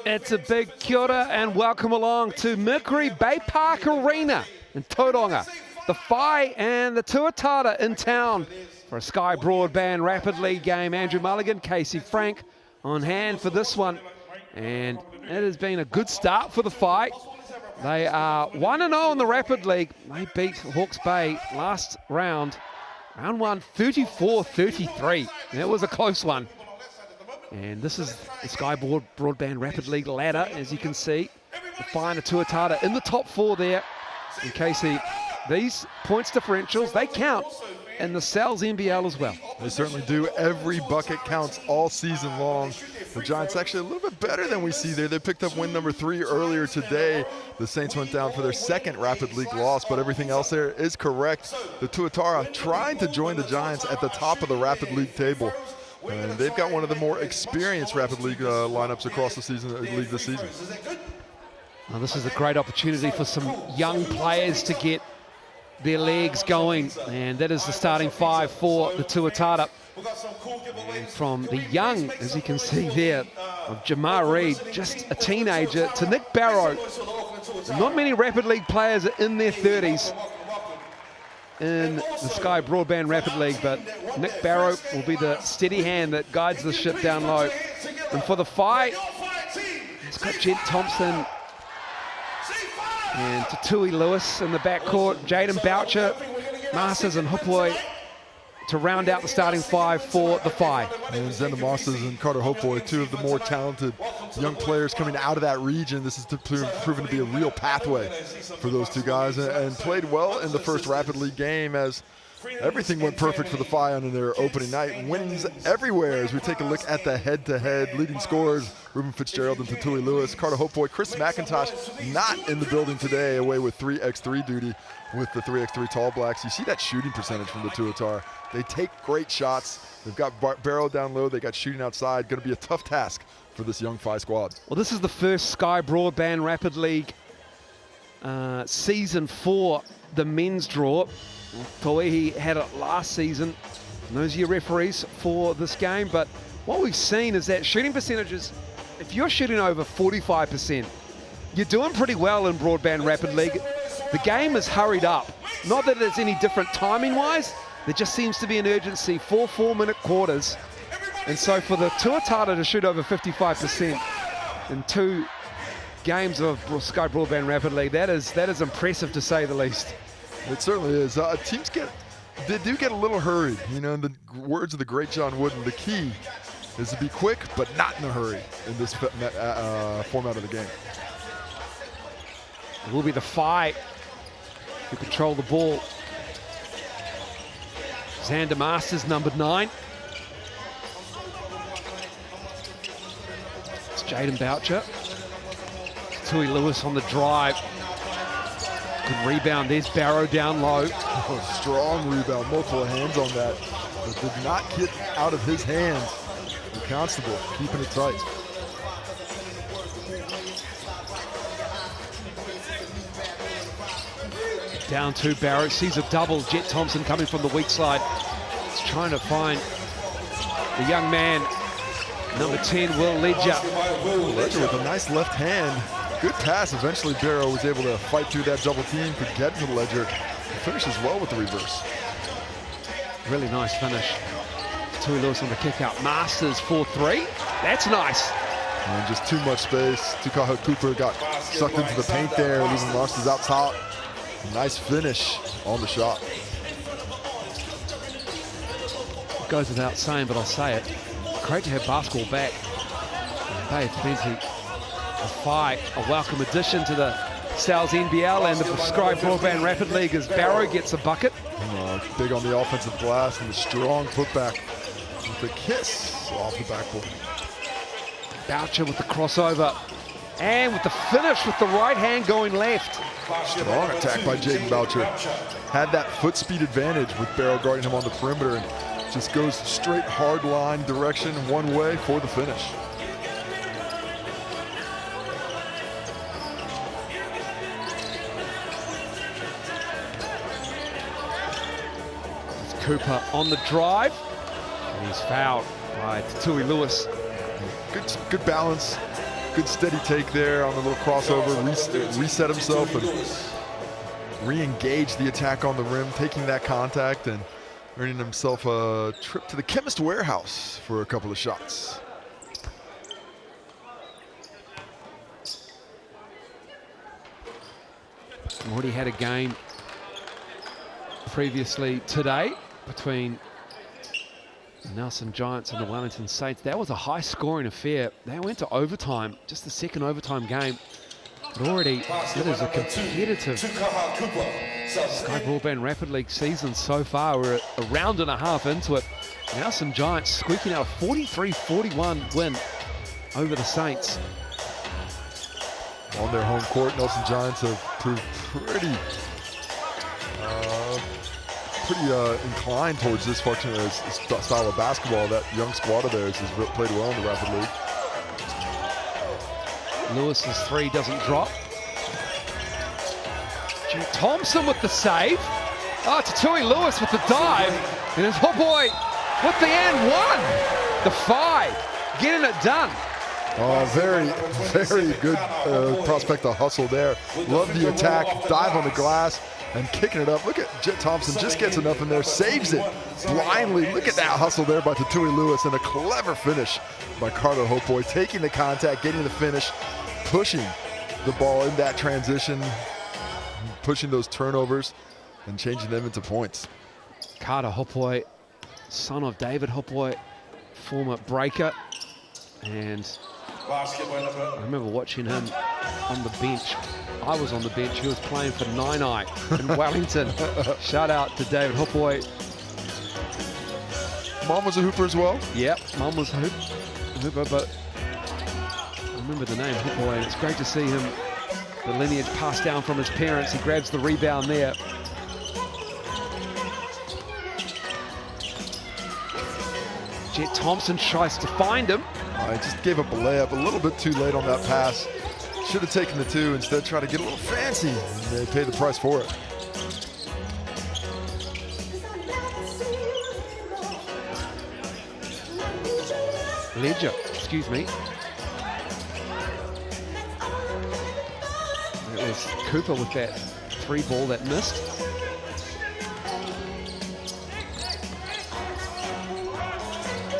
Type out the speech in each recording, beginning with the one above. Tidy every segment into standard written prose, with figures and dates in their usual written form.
It's a big kia ora and welcome along to Mercury Baypark Arena in Tauranga. The Whai and the Tuatara in town for a Sky Broadband Rapid League game. Andrew Mulligan, Casey Frank on hand for this one. And it has been a good start for the Whai. They are 1-0 in the Rapid League. They beat Hawke's Bay last round. Round one, 34-33. That was a close one. And this is the Sky Broadband Rapid League ladder, as you can see. The Whai and the Tuatara in the top four there. In case these points differentials, they count in the NZNBL as well. They certainly do. Every bucket counts all season long. The Giants actually a little bit better than we see there. They picked up win number 3 earlier today. The Saints went down for their second Rapid League loss, but everything else there is correct. The Tuatara trying to join the Giants at the top of the Rapid League table. And they've got one of the more experienced Rapid League lineups across the league this season. Well, this is a great opportunity for some young players to get their legs going, and that is the starting 5 for the Tuatara. And from the young, as you can see there, of Jamar Reed, just a teenager, to Nick Barrow. Not many Rapid League players are in their 30s in the Sky Broadband Rapid League, but Nick Barrow will be the steady hand that guides the ship down low. And for the Whai, it's got Jed Thompson and Tatui Lewis in the backcourt, Jaden Boucher, Masters and Hupoi to round out the starting 5 for the Whai. And Zenda Masters and Carter Hopeboy, two of the more talented young players coming out of that region. This is proven to be a real pathway for those two guys, and played well in the first Rapid League game as everything went perfect for the Whai on their opening night. Winnings everywhere as we take a look at the head-to-head leading scorers. Ruben Fitzgerald and Tatui Lewis, Carter Hopeboy, Chris McIntosh not in the building today, away with 3x3 duty with the 3x3 Tall Blacks. You see that shooting percentage from the Tuatara. They take great shots. They've got Barrow down low. They got shooting outside. Going to be a tough task for this young Whai squad. Well, this is the first Sky Broadband Rapid League season for the men's draw. Toihi had it last season. Those are your referees for this game. But what we've seen is that shooting percentages, if you're shooting over 45%, you're doing pretty well in Broadband Rapid League. The game is hurried up. Not that it's any different timing-wise. There just seems to be an urgency for 4-minute quarters. And so for the Tuatara to shoot over 55% in 2 games of Sky Broadband Rapid League, that is impressive to say the least. It certainly is. Teams they do get a little hurried. You know, in the words of the great John Wooden, the key is to be quick, but not in a hurry in this format of the game. It will be the Whai who control the ball. Xander Masters, number 9. It's Jaden Boucher. Tui Lewis on the drive. Good rebound. There's Barrow down low. Oh, strong rebound. Multiple hands on that. But did not get out of his hands. The Constable keeping it tight. Down to Barrow, sees a double. Jet Thompson coming from the weak side. He's trying to find the young man, number 10, Will Ledger. Ledger with a nice left hand. Good pass. Eventually Barrow was able to fight through that double team to get to Ledger. He finishes well with the reverse. Really nice finish. Tui Lewis on the kick out. Masters 4-3. That's nice. And just too much space. Tukaha Cooper got sucked into the paint there, leaving Masters out top. Nice finish on the shot. It goes without saying, but I'll say it. Great to have basketball back. Bay Plenty, the Whai, a welcome addition to the NZNBL and the Sky Broadband Rapid League as Barrow gets a bucket. Big on the offensive glass and the strong putback with the kiss off the backboard. Boucher with the crossover and with the finish with the right hand going left. Strong attack by Jaden Boucher. Had that foot speed advantage with Barrow guarding him on the perimeter, and just goes straight hard line direction one way for the finish. It's Cooper on the drive, and he's fouled by Tatui Lewis. Good balance. Good steady take there on the little crossover, reset himself and re-engage the attack on the rim, taking that contact and earning himself a trip to the chemist warehouse for a couple of shots. Already had a game previously today between the Nelson Giants and the Wellington Saints. That was a high-scoring affair. They went to overtime, just the second overtime game. But already, it is a competitive Sky Broadband Rapid League season so far. We're a round and a half into it. Nelson Giants squeaking out a 43-41 win over the Saints. On their home court, Nelson Giants have proved pretty inclined towards this function as style of basketball. That young squad of theirs has played well in the Rapid League. Lewis's three doesn't drop. Thompson with the save. Oh, Tatui Lewis with the dive. And it's Hopoi with the and one. The Whai getting it done. Oh, very, very good prospect to hustle there. Love the attack, dive on the glass, and kicking it up. Look at Jet Thompson, just gets enough in there, saves it blindly. Look at that hustle there by Tatui Lewis, and a clever finish by Carter Hopoi, taking the contact, getting the finish, pushing the ball in that transition, pushing those turnovers, and changing them into points. Carter Hopoi, son of David Hopoi, former breaker, and I remember watching him on the bench. I was on the bench. He was playing for Nine in Wellington. Shout out to David Hopoi. Mom was a hooper as well? Yep, Mom was a hooper, but I remember the name Hopoi, and it's great to see him, the lineage passed down from his parents. He grabs the rebound there. Jet Thompson tries to find him. I just gave up a layup a little bit too late on that pass. Should have taken the two, instead try to get a little fancy, and they pay the price for it. Ledger, excuse me. It was Cooper with that three ball that missed.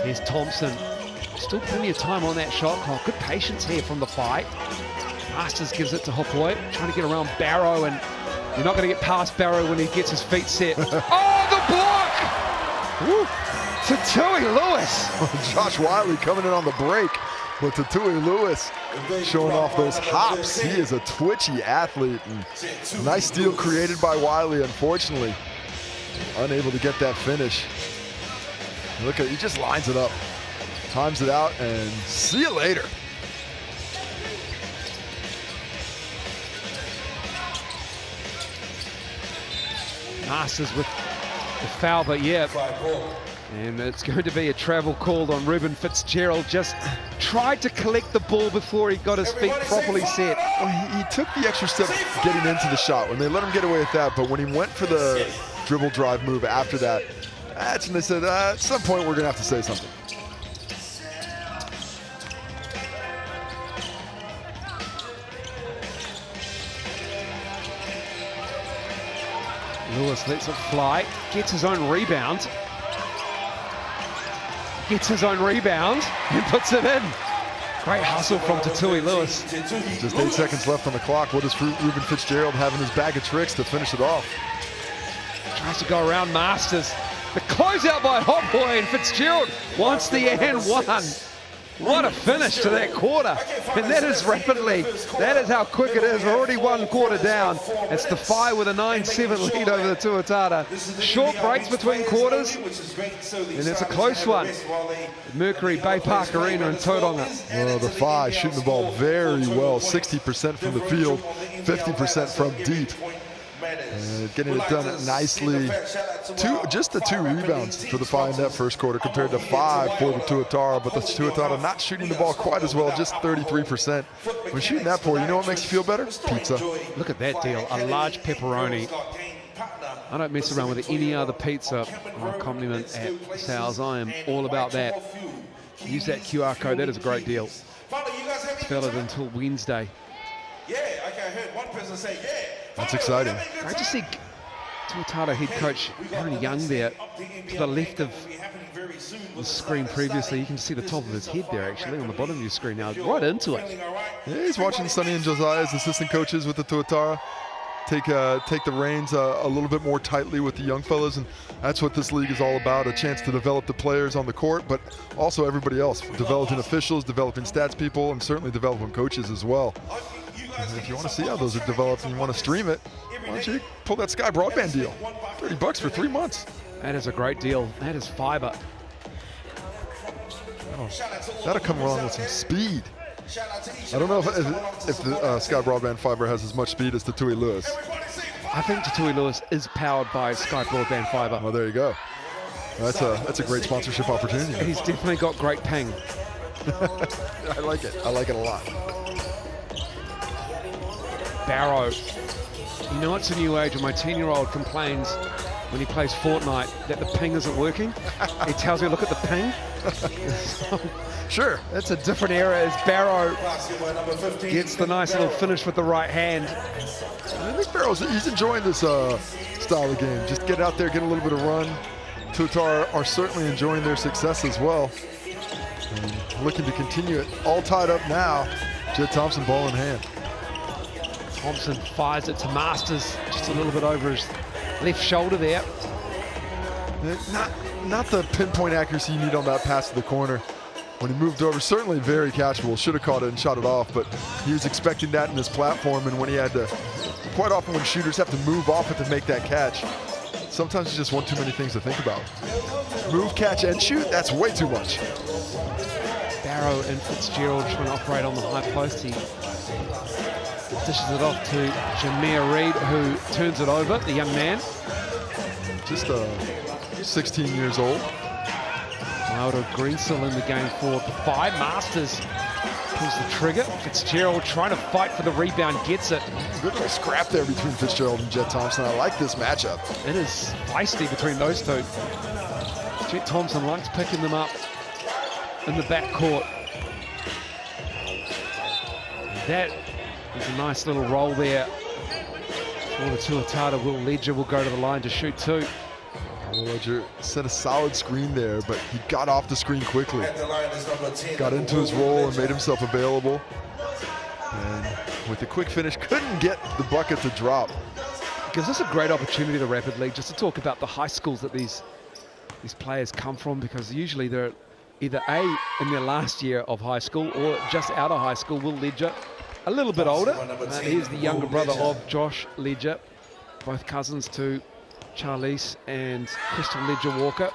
Here's Thompson. Still plenty of time on that shot clock. Good patience here from the Whai. Masters gives it to Hopoi, trying to get around Barrow, and you're not going to get past Barrow when he gets his feet set. Oh, the block! Woo. Tatui Lewis. Josh Wiley coming in on the break, but Tatui Lewis showing off those hops. He is a twitchy athlete. And nice steal created by Wiley, unfortunately. Unable to get that finish. Look at, he just lines it up. Times it out, and see you later. Masters with the foul, but yeah. And it's going to be a travel called on Ruben Fitzgerald. Just tried to collect the ball before he got his feet properly set. Well, he took the extra step getting into the shot when they let him get away with that, but when he went for the dribble drive move after that, that's when they said, at some point we're going to have to say something. Lewis lets it fly, gets his own rebound. And puts it in. Great hustle from Tatui Lewis. Just 8 seconds left on the clock. What does Ruben Fitzgerald have in his bag of tricks to finish it off? Tries to go around Masters. The closeout by Hopoi, and Fitzgerald wants the and one. What a finish to that quarter. And that is Rapid League. That is how quick it is. We're already one quarter down. It's the Whai with a 9-7 lead over the Tuatara. Short breaks between quarters, and it's a close one. Mercury, Baypark Arena in Tauranga. Well, the Whai shooting the ball very well. 60% from the field, 50% from deep. Getting it done nicely. Just the 2 rebounds for the Whai in that first quarter compared to 5 for the Tuatara, but the Tuatara not shooting the ball quite as well, just 33%. When shooting that poor, you know what makes you feel better? Pizza. Look at that deal, a large pepperoni. I don't mess around with any other pizza or accompaniment at Sal's. I am all about that. Use that QR code, that is a great deal. valid until Wednesday. Yeah, okay, I heard one person say, yeah. That's exciting. Great to see Tuatara head coach Henry Young there to the left of the screen previously. You can see the top of his head there actually on the bottom of your screen now, right into it. Yeah, he's watching Sonny and Josiah as assistant coaches with the Tuatara take the reins a little bit more tightly with the young fellas, and that's what this league is all about, a chance to develop the players on the court, but also everybody else, developing officials, developing stats people, and certainly developing coaches as well. And if you want to see how those are developed and you want to stream it, why don't you pull that Sky broadband deal? $30 for 3 months. That is a great deal. That is FIBA. Oh, that'll come along with some speed. I don't know if the Sky Broadband Fiber has as much speed as the Tui Lewis. I think Tui Lewis is powered by Sky Broadband Fiber. Well, there you go. That's a great sponsorship opportunity. He's definitely got great ping. I like it. I like it a lot. Barrow. You know, it's a new age, and my 10-year-old complains when he plays Fortnite that the ping isn't working. He tells me, look at the ping. Sure. That's a different era as Barrow gets the nice little finish with the right hand. I think Barrow's he's enjoying this style of game. Just get out there, get a little bit of run. Tuatara are certainly enjoying their success as well. And looking to continue it. All tied up now. Jed Thompson ball in hand. Thompson fires it to Masters, just a little bit over his left shoulder there. Not the pinpoint accuracy you need on that pass to the corner. When he moved over, certainly very catchable. Should have caught it and shot it off, but he was expecting that in his platform, and when he had to, quite often when shooters have to move off it to make that catch, sometimes it's just one too many things to think about. Move, catch, and shoot, that's way too much. Barrow and Fitzgerald trying to operate on the high post. He dishes it off to Jameer Reed, who turns it over, the young man. Just 16 years old. Wilder Greensell in the game for the Whai. Masters pulls the trigger. Fitzgerald trying to fight for the rebound, gets it. Good little scrap there between Fitzgerald and Jed Thompson. I like this matchup. It is feisty between those two. Jed Thompson likes picking them up in the backcourt. That is a nice little roll there for the Tuatara. Will Ledger will go to the line to shoot two. Will Ledger set a solid screen there, but he got off the screen quickly. Got into his role and made himself available. And with the quick finish, couldn't get the bucket to drop. Gives us a great opportunity, the Rapid League, just to talk about the high schools that these players come from, because usually they're either in their last year of high school or just out of high school. Will Ledger, a little bit older. He's the younger brother of Josh Ledger, both cousins to Charlize and Crystal Ledger Walker.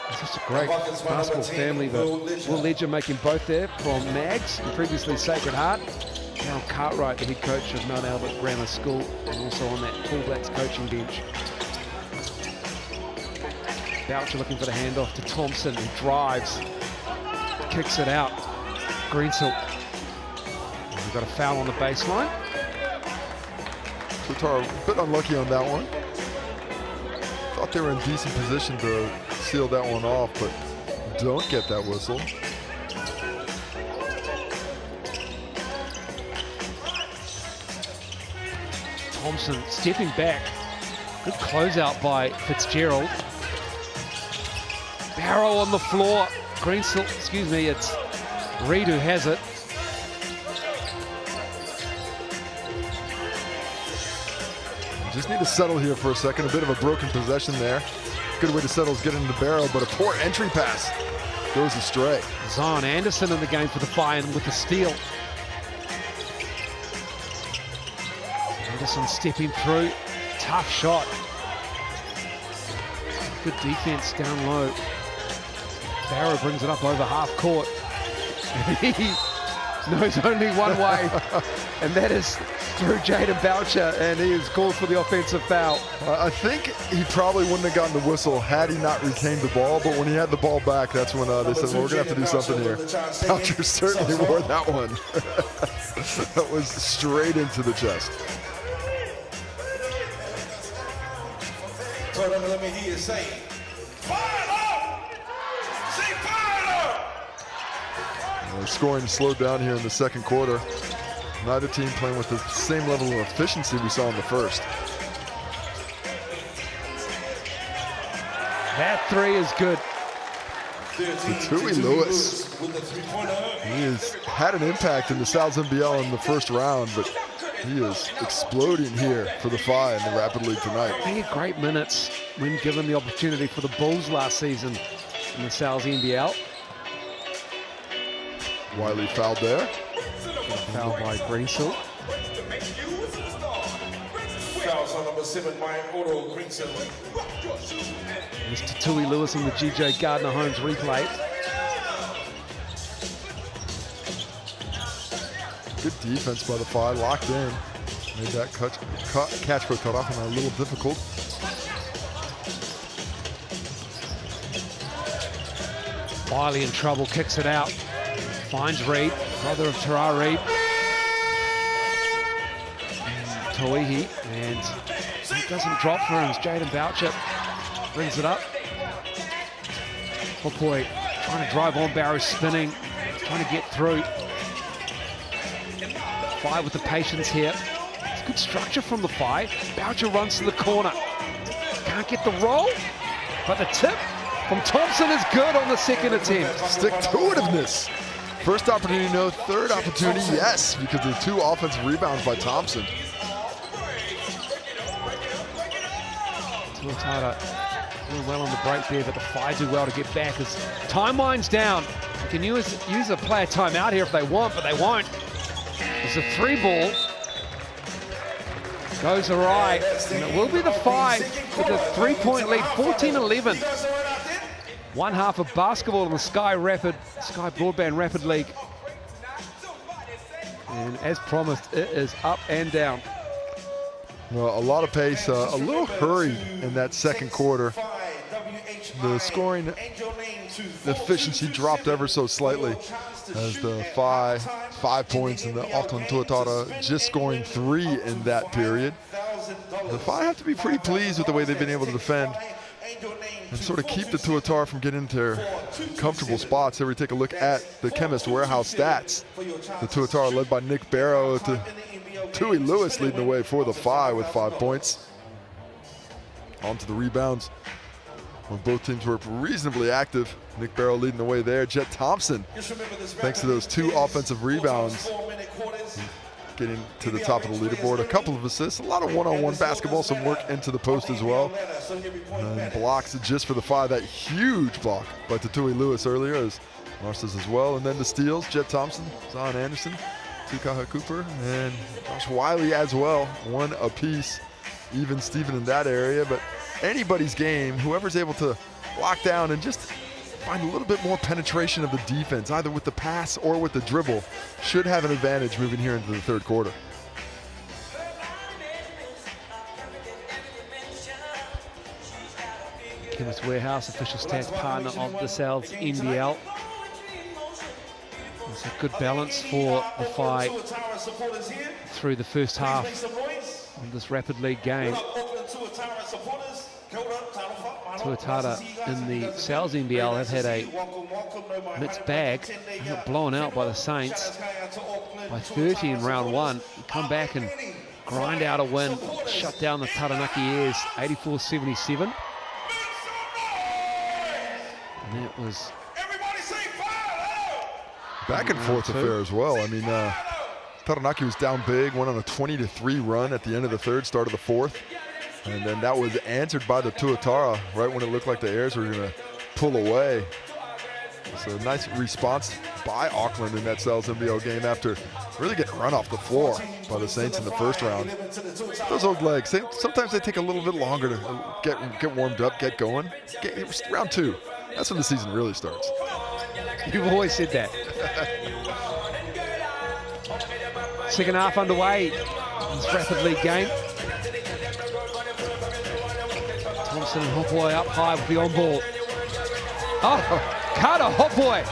It's just a great basketball family, but Will Ledger making both there from Mags and previously Sacred Heart. Now Cartwright, the head coach of Mount Albert Grammar School, and also on that All Blacks coaching bench. Boucher looking for the handoff to Thompson, who drives, kicks it out. Greensell. We've got a foul on the baseline. Tuatara a bit unlucky on that one. Thought they were in decent position to seal that one off, but don't get that whistle. Thompson stepping back. Good closeout by Fitzgerald. Barrow on the floor. Greensell, excuse me, it's Reed who has it. Just need to settle here for a second. A bit of a broken possession there. Good way to settle is getting into Barrow, but a poor entry pass goes astray. Zion Anderson in the game for the Whai and with the steal. Anderson stepping through. Tough shot. Good defense down low. Barrow brings it up over half court. He knows only one way, and that is through Jaden Boucher, and he is called for the offensive foul. I think he probably wouldn't have gotten the whistle had he not retained the ball, but when he had the ball back, that's when they said, well, we're going to have to do something here. Boucher certainly wore that one. That was straight into the chest. So let me hear you say, fire up! Say fire up! Scoring slowed down here in the second quarter. Neither team playing with the same level of efficiency we saw in the first. That three is good. Tui Lewis. He has had an impact in the NZNBL in the first round, but he is exploding here for the Whai in the Rapid League tonight. He had great minutes when given the opportunity for the Bulls last season in the NZNBL. Wiley fouled there. Fouled by Greensel. Fouls on number 7 by Otto Greensel. Mr. Tui Lewis in the GJ Gardner-Holmes replay. Good defense by the Whai, locked in. Made that catch for Tauranga a little difficult. Wiley in trouble, kicks it out. Finds Reed, brother of Tara Reed. Toihi, and it doesn't drop for him as Jaden Boucher brings it up. Hopoi trying to drive on, Barrow spinning, trying to get through. Whai with the patience here. It's good structure from the Whai. Boucher runs to the corner. Can't get the roll, but the tip from Thompson is good on the second attempt. Stick-to-itiveness. First opportunity, no. Third opportunity, yes, because of the 2 offensive rebounds by Thompson. Tuatara doing well on the break there, but the Whai do well to get back as timeline's down. They can use a player timeout here if they want, but they won't. It's a 3 ball. Goes awry, and it will be the Whai with a 3-point lead, 14-11. One half of basketball in the Sky Broadband Rapid League. And as promised, it is up and down. Well, a lot of pace, a little hurry in that second quarter. The scoring efficiency dropped ever so slightly as the Whai 5 points and the Auckland Tuatara just scoring 3 in that period. The Whai have to be pretty pleased with the way they've been able to defend and sort of keep the Tuatara from getting into their comfortable spots. Here we take a look at the Chemist Warehouse stats. The Tuatara led by Nick Barrow to Tui Lewis leading the way for the Whai with 5 points. On to the rebounds when both teams were reasonably active. Nick Barrow leading the way there. Jet Thompson, thanks to those 2 offensive rebounds, getting to the top of the leaderboard. A couple of assists, a lot of one-on-one basketball, some work into the post as well. And blocks just for the Whai. That huge block by Tui Lewis earlier, as Marsters as well. And then the steals, Jet Thompson, Zahn Anderson, Tukaha Cooper, and Josh Wiley as well. 1 apiece, even Steven in that area. But anybody's game, whoever's able to lock down and just find a little bit more penetration of the defense, either with the pass or with the dribble, should have an advantage moving here into the third quarter. Chemist Warehouse, official stats partner of the NZNBL. It's a good balance for the Whai through the first half of this Rapid League game. Tuatara in the NZNBL have had a mixed bag. They got blown out by the Saints by 30 in round 1. You come back and grind out a win, shut down the Taranaki Airs 84-77. And that was back and forth affair as well. I mean, Taranaki was down big, went on a 20-3 run at the end of the third, start of the fourth. And then that was answered by the Tuatara right when it looked like the Airs were going to pull away. So a nice response by Auckland in that NZNBL game after really getting run off the floor by the Saints in the first round. Those old legs, sometimes they take a little bit longer to get warmed up, get going. Round 2, that's when the season really starts. You've always said that. Second half underway in this Rapid League game. Thompson and Hopoi up high with the on ball. Oh, Carter Hopoi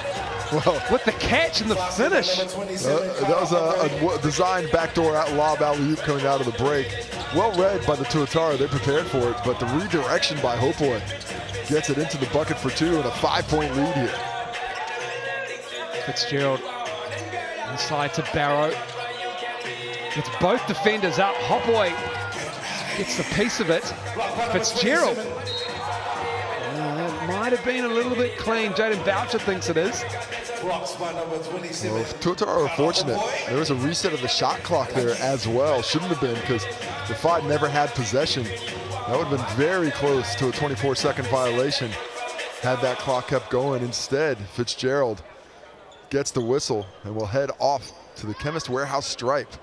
with the catch and the finish. That was a designed backdoor lob alley-oop coming out of the break. Well read by the Tuatara, they prepared for it, but the redirection by Hopoi gets it into the bucket for 2 and a 5-point lead here. Fitzgerald Inside to Barrow. Gets both defenders up. Hopboy gets the piece of it. Fitzgerald. That might have been a little bit clean. Jaden Boucher thinks it is. Well, Tuatara are fortunate. There was a reset of the shot clock there as well. Shouldn't have been, because the Phi never had possession. That would have been very close to a 24-second violation had that clock kept going. Instead, Fitzgerald gets the whistle and will head off to the Chemist Warehouse stripe.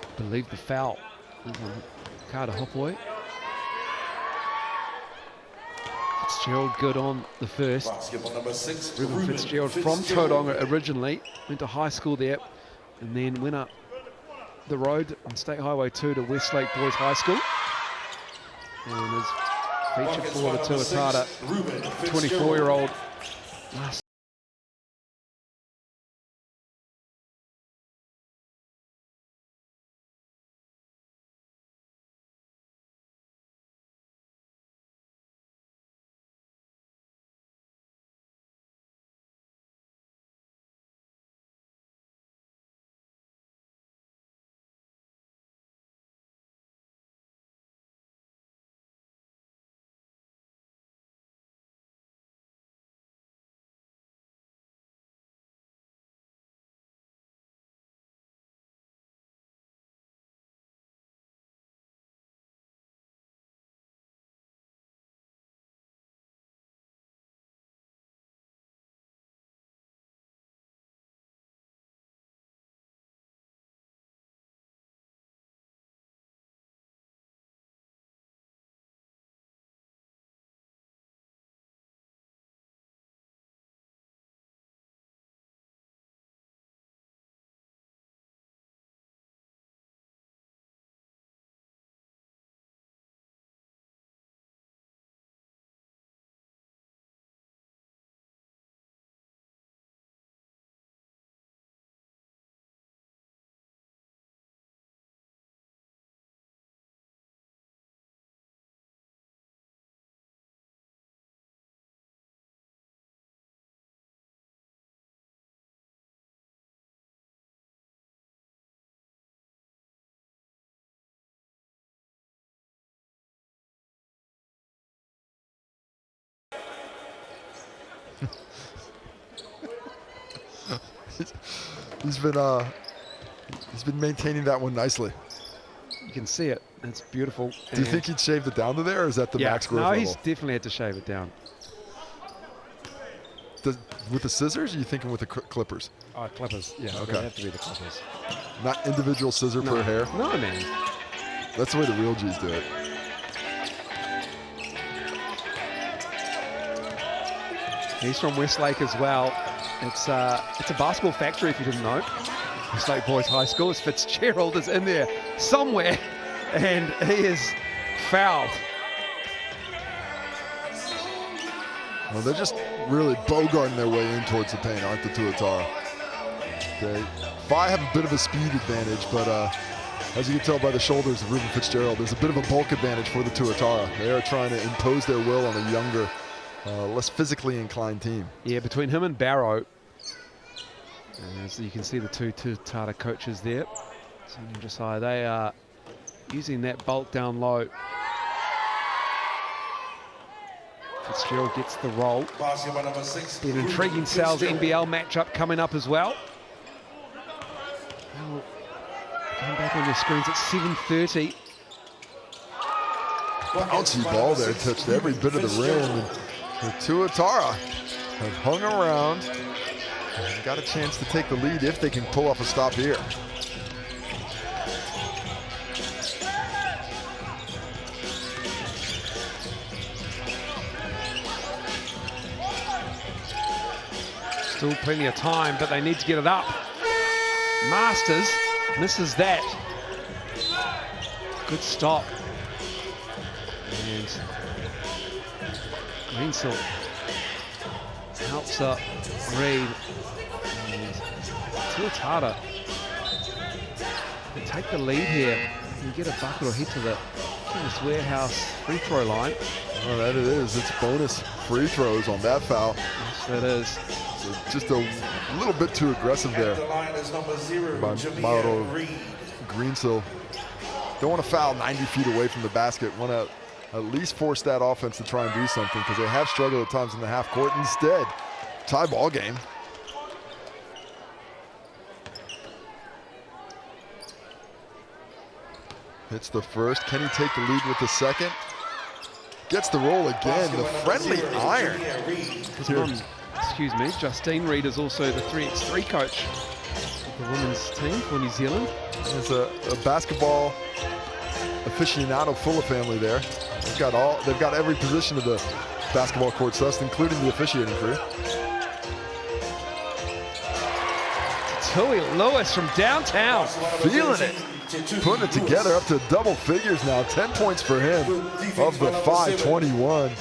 I believe the foul. Carter Hopboy. Fitzgerald good on the first. Basketball number 6. Ruben Fitzgerald from Tauranga originally. Went to high school there and then went up the road on State Highway 2 to Westlake Boys High School. And is featured for the Tuatara 24-year-old. He's been maintaining that one nicely. You can see it. It's beautiful. Do you think he'd shaved it down to there, or is that the max growth level? No, he's definitely had to shave it down. With the scissors, or are you thinking with the clippers? Oh, clippers. Yeah, okay. They have to be the clippers. Not individual scissor per hair? No, man. That's the way the real G's do it. He's from Westlake as well. It's a basketball factory, if you didn't know. Westlake Boys High School. Fitzgerald is in there somewhere, and he is fouled. Well, they're just really bogarting their way in towards the paint, aren't the Tuatara? Phi have a bit of a speed advantage, but as you can tell by the shoulders of Ruben Fitzgerald, there's a bit of a bulk advantage for the Tuatara. They are trying to impose their will on a younger, less physically inclined team. Yeah, between him and Barrow, so you can see the two Tuatara coaches there. So Josiah, they are using that bulk down low. Fitzgerald gets the roll. Basketball number 6. An intriguing Sal's NBL matchup coming up as well. Now, come back on your screens at 7:30. Bouncy ball there, touched every bit of the rim. And the Tuatara have hung around and got a chance to take the lead if they can pull off a stop here. Still plenty of time, but they need to get it up. Masters misses that. Good stop. And Greensel helps up Reed. And Tuatara can take the lead here and get a bucket or head to the Chemist Warehouse free throw line. Oh, that it is. It's bonus free throws on that foul. Yes, that is. So just a A little bit too aggressive there by Mauro Greensill. Don't want to foul 90 feet away from the basket. Want to at least force that offense to try and do something because they have struggled at times in the half court. Instead, tie ball game. Hits the first. Can he take the lead with the second? Gets the roll again. The friendly iron. Excuse me, Justine Reid is also the 3x3 coach of the women's team for New Zealand. There's a basketball aficionado full of family there. They've got every position of the basketball court sus, including the officiating crew. Tui Lewis from downtown. Feeling it. Putting it together up to double figures now. 10 points for him of the 5-21.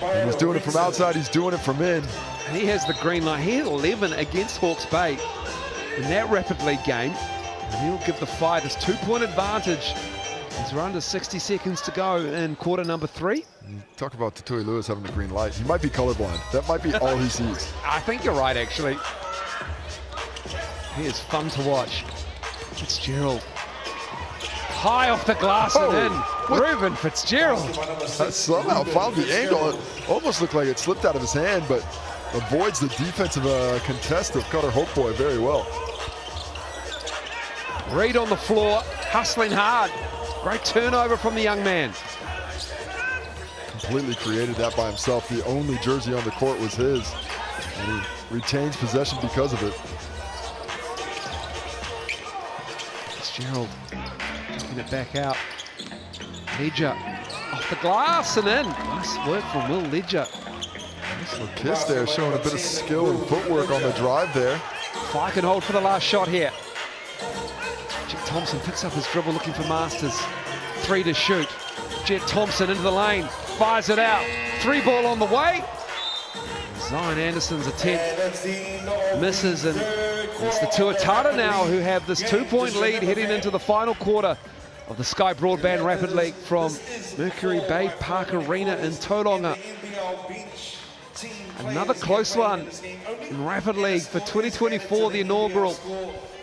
And he's doing it from outside, he's doing it from in. He has the green light. He had 11 against Hawke's Bay in that Rapid League game. And he'll give the Whai this 2-point advantage. He's under 60 seconds to go in quarter number 3. Talk about Tui Lewis having the green light. He might be colorblind. That might be all he sees. I think you're right, actually. He is fun to watch. Fitzgerald. High off the glass and in. Ruben Fitzgerald. Somehow found the angle. It almost looked like it slipped out of his hand, but avoids the defensive contest of Cutter Hopeboy very well. Reid on the floor, hustling hard. Great turnover from the young man. Completely created that by himself. The only jersey on the court was his, and he retains possession because of it. Fitzgerald taking it back out. Ledger off the glass and in. Nice work from Will Ledger. Nice little kiss there, showing a bit of skill and footwork on the drive there. Whai can hold for the last shot here. Jet Thompson picks up his dribble, looking for Masters. 3 to shoot. Jet Thompson into the lane, fires it out. 3 ball on the way. Zion Anderson's attempt misses, and it's the Tuatara now who have this 2-point lead heading into the final quarter of the Sky Broadband Rapid League from Mercury Baypark Arena in Tauranga. Another close one in Rapid League for 2024, the inaugural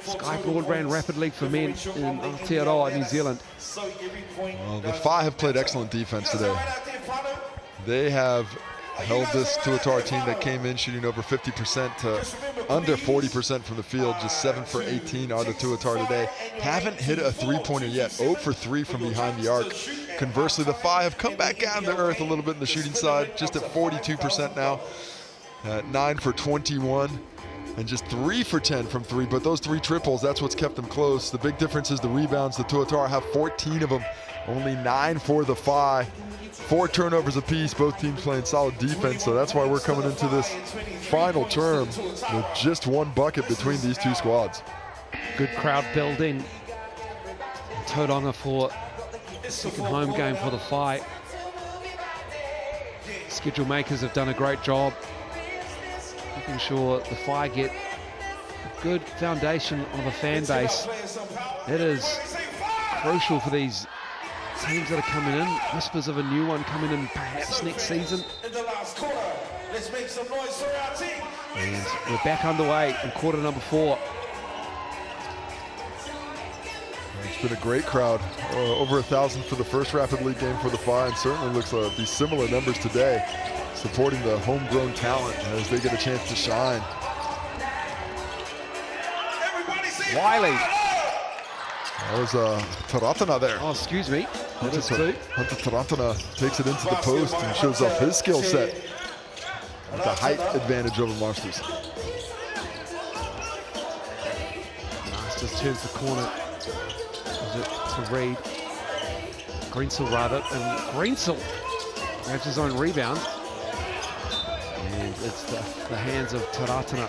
Sky Broadband Rapid League for men in Aotearoa, New Zealand. Well, the Whai have played excellent defense today. They have held this Tuatara team that came in shooting over 50% to under 40% from the field. Just 7 for 18 are the Tuatara today. Haven't hit a 3-pointer yet. 0 for 3 from behind the arc. Conversely, the Whai have come back down to earth a little bit in the shooting side, just at 42% now. 9 for 21 and just 3 for 10 from 3. But those 3 triples, that's what's kept them close. The big difference is the rebounds. The Tuatara have 14 of them, only 9 for the Whai. 4 turnovers apiece, both teams playing solid defense, so that's why we're coming into this final term with just 1 bucket between these 2 squads. Good crowd building. Tauranga for the second home game for the Whai. Schedule makers have done a great job making sure the Whai get a good foundation of a fan base. It is crucial for these teams that are coming in. Whispers of a new one coming in perhaps next season. And we're back underway in quarter number 4. It's been a great crowd. Over 1,000 for the first Rapid League game for the Whai, and certainly looks like these similar numbers today, supporting the homegrown talent as they get a chance to shine. Wiley. That was Taratana there. Oh, excuse me. Hunter Taratana takes it into the post and shows off his skill set with the height advantage over Masters. Masters turns the corner. Is it to Reid? Greensill rather, and Greensill grabs his own rebound. And it's the hands of Taratana.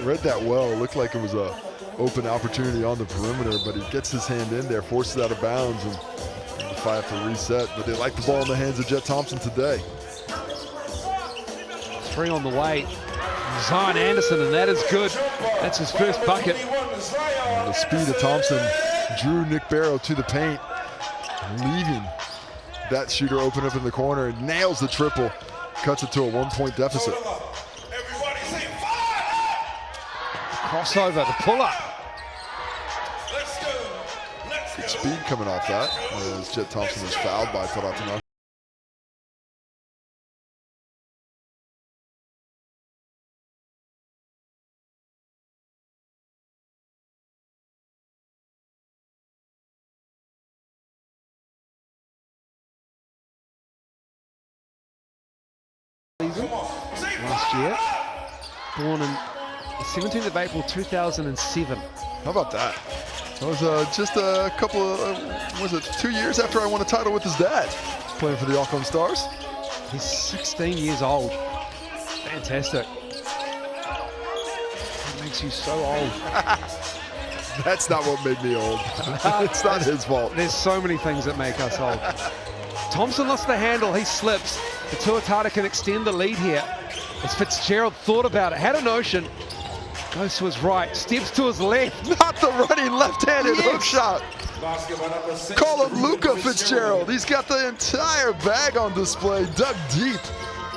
Read that well. It looked like it was a open opportunity on the perimeter, but he gets his hand in there, forces it out of bounds, and the Whai have to reset. But they like the ball in the hands of Jet Thompson today. 3 on the way. Zion Anderson, and that is good. That's his first bucket. And the speed of Thompson drew Nick Barrow to the paint, leaving that shooter open up in the corner, and nails the triple. cuts it to a 1-point deficit. Crossover, the pull-up. Good speed coming off that as Jet Thompson is fouled by Tauranga. Last year, born on the 17th of April 2007. How about that? That was just a couple of, was it 2 years after I won a title with his dad, playing for the Auckland Stars. He's 16 years old. Fantastic. That makes you so old. That's not what made me old. It's not his fault. There's so many things that make us old. Thompson lost the handle, he slips. The Tuatara can extend the lead here. As Fitzgerald thought about it, had a notion, goes to his right, steps to his left. Not the running left-handed hook shot. Call him Luca Fitzgerald. He's got the entire bag on display, dug deep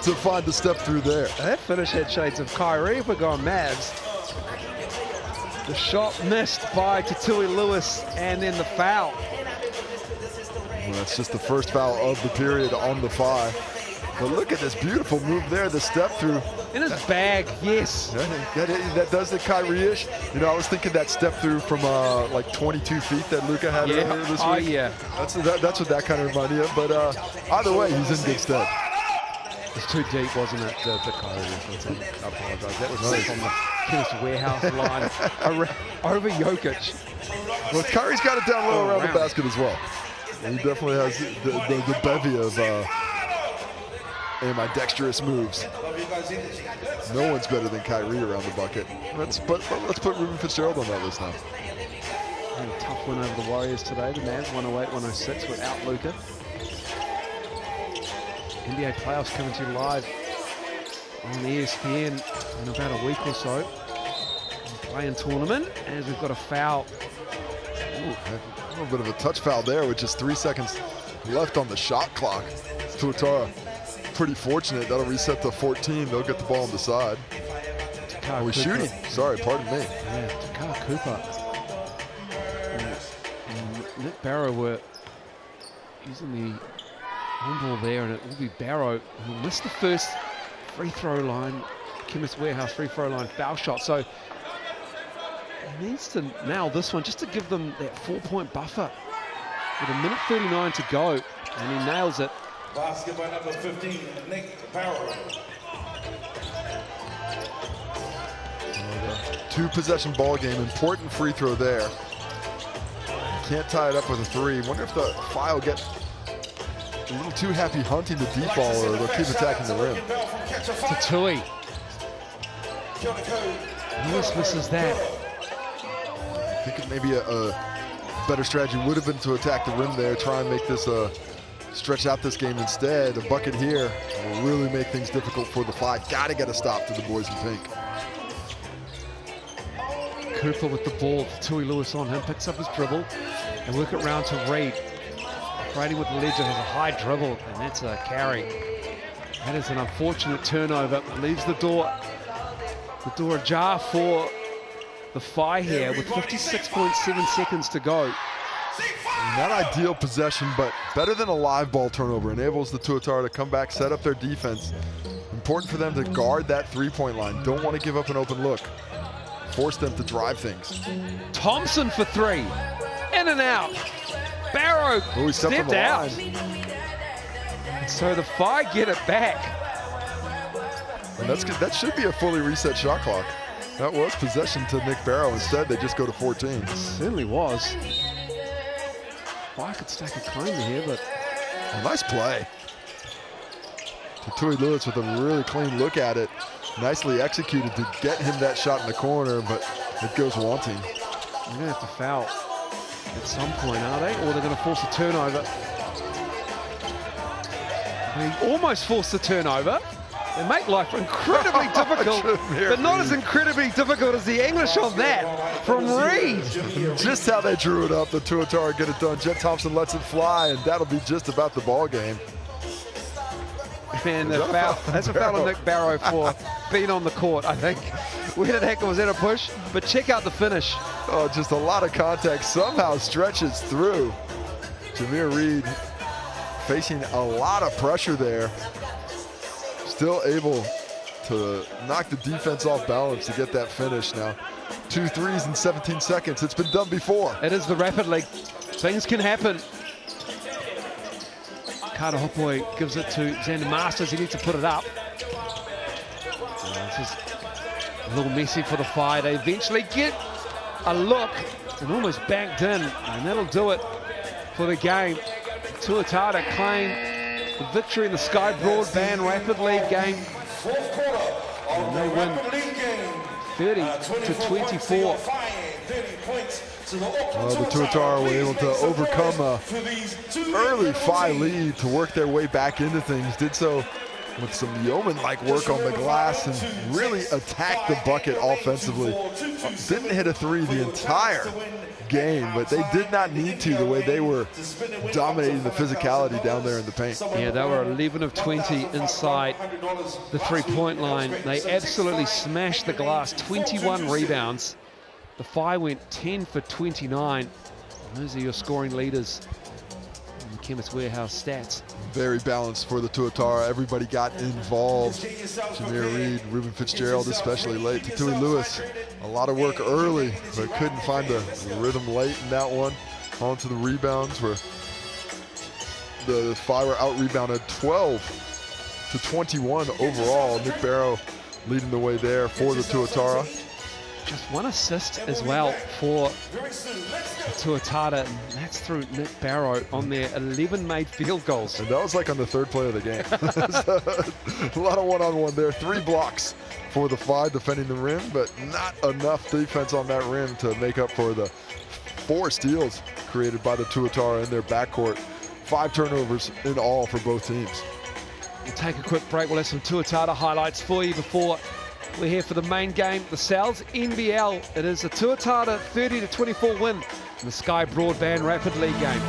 to find the step through there. That finish had shades of Kyrie if we're going Mavs. The shot missed by Tatui Lewis, and then the foul. Well, that's just the first foul of the period on the Whai. But look at this beautiful move there, the step through. In his bag, yes. That does the Kyrie-ish. You know, I was thinking that step through from like 22 feet that Luca had earlier this week. Oh, yeah. That's what that kind of reminded me of. But either way, he's in good stead. It was too deep, wasn't it, the Kyrie reference? I apologize. That was nice on the Chemist Warehouse line over Jokic. Well, Kyrie's got it down low around the basket as well. And he definitely has the bevy of ambidextrous moves. No one's better than Kyrie around the bucket. Let's put Ruben Fitzgerald on that list now. A tough win over the Warriors today. The Mavs 108-106 without Luka. NBA playoffs coming to you live on ESPN in about a week or so. Play-in tournament, as we've got a foul. Ooh, a little bit of a touch foul there with just 3 seconds left on the shot clock. Tuatara pretty fortunate. That'll reset to 14. They'll get the ball on the side. Are we shooting? Sorry, pardon me. Yeah, Takar Cooper and Nick Barrow were using the on ball there, and it will be Barrow who missed the first free throw line, Chemist Warehouse free throw line foul shot. So he needs to nail this one just to give them that 4-point buffer with a minute 39 to go, and he nails it. Basketball number 15, Nick Barrow. Two-possession ball game, important free throw there. Can't tie it up with a three. Wonder if the Whai will get a little too happy hunting the deep ball, or they'll keep attacking the rim. Tatui. Lewis misses that. I think maybe a better strategy would have been to attack the rim there, try and make this stretch out this game instead. A bucket here will really make things difficult for the Whai. Got to get a stop to the boys in pink. Cooper with the ball, Tatui Lewis on him, picks up his dribble and work it round to Reed. Brady with the ledger has a high dribble, and that's a carry. That is an unfortunate turnover. Leaves the door ajar for the Whai here with 56.7 seconds to go. Not ideal possession, but better than a live ball turnover. Enables the Tuatara to come back, set up their defense. Important for them to guard that three-point line. Don't want to give up an open look. Force them to drive things. Thompson for three. In and out. Barrow stepped out. So the Whai get it back. And that should be a fully reset shot clock. That was possession to Nick Barrow. Instead, they just go to 14. It certainly was. Whai could stack a claim here, but a nice play. Tatui Lewis with a really clean look at it. Nicely executed to get him that shot in the corner, but it goes wanting. They're going to have to foul at some point, are they? Or they're going to force a turnover. They almost forced the turnover. They make life incredibly difficult, but not as incredibly difficult as the English on that from Reed. Just how they drew it up, the Tuatara get it done. Jet Thompson lets it fly, and that'll be just about the ball game. Man, that's a foul on Nick Barrow for being on the court, I think. Where the heck was that a push? But check out the finish. Oh, just a lot of contact. Somehow stretches through. Jameer Reed facing a lot of pressure there. Still able to knock the defense off balance to get that finish now. 2 threes in 17 seconds. It's been done before. It is the Rapid League. Things can happen. Carter Hopoi gives it to Xander Masters. He needs to put it up. This is a little messy for the Whai. They eventually get a look and almost banked in, and that'll do it for the game. Tuatara claim the victory in the Sky Broadband Rapid League game. And they win 30-24. The Tuatara were able to overcome a early Whai lead to work their way back into things. Did so with some yeoman-like work on the glass and really attacked the bucket offensively. Didn't hit a three the entire game, but they did not need to, the way they were dominating the physicality down there in the paint. Yeah, they were 11 of 20 inside the three-point line. They absolutely smashed the glass, 21 rebounds. The Whai went 10 for 29. Those are your scoring leaders in the Chemist Warehouse stats. Very balanced for the Tuatara. Everybody got involved. Jameer Reed, Ruben Fitzgerald, especially late. Tatui Lewis, a lot of work early, but couldn't find the rhythm late in that one. On to the rebounds, where the Whai were out-rebounded 12 to 21 overall. Nick Barrow leading the way there for the Tuatara. Just one assist as well for Tuatara, and that's through Nick Barrow on their 11 made field goals. And that was like on the third play of the game. So, a lot of one-on-one there. 3 blocks for the Whai defending the rim, but not enough defense on that rim to make up for the 4 steals created by the Tuatara in their backcourt. 5 turnovers in all for both teams. We'll take a quick break. We'll have some Tuatara highlights for you before we're here for the main game, the Sal's NBL. It is a Tuatara 30-24 win in the Sky Broadband Rapid League game.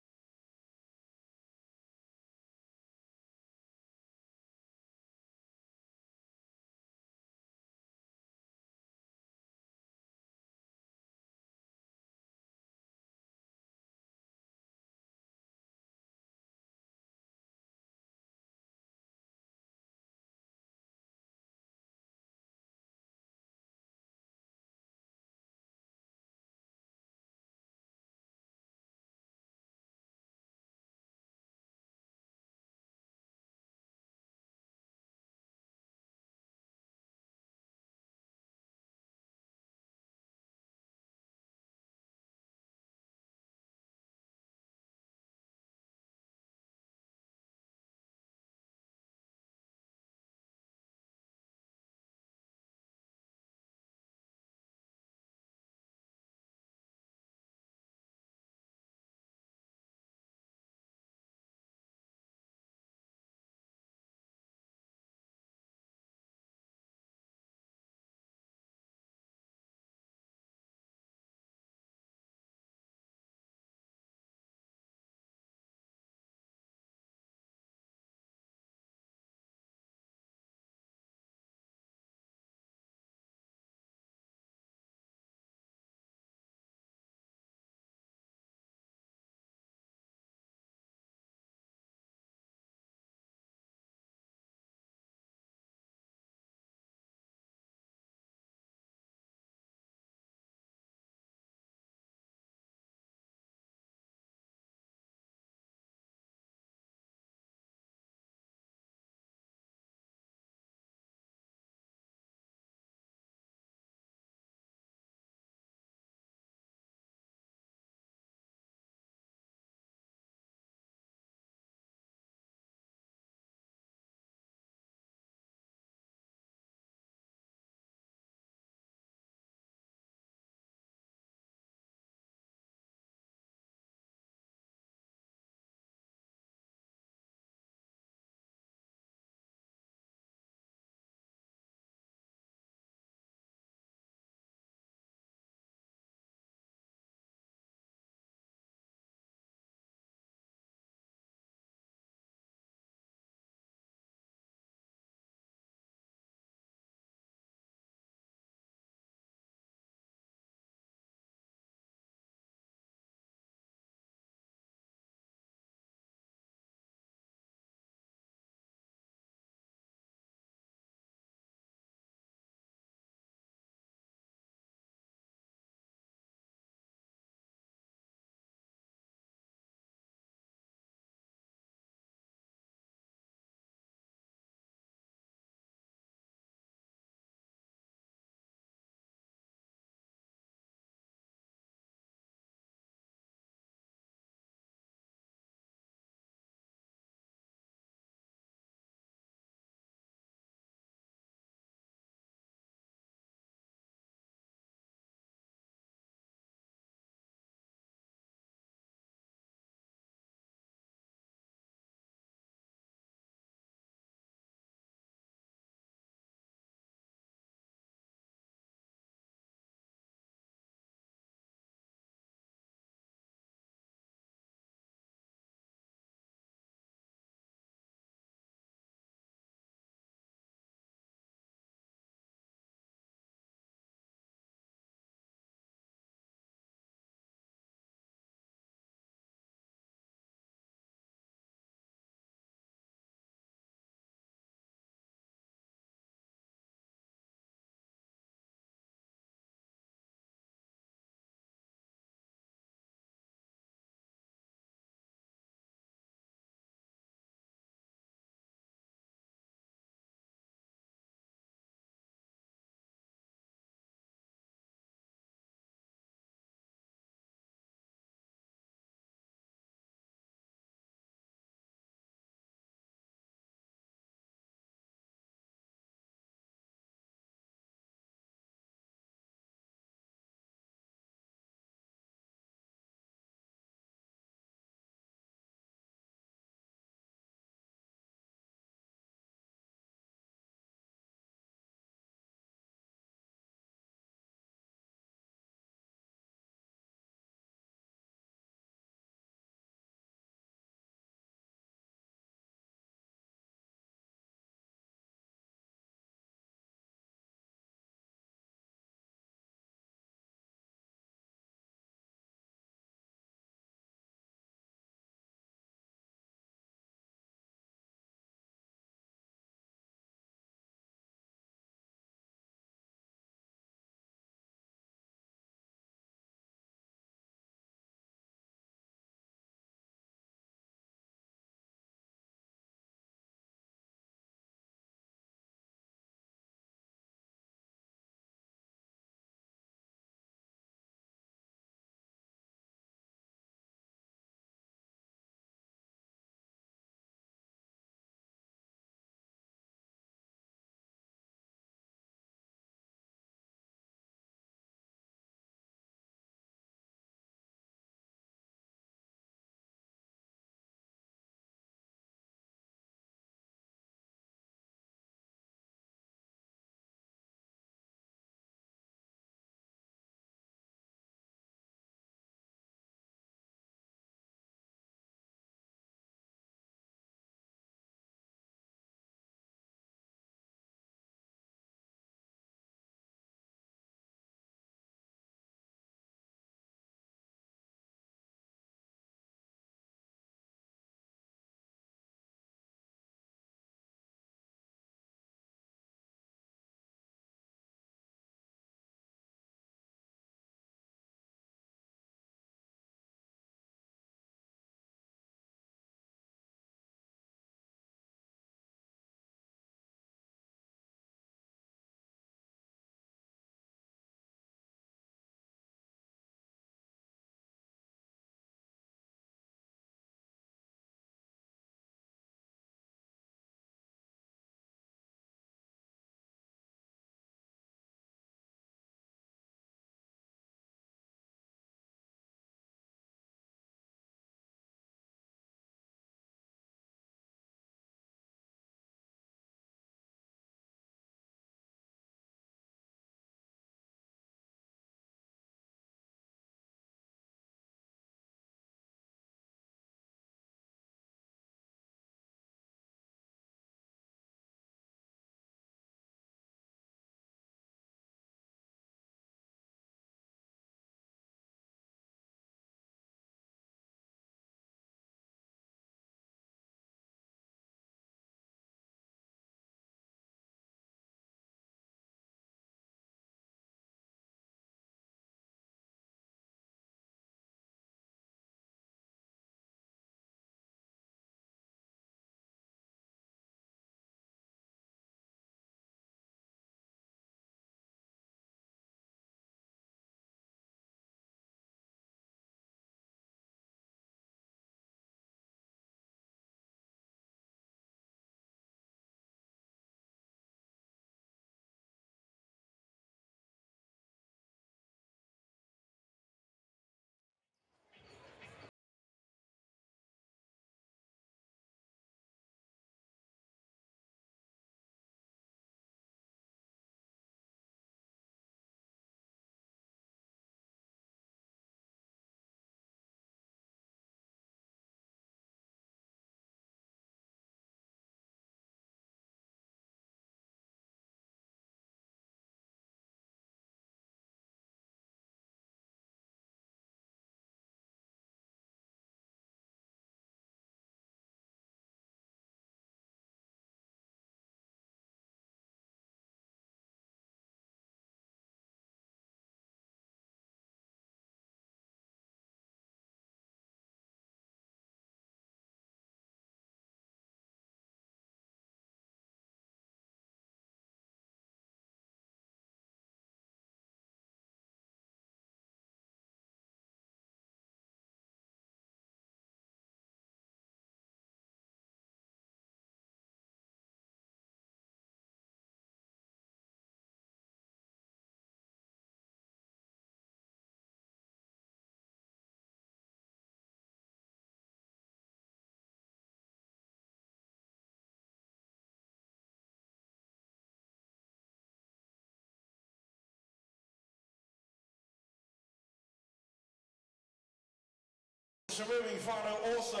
semi-final also.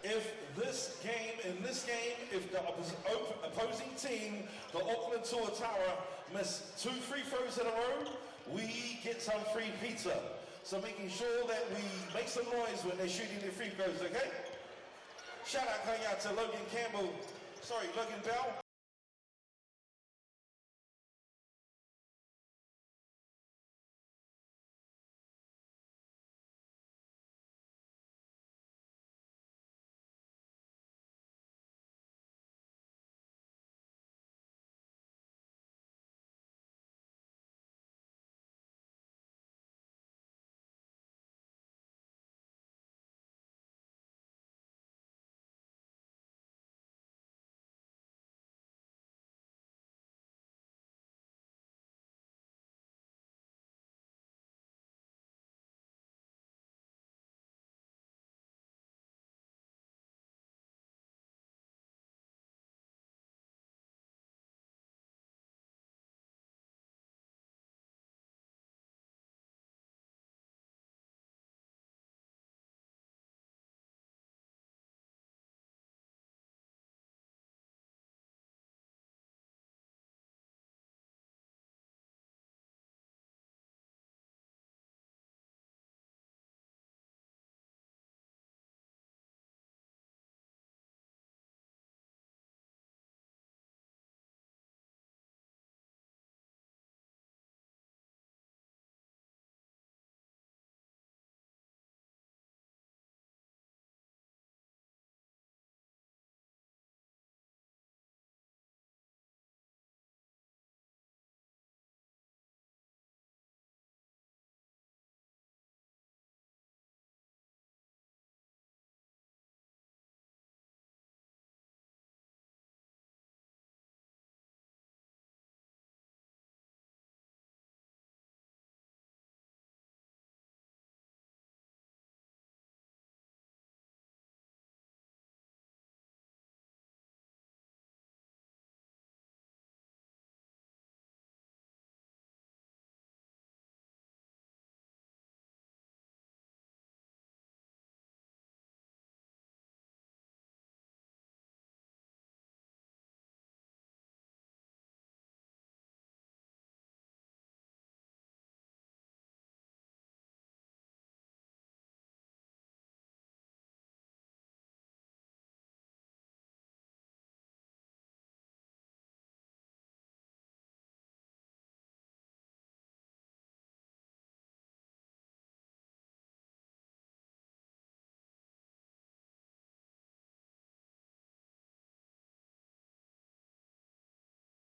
If in this game, if the opposing team, the Auckland Tuatara, miss 2 free throws in a row, we get some free pizza. So making sure that we make some noise when they're shooting their free throws, okay? Shout out to Logan Bell.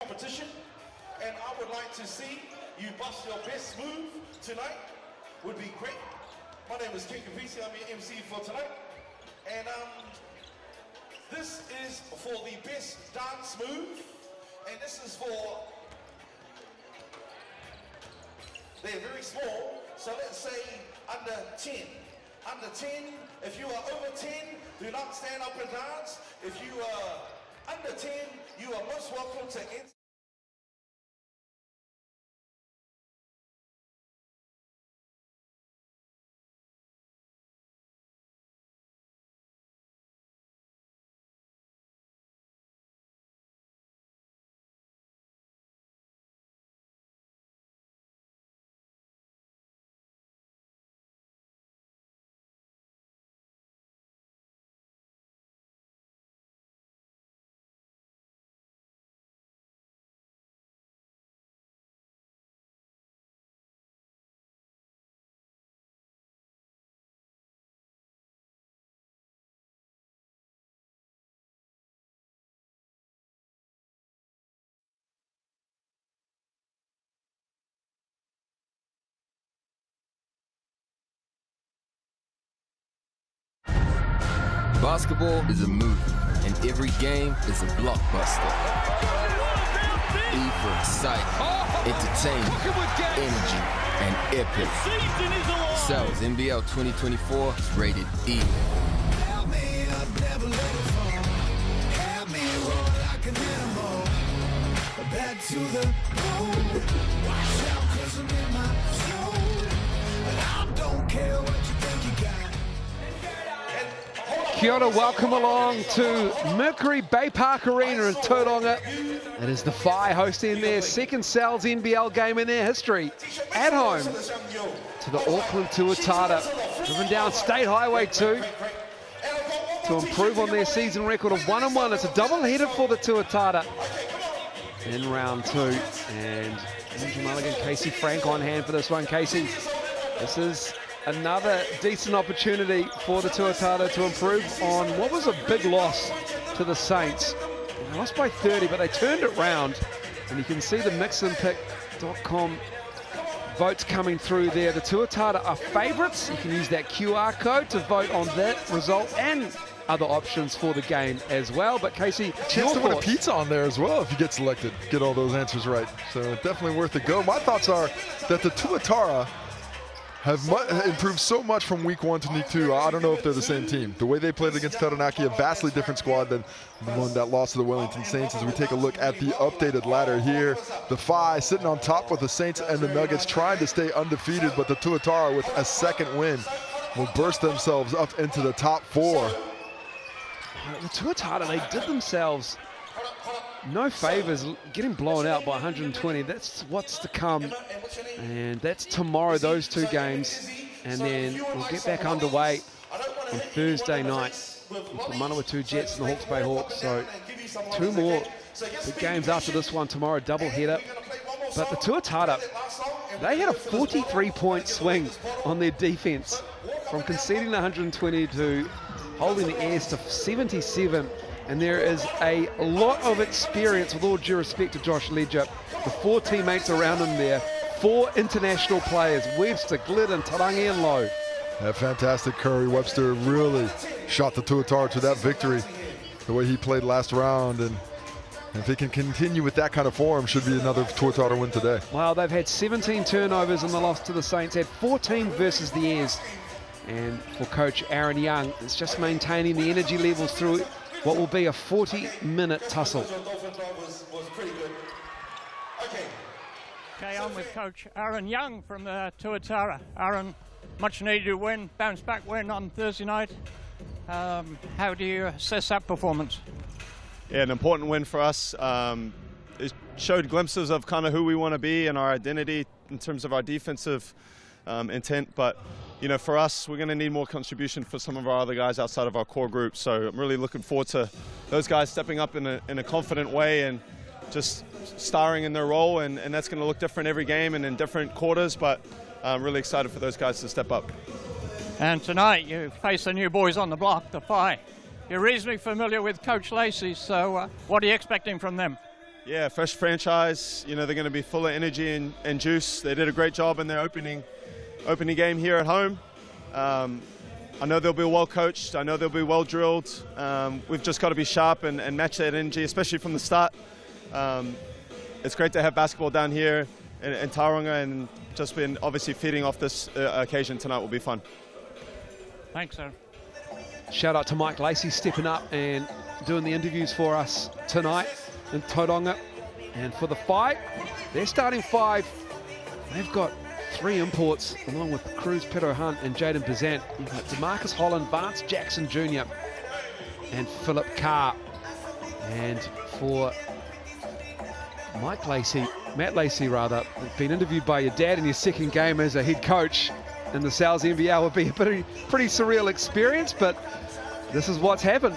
Competition, and I would like to see you bust your best move tonight. Would be great. My name is King Kapisi. I'm your MC for tonight, and this is for the best dance move, and this is for they're very small. So let's say under 10. Under 10. If you are over 10, do not stand up and dance. If you are under 10, you are most welcome to enter. Basketball is a movie, and every game is a blockbuster. E for excitement, entertainment, energy, and epic. Cells NBL 2024 is rated E. Help me up, never let it fall. Help me roar like an animal. Back to the road. Watch out, 'cause I'm in my zone. And I don't care what you think you got. Kia ora, welcome along to Mercury Baypark Arena in Tauranga. It is the Whai hosting their second Sal's NBL game in their history at home to the Auckland Tuatara. Driven down State Highway 2 to improve on their season record of 1-1. It's a double-header for the Tuatara in round 2. And Andrew Mulligan, Casey Frank on hand for this one. Casey, this is another decent opportunity for the Tuatara to improve on what was a big loss to the Saints. They lost by 30, but they turned it round. And you can see the mixandpick.com votes coming through there. The Tuatara are favourites. You can use that QR code to vote on that result and other options for the game as well. But Casey, chance to win a pizza on there as well if you get selected, get all those answers right. So definitely worth a go. My thoughts are that the Tuatara have improved so much from week 1 to week 2. I don't know if they're the same team. The way they played against Tauranga, a vastly different squad than the one that lost to the Wellington Saints. As we take a look at the updated ladder here, the Whai sitting on top with the Saints and the Nuggets, trying to stay undefeated, but the Tuatara with a second win will burst themselves up into the top 4. The Tuatara, they did themselves no favours getting blown out by 120. That's what's to come, and that's tomorrow, those 2 games, and then we'll get back underway on Thursday night with the Manawatu Jets and the Hawke's Bay Hawks. So 2 more big games after this one tomorrow, double header. But the Tuatara, they had a 43-point swing on their defence from conceding 120 to holding the airs to 77. And there is a lot of experience, with all due respect to Josh Ledger. The 4 teammates around him there, 4 international players, Webster, Glidden, Tauranga and Lowe. Yeah, fantastic. Curry Webster really shot the Tuatara to that victory the way he played last round. And if he can continue with that kind of form, should be another Tuatara win today. Well, they've had 17 turnovers in the loss to the Saints, had 14 versus the Airs. And for coach Aaron Young, it's just maintaining the energy levels through what will be a 40-minute tussle. Okay, I'm with Coach Aaron Young from the Tuatara. Aaron, much needed win, bounce back win on Thursday night. How do you assess that performance? Yeah, an important win for us. It showed glimpses of kind of who we want to be and our identity in terms of our defensive intent, but you know, for us, we're going to need more contribution for some of our other guys outside of our core group. So I'm really looking forward to those guys stepping up in a confident way and just starring in their role. And that's going to look different every game and in different quarters. But I'm really excited for those guys to step up. And tonight you face the new boys on the block, the Whai. You're reasonably familiar with Coach Lacey, so what are you expecting from them? Yeah, fresh franchise. You know, they're going to be full of energy and juice. They did a great job in their opening game here at home. I know they'll be well coached. I know they'll be well drilled. We've just got to be sharp and match that energy, especially from the start. It's great to have basketball down here in Tauranga, and just been obviously feeding off this occasion tonight will be fun. Thanks, sir. Shout out to Mike Lacey stepping up and doing the interviews for us tonight in Tauranga. And for the Whai, their starting 5, they've got 3 imports, along with Cruz Pero Hunt and Jaden Bazant. You've got DeMarcus Holland, Vance Jackson Jr. and Philip Carr. And for Matt Lacey rather, been interviewed by your dad in your second game as a head coach in the Sal's NBL would be a pretty surreal experience, but this is what's happened.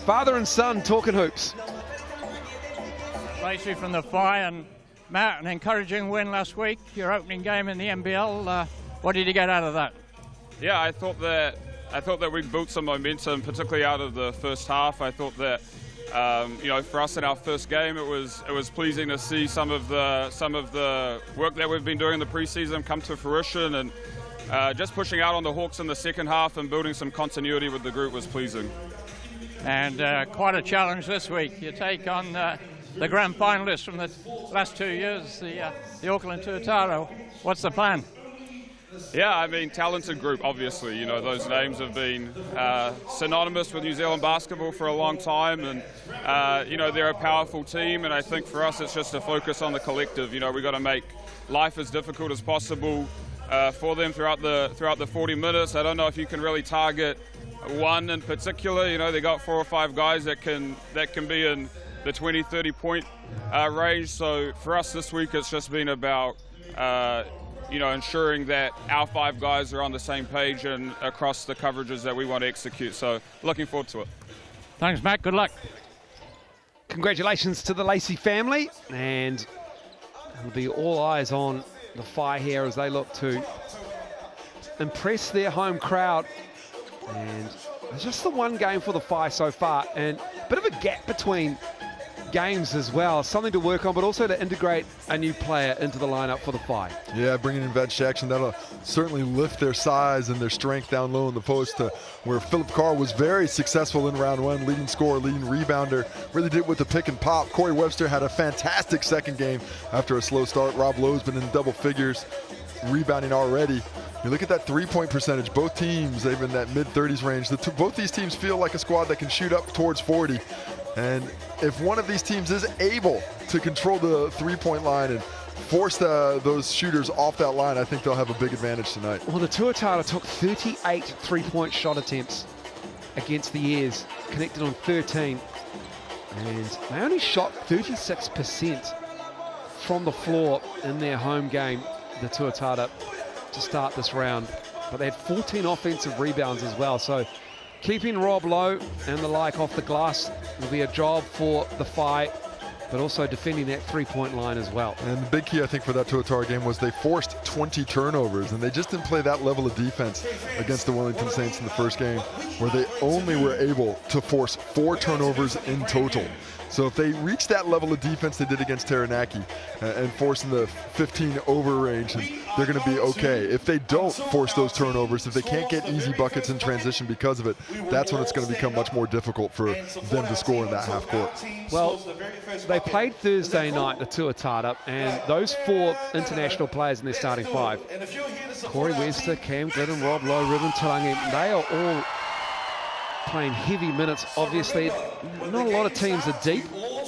Father and son talking hoops. Lacey from the Whai, and Matt, an encouraging win last week, your opening game in the NBL. What did you get out of that? Yeah, I thought that we built some momentum, particularly out of the first half. I thought that you know, for us in our first game, it was pleasing to see some of the work that we've been doing in the preseason come to fruition, and just pushing out on the Hawks in the second half and building some continuity with the group was pleasing. And quite a challenge this week. You take on the grand finalists from the last 2 years, the Auckland Tuatara. What's the plan? Yeah, I mean, talented group, obviously. You know, those names have been synonymous with New Zealand basketball for a long time, and you know, they're a powerful team, and I think for us it's just a focus on the collective. You know, we've got to make life as difficult as possible for them throughout the 40 minutes. I don't know if you can really target one in particular. You know, they got 4 or 5 guys that can be in the 20, 30 point range. So for us this week, it's just been about you know, ensuring that our 5 guys are on the same page and across the coverages that we want to execute. So looking forward to it. Thanks, Matt. Good luck. Congratulations to the Lacey family, and it'll be all eyes on the Whai here as they look to impress their home crowd. And it's just the one game for the Whai so far, and a bit of a gap between games as well, something to work on, but also to integrate a new player into the lineup for the Whai. Yeah, bringing in Veg Jackson, that'll certainly lift their size and their strength down low in the post, to where Philip Carr was very successful in round 1, leading scorer, leading rebounder, really did it with the pick and pop. Corey Webster had a fantastic second game after a slow start. Rob Lowe's been in double figures, rebounding already. You look at that three-point percentage, both teams, they've in that mid-30s range. Both these teams feel like a squad that can shoot up towards 40. And if one of these teams is able to control the three-point line and force those shooters off that line, I think they'll have a big advantage tonight. Well, the Tuatara took 38 three-point shot attempts against the Airs, connected on 13. And they only shot 36% from the floor in their home game, the Tuatara, to start this round. But they had 14 offensive rebounds as well. So keeping Rob Lowe and the like off the glass will be a job for the Whai, but also defending that three-point line as well. And the big key, I think, for that Tuatara game was they forced 20 turnovers, and they just didn't play that level of defense against the Wellington Saints in the first game, where they only were able to force 4 turnovers in total. So if they reach that level of defense they did against Taranaki and force in the 15 over range, they're going to be okay. If they don't force those turnovers, if they can't get easy buckets in transition because of it, that's when it's going to become much more difficult for them to score in that half court. Well, they played Thursday night, the Tuatara, and those 4 international players in their starting 5, Corey Webster, Cam Glidden, Rob Lowe, Ruben Tauranga, they are all playing heavy minutes. Obviously, not a lot of teams are deep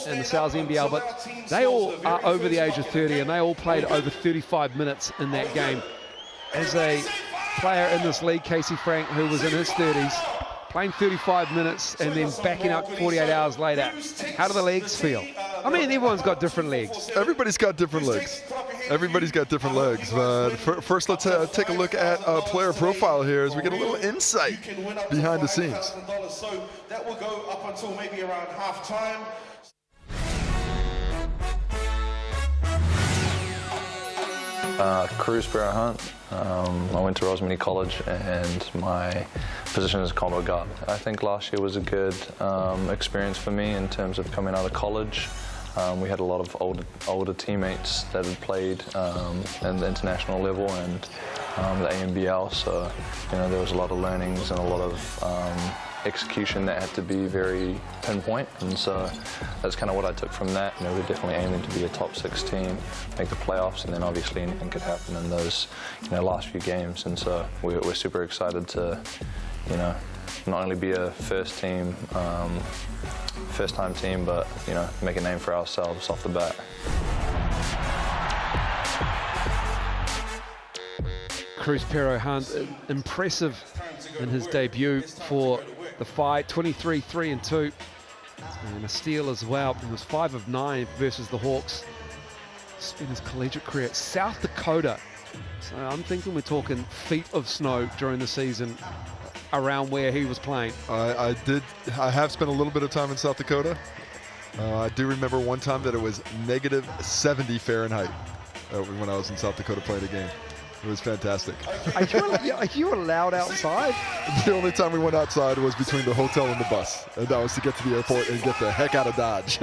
in the South NBL, but they all are over the age of 30, and they all played over 35 minutes in that game. As a player in this league, Casey Frank, who was in his 30s, playing 35 minutes and then backing up 48 hours later, how do the legs feel? I mean, everyone's got different legs. Everybody's got different legs. Everybody's got different legs. But first, let's take a look at a player profile here as we get a little insight behind the scenes. So that will go up until maybe around half time. Cruz Barrow Hunt. I went to Rosemary College and my position is combo guard. I think last year was a good experience for me in terms of coming out of college. We had a lot of older teammates that had played in the international level and the ANBL, so you know there was a lot of learnings and a lot of execution that had to be very pinpoint, and so that's kind of what I took from that. You know, we're definitely aiming to be a top 6 team, make the playoffs, and then obviously anything could happen in those last few games, and so we're super excited to not only be a first time team, but make a name for ourselves off the bat. Cruz Barrow Hunt, impressive in his debut for the Whai, 23, 3 and 2, and a steal as well. He was 5 of 9 versus the Hawks. Spent his collegiate career at South Dakota, so I'm thinking we're talking feet of snow during the season around where he was playing. I have spent a little bit of time in South Dakota. I do remember one time that it was negative 70 Fahrenheit when I was in South Dakota playing a game. It was fantastic. Are you allowed outside? The only time we went outside was between the hotel and the bus, and that was to get to the airport and get the heck out of Dodge.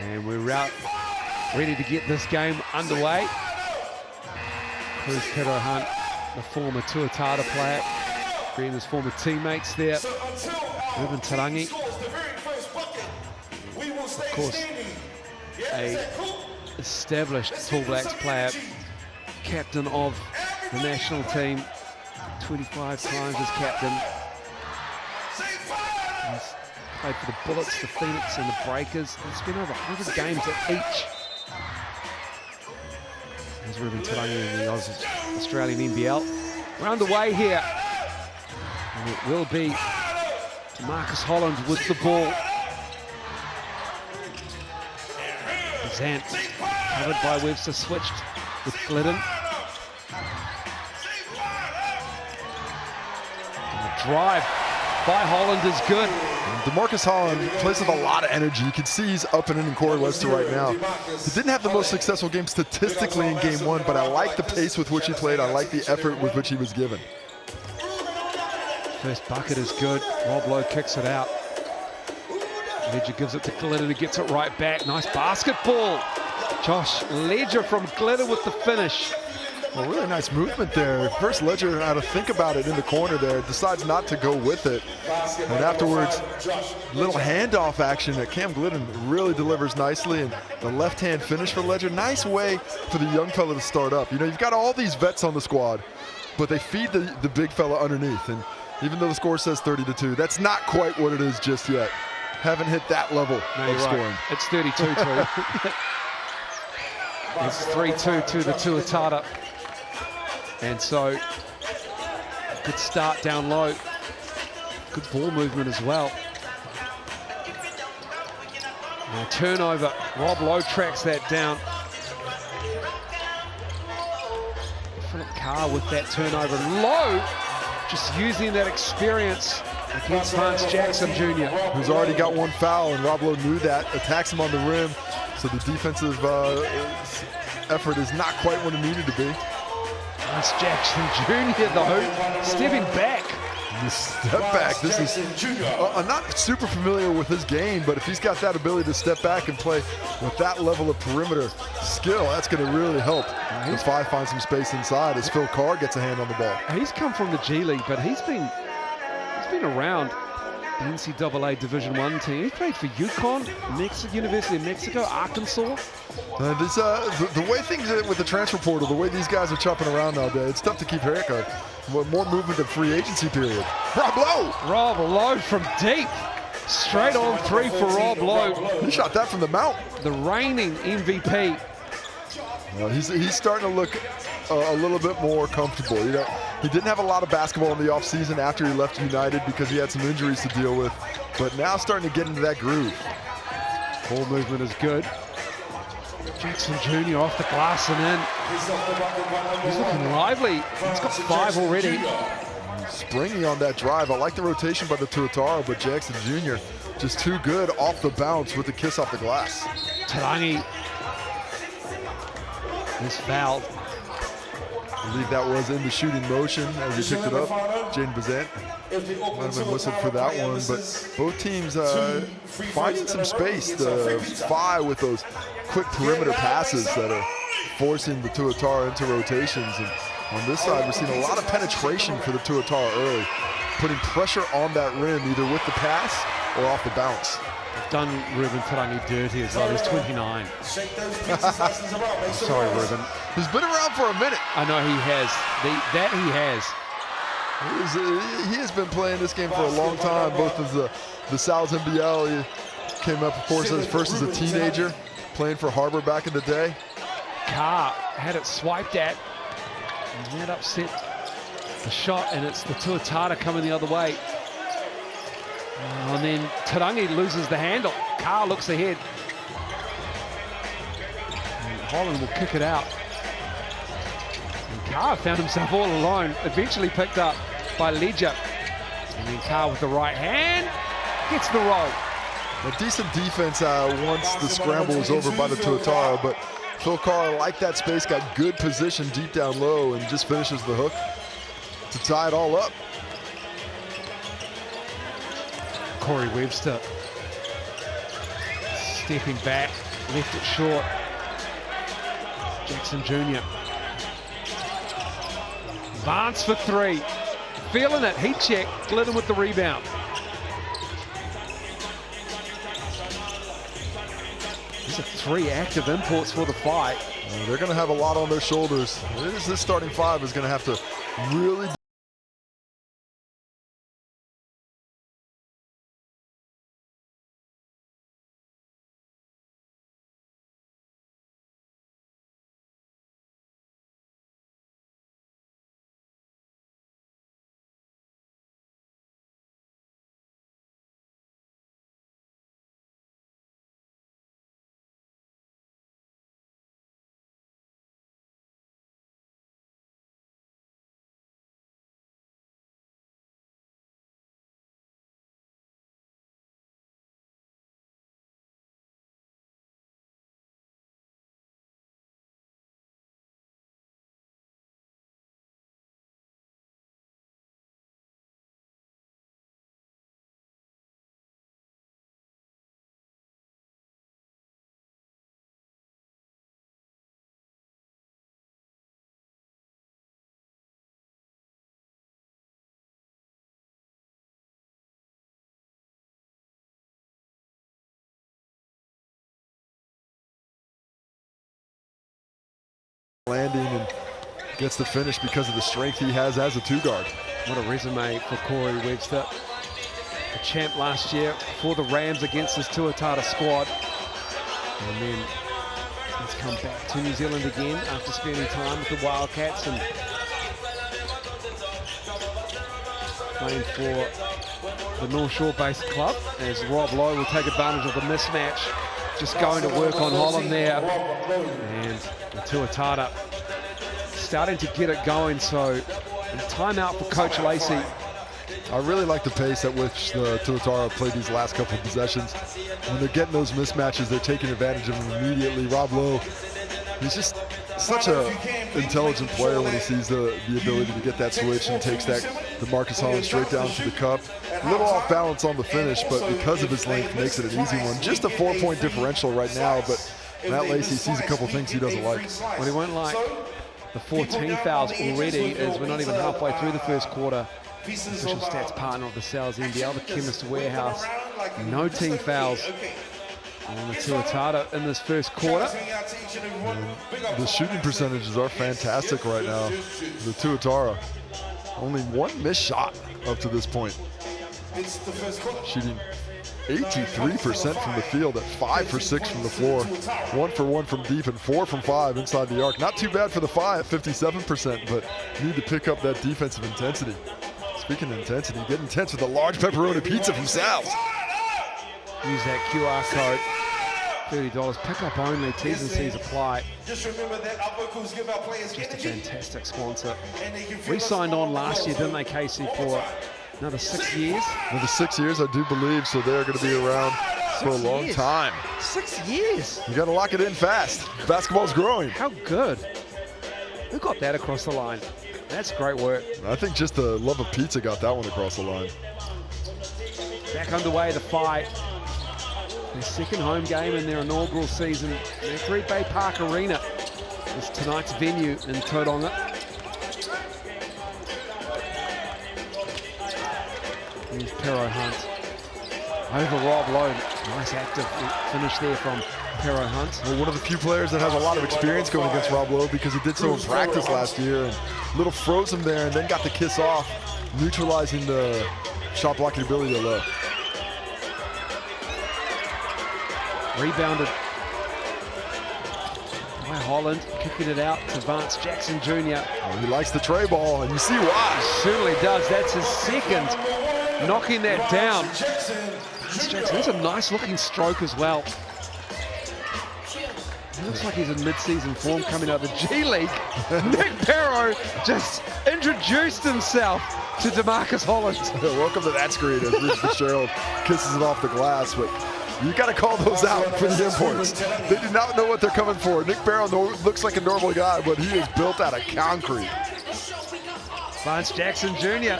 And we're out, ready to get this game underway. Cruz Barrow Hunt, the former Tuatara player, being his former teammates there. Ruben Tauranga, of course, a established Tall Blacks player, captain of the national team, 25 times as captain. He's played for the Bullets, the Phoenix and the Breakers. He's been over 100 games at each. There's Ruben Tauranga in the Australian NBL. We're underway here And it will be Marcus Holland with the ball. Zant covered by Webster, switched with Glidden. And the drive by Holland is good. DeMarcus Holland plays with a lot of energy. You can see he's up and in Corey Webster right now. He didn't have the most successful game statistically in game one, but I like the pace with which he played. I like the effort with which he was given. First bucket is good. Rob Lowe kicks it out. Ledger gives it to Glidden, who gets it right back. Nice basketball. Josh Ledger from Glidden with the finish. Well, really nice movement there. First, Ledger had to think about it in the corner there, decides not to go with it. And afterwards, little handoff action that Cam Glidden really delivers nicely. And the left-hand finish for Ledger. Nice way for the young fella to start up. You know, you've got all these vets on the squad, but they feed the big fella underneath. And even though the score says 30-2, that's not quite what it is just yet. Haven't hit that level of scoring. Right. It's 32-2. It's 3-2 to the Tuatara. And so, good start down low. Good ball movement as well. Now turnover. Rob Lowe tracks that down. Philip Carr with that turnover. Lowe just using that experience against Lance Jackson Jr. Who's already got one foul, and Rob Lowe knew that. Attacks him on the rim, so the defensive effort is not quite what it needed to be. Lance Jackson Jr. though, stepping back. The step back, this is, I'm not super familiar with his game, but if he's got that ability to step back and play with that level of perimeter skill, that's going to really help the Five find some space inside as Phil Carr gets a hand on the ball. He's come from the G League, but he's been around the NCAA Division I team. He played for UConn, University of Mexico, Arkansas. The way things are with the transfer portal, the way these guys are chopping around nowadays, it's tough to keep track of. More movement than free agency period. Rob Lowe! Rob Lowe from deep. Straight on three for Rob Lowe. He shot that from the mount. The reigning MVP. He's starting to look a little bit more comfortable. You know, he didn't have a lot of basketball in the offseason after he left United because he had some injuries to deal with, but now starting to get into that groove. Ball movement is good. Jackson Jr. off the glass and in. He's looking lively. He's got 5 already. Springy on that drive. I like the rotation by the Tuatara, but Jackson Jr. just too good off the bounce with the kiss off the glass. Tarangi is fouled. I believe that was in the shooting motion as he picked it up. Jaden Bazant might have been whistled for that one, but both teams finding some space. The Whai with those quick perimeter passes that are forcing the Tuatara into rotations. And on this side, we're seeing a lot of penetration for the Tuatara early, putting pressure on that rim either with the pass or off the bounce. Done Ruben Tarangi dirty as well. He's 29. Sorry, Ruben. He's been around for a minute. I know he has. That he has. He has been playing this game for a long time, both as the Sal's NBL. He came up, of course, first as a teenager, playing for Harbor back in the day. Carr had it swiped at, and that upset the shot, and it's the Tuatara coming the other way. And then Tarangi loses the handle. Carr looks ahead. And Holland will kick it out. And Carr found himself all alone, eventually picked up by Ledger. And then Carr with the right hand gets the roll. A decent defense once the scramble was over by the Tuatara, but Phil Carr liked that space, got good position deep down low, and just finishes the hook to tie it all up. Corey Webster stepping back, left it short. Jackson Jr. Vance for 3. Feeling it, heat check. Glidden with the rebound. These are 3 active imports for the fight. They're going to have a lot on their shoulders. This starting 5 is going to have to really landing and gets the finish because of the strength he has as a two-guard. What a resume for Corey Webster. The champ last year for the Rams against his Tuatara squad. And then he's come back to New Zealand again after spending time with the Wildcats and playing for the North Shore-based club, as Rob Lowe will take advantage of the mismatch. Just going to work on Holland there. And the Tuatara starting to get it going, so timeout for Coach Lacey. I really like the pace at which the Tuatara played these last couple of possessions. When they're getting those mismatches, they're taking advantage of them immediately. Rob Lowe, he's just such an intelligent player when he sees the ability to get that switch and takes that the Marcus Holland straight down to the cup. A little off balance on the finish, but because of his length, makes it an easy one. Just a 4-point differential right now, but Matt Lacey sees a couple things he doesn't like. Well, he won't like the 14 fouls already, as we're not even halfway through the first quarter. Official stats partner of the Sal's NBL, the Chemist Warehouse. No team fouls on the Tuatara in this first quarter. And the shooting percentages are fantastic right now. The Tuatara, only one missed shot up to this point. Shooting 83% from the field at 5 for 6 from the floor, 1 for 1 from deep, and 4 from 5 inside the arc. Not too bad for the 5 at 57%, but need to pick up that defensive intensity. Speaking of intensity, get intense with a large pepperoni pizza from Sal's. Use that QR code, $30, pick up only, T's and C's apply. Just remember that our vocals give our players Just a energy. fantastic sponsor. We signed on last year, didn't they, Casey, for another 6 years? Another 6 years, I do believe, so they're going to be around for a long time. 6 years. You got to lock it in fast. Basketball's growing. How good. Who got that across the line? That's great work. I think just the love of pizza got that one across the line. Back underway, the fight. Their second home game in their inaugural season. Mercury Baypark Arena is tonight's venue in Tauranga. Here's Pero Hunt over Rob Lowe. Nice active finish there from Pero Hunt. Well, one of the few players that has a lot of experience going against Rob Lowe, because he did so in practice last year, and little froze him there and then got the kiss off, neutralizing the shot blocking ability of Lowe. Rebounded by Holland, kicking it out to Vance Jackson Jr. Oh, he likes the tray ball, and you see why. He certainly does. That's his second, knocking that down. Vance Jackson, that's a nice looking stroke as well. He looks like he's in mid-season form coming out of the G League. Nick Pero just introduced himself to DeMarcus Holland. Welcome to that screen as Rich Fitzgerald kisses it off the glass, but you got to call those out for the imports. They do not know what they're coming for. Nick Barrow looks like a normal guy, but he is built out of concrete. Vance Jackson Jr.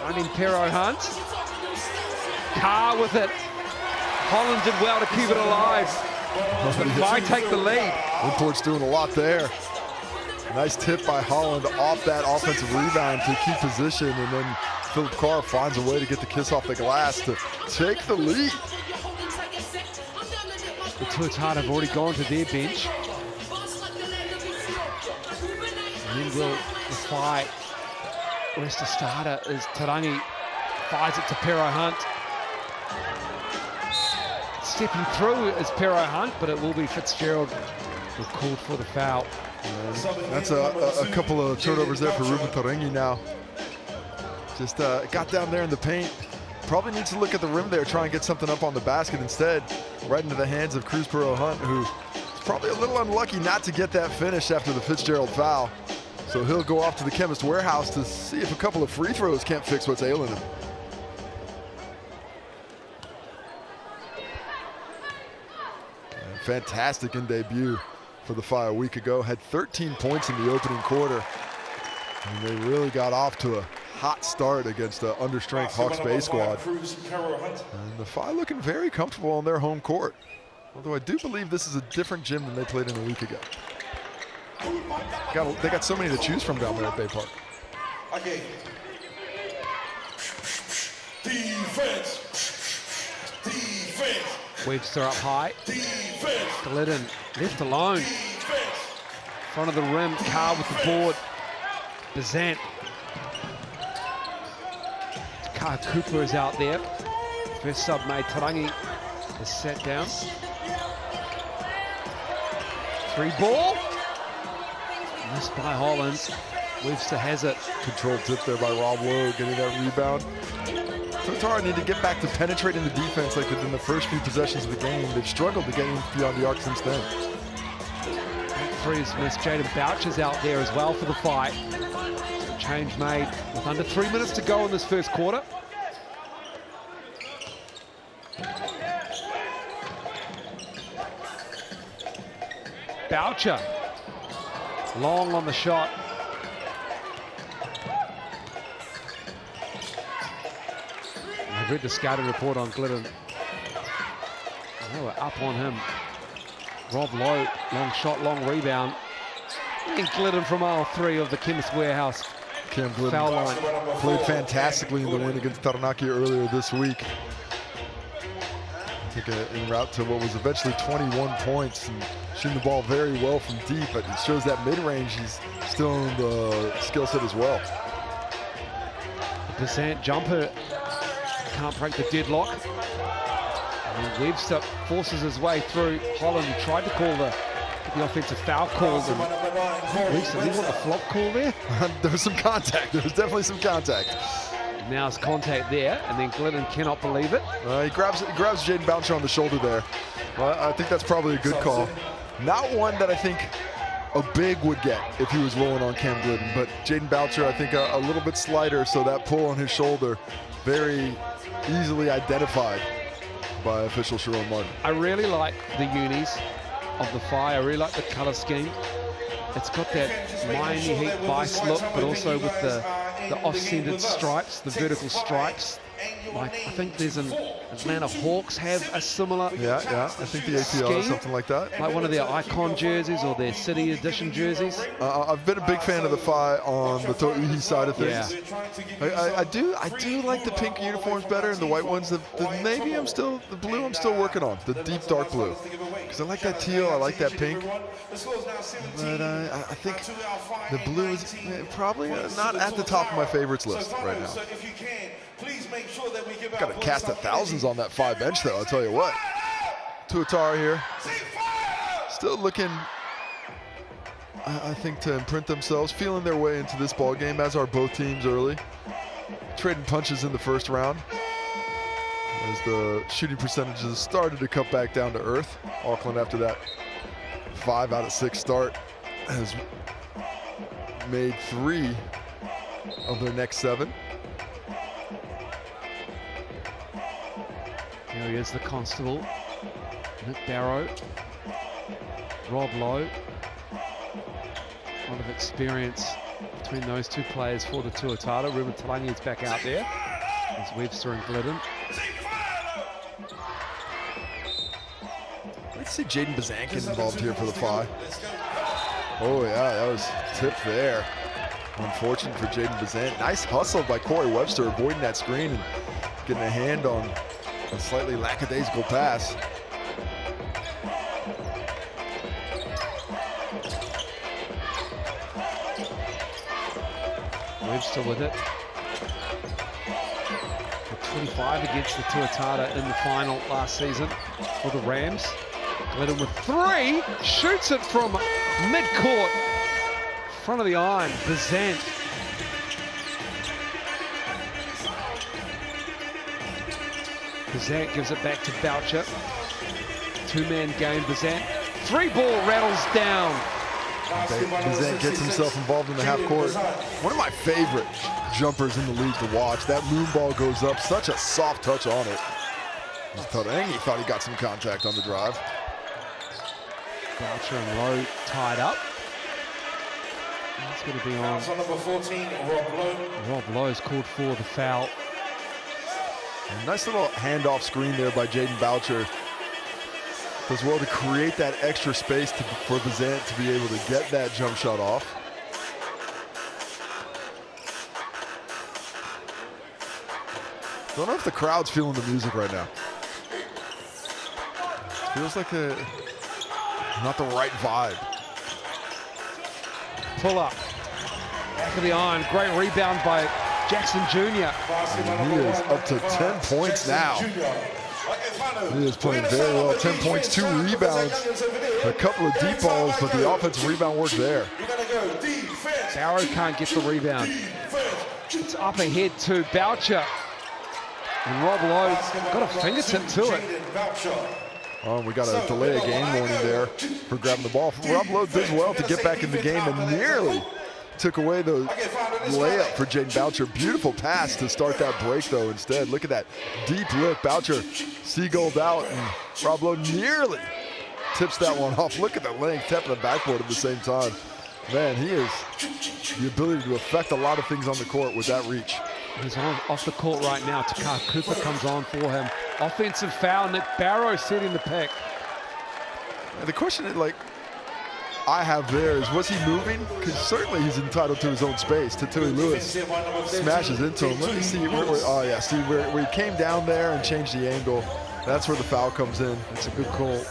finding Pero Hunt. Carr with it. Holland did well to keep it alive. But Whai take the lead. Imports doing a lot there. Nice tip by Holland off that offensive rebound to keep position, and then Philip Carr finds a way to get the kiss off the glass to take the lead. The Tuatara have already gone to their bench. And then will the fight. Rest of starter is Tarangi. Fires it to Pero Hunt. Stepping through is Pero Hunt, but it will be Fitzgerald who called for the foul. That's a couple of turnovers there for Ruben Tarangi now. Just got down there in the paint. Probably needs to look at the rim there, try and get something up on the basket instead. Right into the hands of Cruz Pero Hunt, who is probably a little unlucky not to get that finish after the Fitzgerald foul. So he'll go off to the Chemist Warehouse to see if a couple of free throws can't fix what's ailing him. And fantastic in debut for the Whai a week ago. Had 13 points in the opening quarter. And they really got off to a hot start against the understrength Hawks Bay squad. And the Whai looking very comfortable on their home court. Although I do believe this is a different gym than they played in a week ago. They got so many to choose from down there at Baypark. Okay. Defense. Defense. Webster up high. Glidden left alone. Front of the rim, Carr with the board. Bazant. Carr Cooper is out there. First sub made, Tauranga is sat down. 3 ball. Missed by Hollands. Webster has it. Controlled tip there by Rob Lowe, getting that rebound. Tuatara need to get back to penetrating the defense like they did in the first few possessions of the game. They've struggled to get beyond the arc since then. Three is missed. Jaden Boucher's out there as well for the fight. Change made with under 3 minutes to go in this first quarter. Boucher, long on the shot. I've read the scouting report on Glidden. They were up on him. Rob Lowe, long shot, long rebound. And Glidden from aisle 3 of the Chemist Warehouse Cam Glidden foul line. played fantastically in the win against Taranaki earlier this week. I think en route to what was eventually 21 points and shooting the ball very well from deep, but it shows that mid-range he's still in the skill set as well. The Bazant jumper can't break the deadlock. And Webster forces his way through. Holland tried to call the offensive foul call. Webster, did he want the flop call there? There was some contact. There was definitely some contact. Now it's contact there, and then Glidden cannot believe it. He grabs Jaden Boucher on the shoulder there. Well, I think that's probably a good call. Not one that I think a big would get if he was rolling on Cam Glidden, but Jaden Boucher, I think a little bit slighter, so that pull on his shoulder, very easily identified by official Sharon Martin. I really like the unis of the Whai. I really like the color scheme. It's got that Miami Heat vice look, but also with the off-centered stripes, the vertical stripes. Like, I think there's an Atlanta Hawks have a similar Yeah, I think the APL is something like that. like one of their icon jerseys or their city edition jerseys. I've been a big fan of the Whai on the To'ihi side of things. Yeah. I do like the pink uniforms better, and the white ones. The blue I'm still working on, the deep dark blue, because I like that teal, I like that pink. But I think the blue is probably not at the top of my favorites list right now. Got to cast the thousands on that Whai bench, though, I'll tell you what. Tuatara here, still looking, I think, to imprint themselves, feeling their way into this ball game, as are both teams early. Trading punches in the first round as the shooting percentages started to cut back down to earth. Auckland, after that 5 out of 6 start, has made 3 of their next 7. There he is, the constable. Nick Barrow. Rob Lowe. A lot of experience between those two players for the Tuatara. Ruben Tauranga is back out there. There's Webster and Glidden. Let's see Jaden Bazant get involved here for the Whai. Oh yeah, that was tipped there. Unfortunate for Jaden Bazant. Nice hustle by Corey Webster, avoiding that screen and getting a hand on a slightly lackadaisical pass. Webster with it. The 25 against the Tuatara in the final last season for the Rams. Glidden with 3, shoots it from midcourt. Front of the iron, Bazant. Bazant gives it back to Boucher. 2-man game, Bazant. 3-ball rattles down. Bazant gets himself involved in the half court. One of my favorite jumpers in the league to watch. That moon ball goes up, such a soft touch on it. Tauranga thought he got some contact on the drive. Boucher and Lowe tied up. It's going to be on. Number 14, Rob Lowe. Rob Lowe's called for the foul. A nice little handoff screen there by Jaden Boucher. Does well to create that extra space for Bazant to be able to get that jump shot off. Don't know if the crowd's feeling the music right now. Feels like not the right vibe. Pull up. Back of the iron. Great rebound by Jackson Jr. And he is up to 10 points now. He is playing very well. 10 points, 2 rebounds, a couple of deep balls, but the offensive rebound work there. Barrow can't get the rebound. It's up ahead to Boucher. And Rob Lowe got a fingertip to it. Oh, we got a delay of game warning there for grabbing the ball. Rob Lowe does well to get back in the game and nearly took away the layup for Jaden Boucher. Beautiful pass to start that break, though, instead. Look at that deep lift. Boucher seagulled out, and Rob Lowe nearly tips that one off. Look at the length, tapping the backboard at the same time. Man, he has the ability to affect a lot of things on the court with that reach. He's off the court right now. Takar Cooper comes on for him. Offensive foul. Nick Barrow setting the pick. And the question is, like, I have there is, was he moving? Because certainly he's entitled to his own space. Tatui Lewis smashes into him. Let me see. Oh, yeah. See where he came down there and changed the angle. That's where the foul comes in. It's a good call.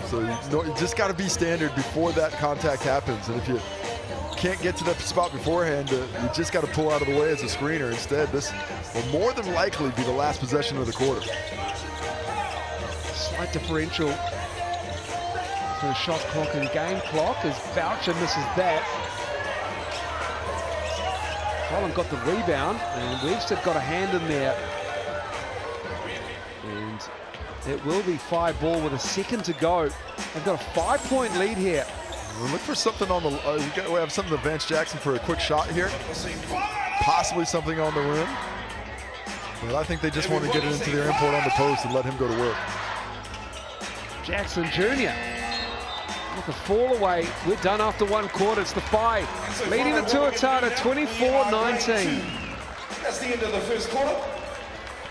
So you just got to be standard before that contact happens. And if you can't get to that spot beforehand, you just got to pull out of the way as a screener. Instead, this will more than likely be the last possession of the quarter. Slight differential for the shot clock and game clock as Boucher misses that. Holland got the rebound and Webster got a hand in there. And it will be Whai ball with a second to go. They've got a 5-point lead here. We'll look for something on the, we have something to Vance Jackson for a quick shot here. Possibly something on the rim. But I think they just want to get it into their import on the post and let him go to work. Jackson Jr. with the fall away. We're done after one quarter. It's the Whai leading the Tuatara 24-19. That's the end of the first quarter.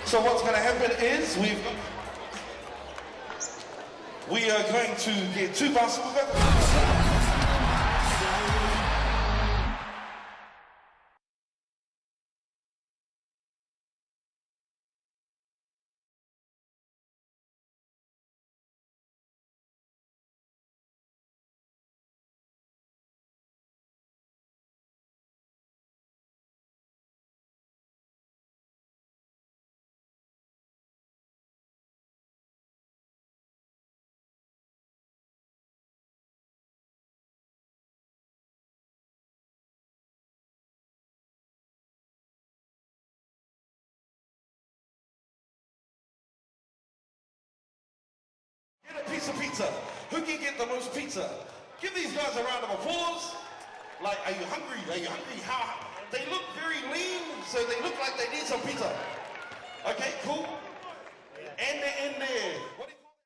So what's going to happen is we are going to get 2 basketball. Get a piece of pizza. Who can get the most pizza? Give these guys a round of applause. Like, are you hungry? Are you hungry? How? They look very lean, so they look like they need some pizza. Okay, cool. And they're in there. What do you call it?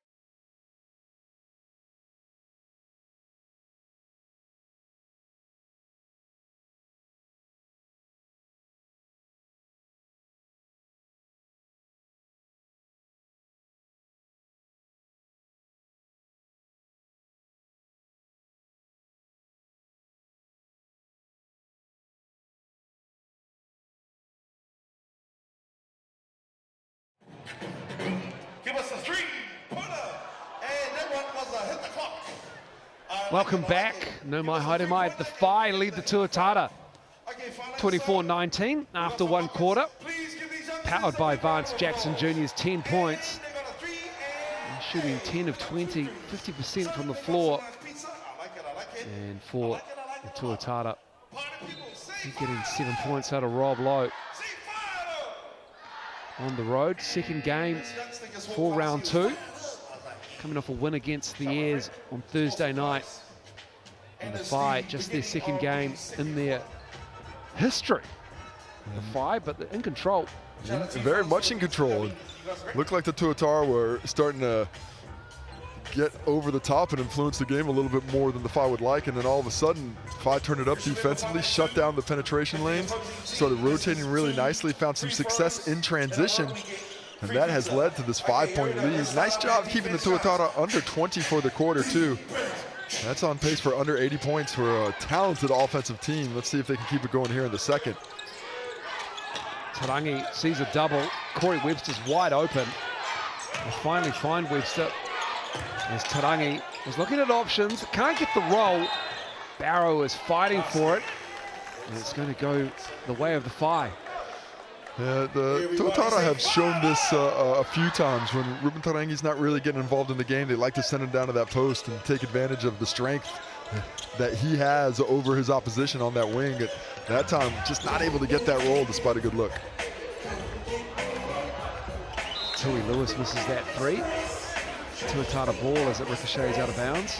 Give us a 3-pointer, and that one was a hit the clock. Welcome back. No mai haere mai. The Whai lead the Tuatara 24-19 after one quarter. Powered by Vance Jackson Jr.'s 10 points. And shooting 10 of 20, 50% from the floor. And for the Tuatara, he's getting 7 points out of Rob Lowe. On the road, second game for round 2. Coming off a win against the Airs on Thursday night. And the Whai, just their second game in their history. The Whai, but they're in control. Very much in control. And looked like the Tuatara were starting to get over the top and influence the game a little bit more than the Whai would like, and then all of a sudden Whai turned it up defensively, shut down the penetration lanes, started rotating really nicely, found some success in transition, and that has led to this 5-point lead. Nice job keeping the Tuatara under 20 for the quarter too. That's on pace for under 80 points for a talented offensive team. Let's see if they can keep it going here in the second. Tarangi sees a double. Corey Webster's wide open. We'll finally find Webster. As Tauranga was looking at options, can't get the roll. Barrow is fighting for it, and it's going to go the way of the Whai. Yeah, the Tuatara have shown this a few times. When Ruben Taurangi's not really getting involved in the game, they like to send him down to that post and take advantage of the strength that he has over his opposition on that wing. At that time, just not able to get that roll despite a good look. Tui Lewis misses that three. Tuatara ball as it ricochets out of bounds.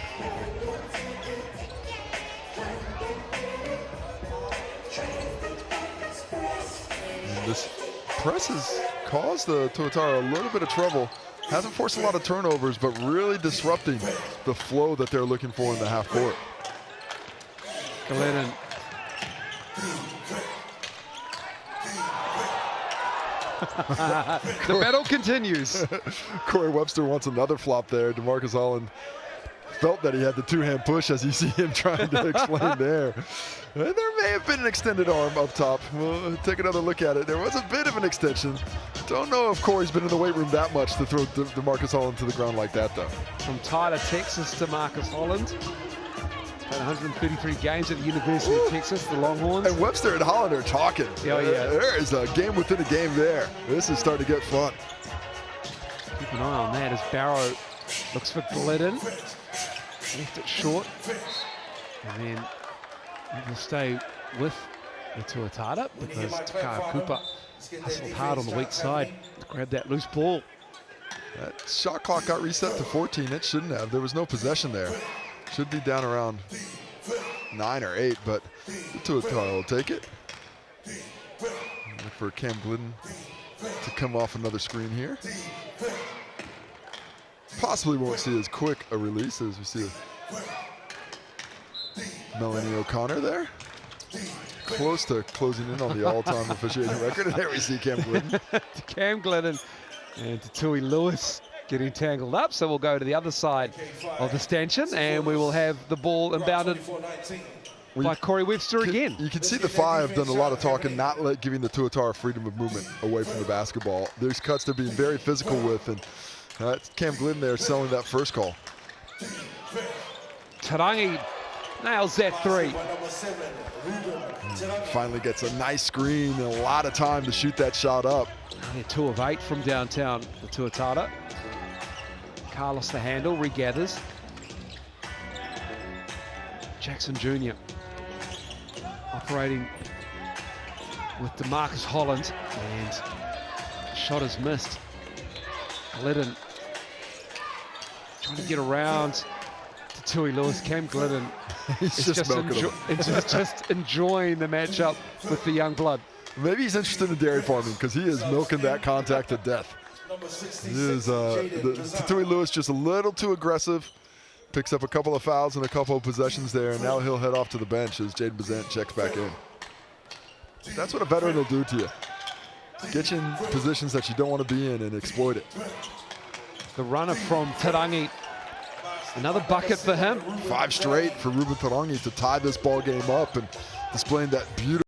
And this press has caused the Tuatara a little bit of trouble. Hasn't forced a lot of turnovers, but really disrupting the flow that they're looking for in the half court. Glennon. The battle continues. Corey Webster wants another flop there. DeMarcus Holland felt that he had the two-hand push as you see him trying to explain there. And there may have been an extended arm up top. We'll take another look at it. There was a bit of an extension. Don't know if Corey's been in the weight room that much to throw DeMarcus Holland to the ground like that, though. From Tyler, Texas to Marcus Holland. Played 133 games at the University of Texas, the Longhorns. And Webster and Holland are talking. Oh, yeah. There is a game within a game there. This is starting to get fun. Keep an eye on that as Barrow looks for Glidden. Left it short. And then we'll stay with the Tuatara because Takao Cooper hustled hard on the weak side to grab that loose ball. That shot clock got reset to 14. It shouldn't have. There was no possession there. Should be down around 9 or 8, but the Tuatara will take it. Look for Cam Glidden to come off another screen here. Possibly won't see as quick a release as we see Melanie O'Connor there. Close to closing in on the all-time officiating record. And there we see Cam Glidden. To Cam Glidden and to Tui Lewis getting tangled up. So we'll go to the other side of the stanchion and we will have the ball inbounded by Corey Webster again. You can see the Whai have done a lot of talking, not giving the Tuatara freedom of movement away from the basketball. There's cuts they're being very physical with, and Cam Glidden there selling that first call. Tarangi nails that three. Finally gets a nice screen and a lot of time to shoot that shot up. Only 2 of 8 from downtown, the Tuatara. Carlos the handle, regathers. Jackson Jr. operating with DeMarcus Holland, and the shot is missed. Glidden trying to get around to Tui Lewis. Cam Glidden He's is just milking him. just enjoying the matchup with the young blood. Maybe he's interested in dairy farming because he is milking that contact to death. He is, Tui Lewis just a little too aggressive. Picks up a couple of fouls and a couple of possessions there, and now he'll head off to the bench as Jaden Bazant checks back in. That's what a veteran will do to you. Get you in positions that you don't want to be in and exploit it. The runner from Tarangi. Another bucket for him. 5 straight for Ruben Tarangi to tie this ball game up and displaying that beautiful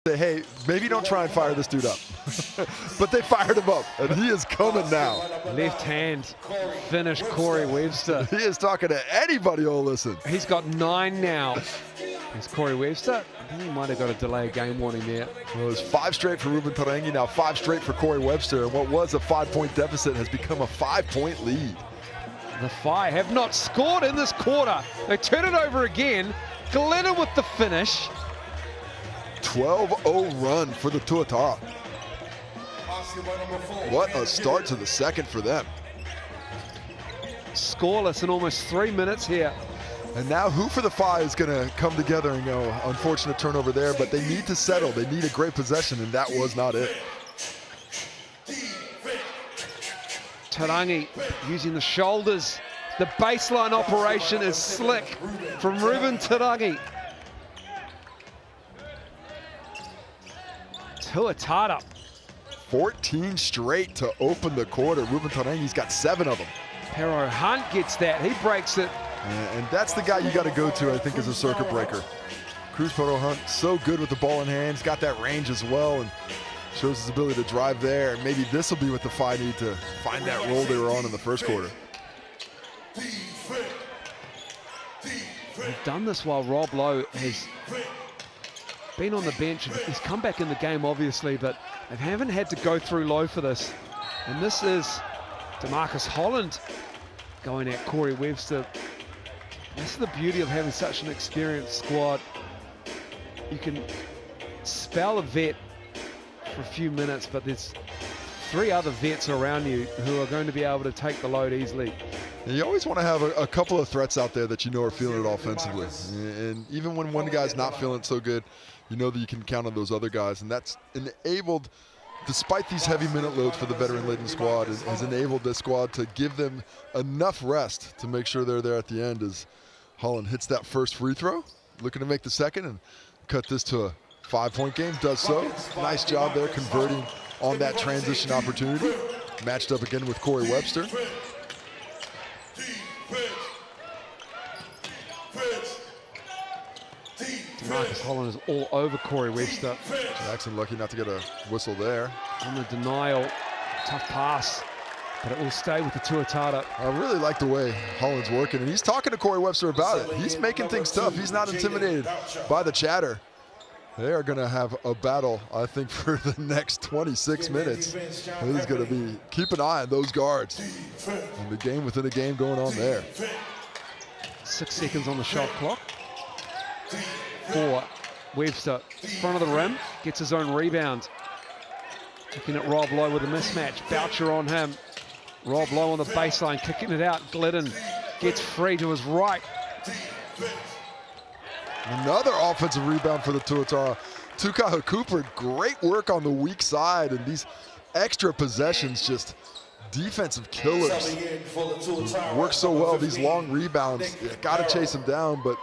Hey, maybe don't try and fire this dude up. But they fired him up, and he is coming now. Left hand finish, Corey Webster. He is talking to anybody who'll listen. He's got 9 now. It's Corey Webster. I think he might have got a delay game warning there. Well, it's 5 straight for Ruben Tauranga, now 5 straight for Corey Webster, and what was a 5-point deficit has become a 5-point lead. The Whai have not scored in this quarter. They turn it over again. Glennon with the finish. 12-0 run for the Tuatara. What a start to the second for them. Scoreless in almost 3 minutes here. And now who for the Whai is going to come together and go, unfortunate turnover there, but they need to settle. They need a great possession, and that was not it. Tarangi using the shoulders. The baseline operation is slick from Ruben Tarangi. Tuatara. 14 straight to open the quarter. Ruben Taurangi's got 7 of them. Pero Hunt gets that. He breaks it. And that's the guy you got to go to, I think, as a circuit breaker. Cruz Pero Hunt, so good with the ball in hand. He's got that range as well and shows his ability to drive there. And maybe this will be what the Whai need to find that role they were on in the first quarter. They've done this while Rob Lowe has been on the bench. He's come back in the game, obviously, but they haven't had to go through Lowe for this. And this is DeMarcus Holland going at Corey Webster. This is the beauty of having such an experienced squad. You can spell a vet for a few minutes, but there's 3 other vets around you who are going to be able to take the load easily. And you always want to have a couple of threats out there that you know are feeling it offensively. And even when one guy's not feeling so good, you know that you can count on those other guys. And that's enabled, despite these heavy minute loads for the veteran-laden squad, has enabled this squad to give them enough rest to make sure they're there at the end as Holland hits that first free throw, looking to make the second and cut this to a 5-point game. Does so. Nice job there converting on that transition opportunity. Matched up again with Corey Webster. DeMarcus Holland is all over Corey Webster. Jackson lucky not to get a whistle there. On the denial, tough pass, but it will stay with the Tuatara. I really like the way Holland's working, and he's talking to Corey Webster about it. He's making things tough. He's not intimidated by the chatter. They are going to have a battle, I think, for the next 26 minutes. And he's going to be, keep an eye on those guards. And the game within a game going on there. 6 seconds on the shot clock. For Webster, front of the rim, gets his own rebound. Looking at Rob Lowe with a mismatch. Boucher on him. Rob Lowe on the baseline, kicking it out. Glidden gets free to his right. Another offensive rebound for the Tuatara. Tukaha Cooper, great work on the weak side, and these extra possessions, just defensive killers. Works so well, these long rebounds. You got to chase them down, but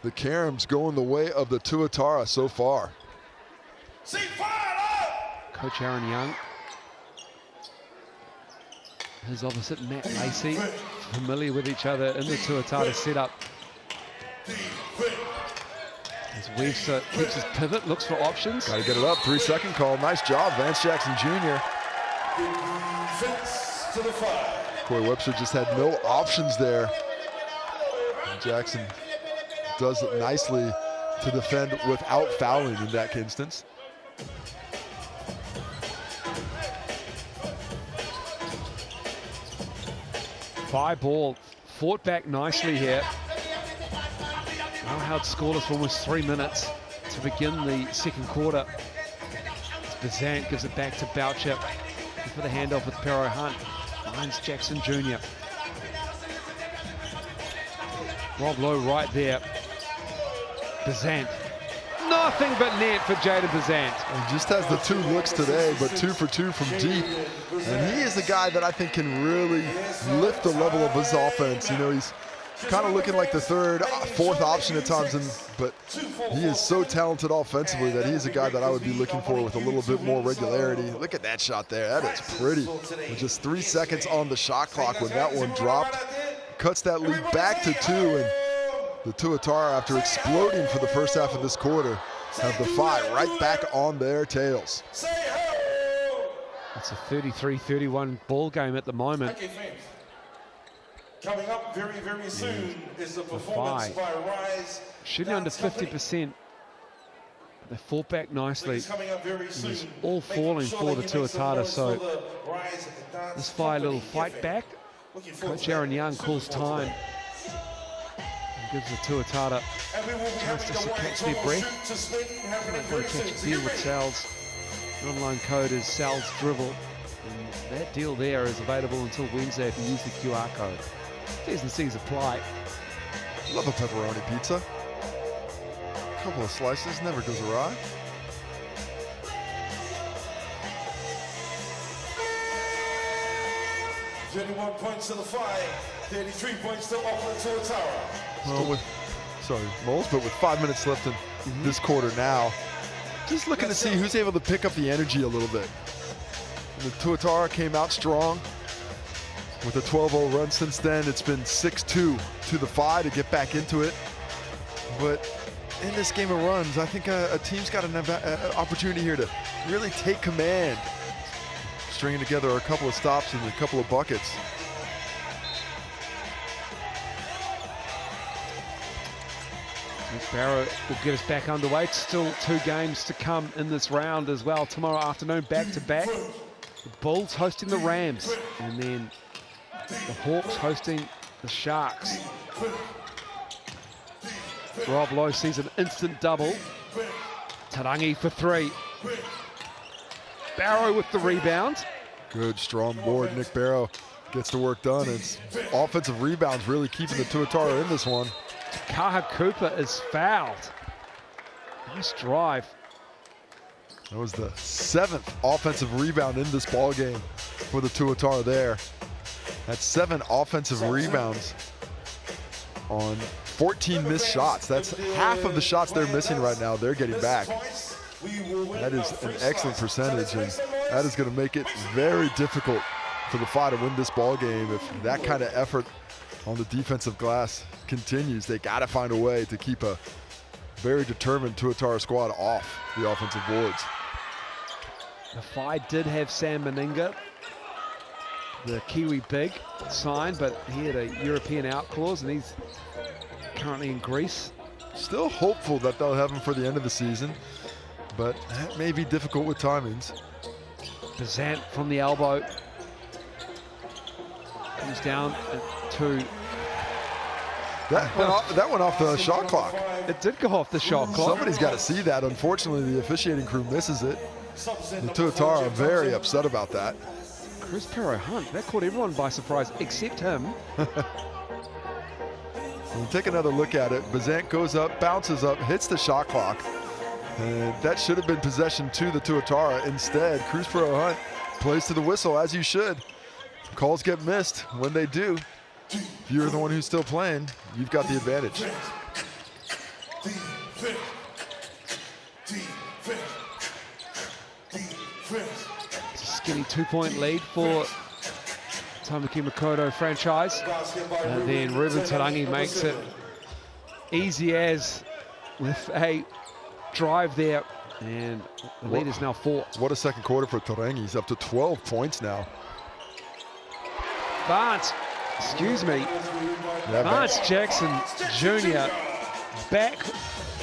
the Carams going the way of the Tuatara so far. Coach Aaron Young. His opposite, Matt Lacey, familiar with each other in the Tuatara setup. As Webster keeps his pivot, looks for options. Got to get it up, 3-second call. Nice job, Vance Jackson Jr. Corey Webster just had no options there. And Jackson does it nicely to defend without fouling in that instance. Whai ball fought back nicely here. Now held scoreless for almost 3 minutes to begin the second quarter. Bazant gives it back to Boucher for the handoff with Pero Hunt. Finds Jackson Jr. Rob Lowe right there. Bazant. Nothing but net for Jaden Bazant. He just has the 2 looks today, but 2 for 2 from deep. And he is the guy that I think can really lift the level of his offense. You know, he's kind of looking like the 3rd, 4th option at times, but he is so talented offensively that he's a guy that I would be looking for with a little bit more regularity. Look at that shot there. That is pretty. With just 3 seconds on the shot clock when that one dropped, cuts that lead back to 2, and the Tuatara, after exploding for the first half of this quarter, have the Whai right back on their tails. It's a 33-31 ball game at the moment. Coming up very, very soon is the performance by Rise. Shooting under 50%. They fought back nicely. It was all falling for the Tuatara, so this Whai little fight back. Coach Aaron Young calls time and gives the Tuatara a chance to catch their breath. They've got to catch a deal with Sal's. The online code is Sal's Dribble. And that deal there is available until Wednesday if you use the QR code. T's and C's apply. Love a pepperoni pizza. A couple of slices, never goes awry. $31 points to the Whai, 33 points to Auckland Tuatara. Well, sorry, Moles, but with 5 minutes left in this quarter now, just looking to see who's able to pick up the energy a little bit. And the Tuatara came out strong with a 12-0 run since then. It's been 6-2 to the Whai to get back into it. But in this game of runs, I think a team's got an opportunity here to really take command, stringing together a couple of stops and a couple of buckets. Nick Barrow will get us back underway. Still 2 games to come in this round as well. Tomorrow afternoon, back-to-back. The Bulls hosting the Rams, and then the Hawks hosting the Sharks. Rob Lowe sees an instant double. Tarangi for 3. Barrow with the rebound. Good, strong board. Nick Barrow gets the work done. It's offensive rebounds really keeping the Tuatara in this one. Kaha Cooper is fouled. Nice drive. That was the 7th offensive rebound in this ball game for the Tuatara there. That's 7 offensive rebounds on 14 missed shots. That's half of the shots they're missing right now. They're getting back. That is an excellent percentage, and that is going to make it very difficult for the Whai to win this ball game if that kind of effort on the defensive glass continues. They got to find a way to keep a very determined Tuatara squad off the offensive boards. The Whai did have Sam Meninga, the Kiwi big, signed, but he had a European out clause, and he's currently in Greece. Still hopeful that they'll have him for the end of the season, but that may be difficult with timings. Bazant from the elbow. Comes down at 2. That went off the shot clock. It did go off the shot clock. Somebody's got to see that. Unfortunately, the officiating crew misses it. The Tuatara are very upset about that. Chris Perro-Hunt, that caught everyone by surprise except him. We'll take another look at it. Bazant goes up, bounces up, hits the shot clock. And that should have been possession to the Tuatara. Instead, Cruz Perro-Hunt plays to the whistle, as you should. Calls get missed. When they do, if you're the one who's still playing, you've got the advantage. It's a skinny 2-point lead for Tamaki Makoto franchise. And then Ruben Tarangi makes it easy as with a drive there. And the lead is now 4. What a second quarter for Tarangi. He's up to 12 points now. Vance Jackson Jr. back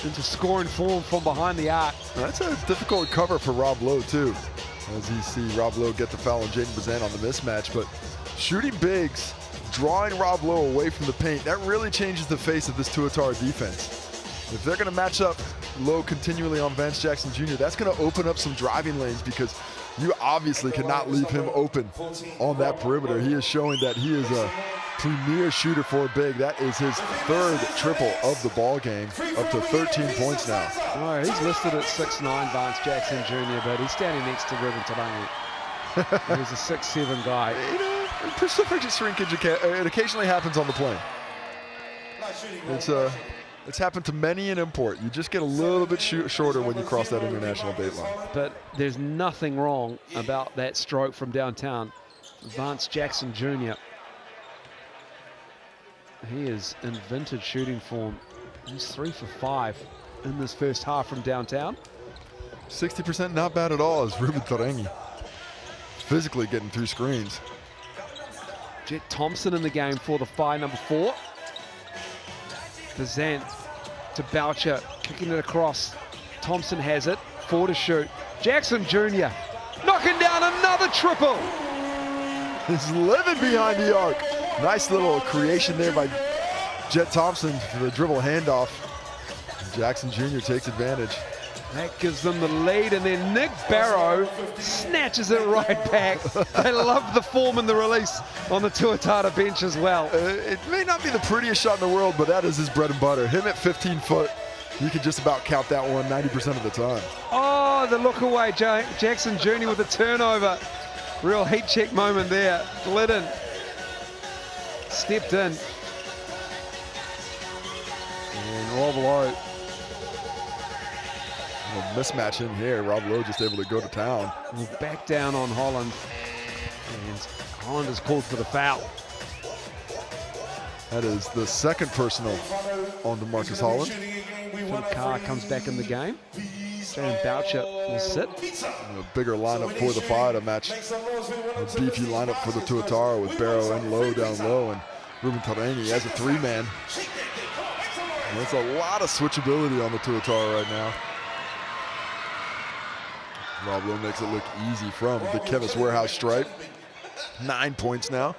into scoring form from behind the arc. That's a difficult cover for Rob Lowe, too, as you see Rob Lowe get the foul on Jaden Bazant on the mismatch. But shooting bigs, drawing Rob Lowe away from the paint, that really changes the face of this Tuatara defense. If they're going to match up Lowe continually on Vance Jackson Jr., that's going to open up some driving lanes, because you obviously cannot leave him open on that perimeter. He is showing that he is a premier shooter for a big. That is his 3rd triple of the ball game, up to 13 points now. Oh, he's listed at 6'9", Vance Jackson Jr., but he's standing next to Ruben Tarangi. He's a 6'7" guy. You know, Pacific shrinkage, it occasionally happens on the plane. It's happened to many an import. You just get a little bit shorter when you cross that international date line. But there's nothing wrong about that stroke from downtown. Vance Jackson Jr. He is in vintage shooting form. He's 3 for 5 in this first half from downtown. 60% not bad at all as Ruben Tauranga physically getting through screens. Jet Thompson in the game for the Whai, number 4. Bazant to Boucher, kicking it across. Thompson has it, 4 to shoot. Jackson Jr. knocking down another triple. He's living behind the arc. Nice little creation there by Jet Thompson for the dribble handoff. Jackson Jr. takes advantage. That gives them the lead, and then Nick Barrow snatches it right back. They love the form and the release on the Tuatara bench as well. It may not be the prettiest shot in the world, but that is his bread and butter. Him at 15 foot, you can just about count that one 90% of the time. Oh, the look away, Jackson Jr. with a turnover. Real heat check moment there. Glidden stepped in. And Rob Lowe. A mismatch in here. Rob Lowe just able to go to town. We'll back down on Holland. And Holland is called for the foul. That is the second personal on DeMarcus Holland. Phil Carr comes back in the game. Jaden Boucher will sit. A bigger lineup for the Whai to match a beefy lineup for the Tuatara with Barrow and Lowe down low, and Ruben Tauranga as a 3-man. There's a lot of switchability on the Tuatara right now. Rob Lowe makes it look easy from the Chemist Warehouse stripe. 9 points now,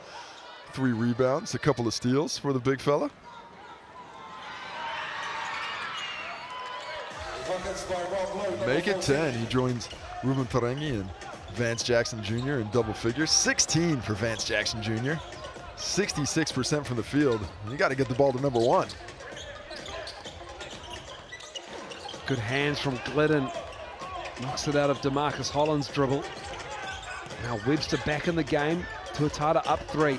3 rebounds, a couple of steals for the big fella. Make it 10. He joins Ruben Tauranga and Vance Jackson Jr. in double figures. 16 for Vance Jackson Jr. 66% from the field. You got to get the ball to number 1. Good hands from Glidden. Knocks it out of DeMarcus Holland's dribble. Now Webster back in the game. Tuatara up 3.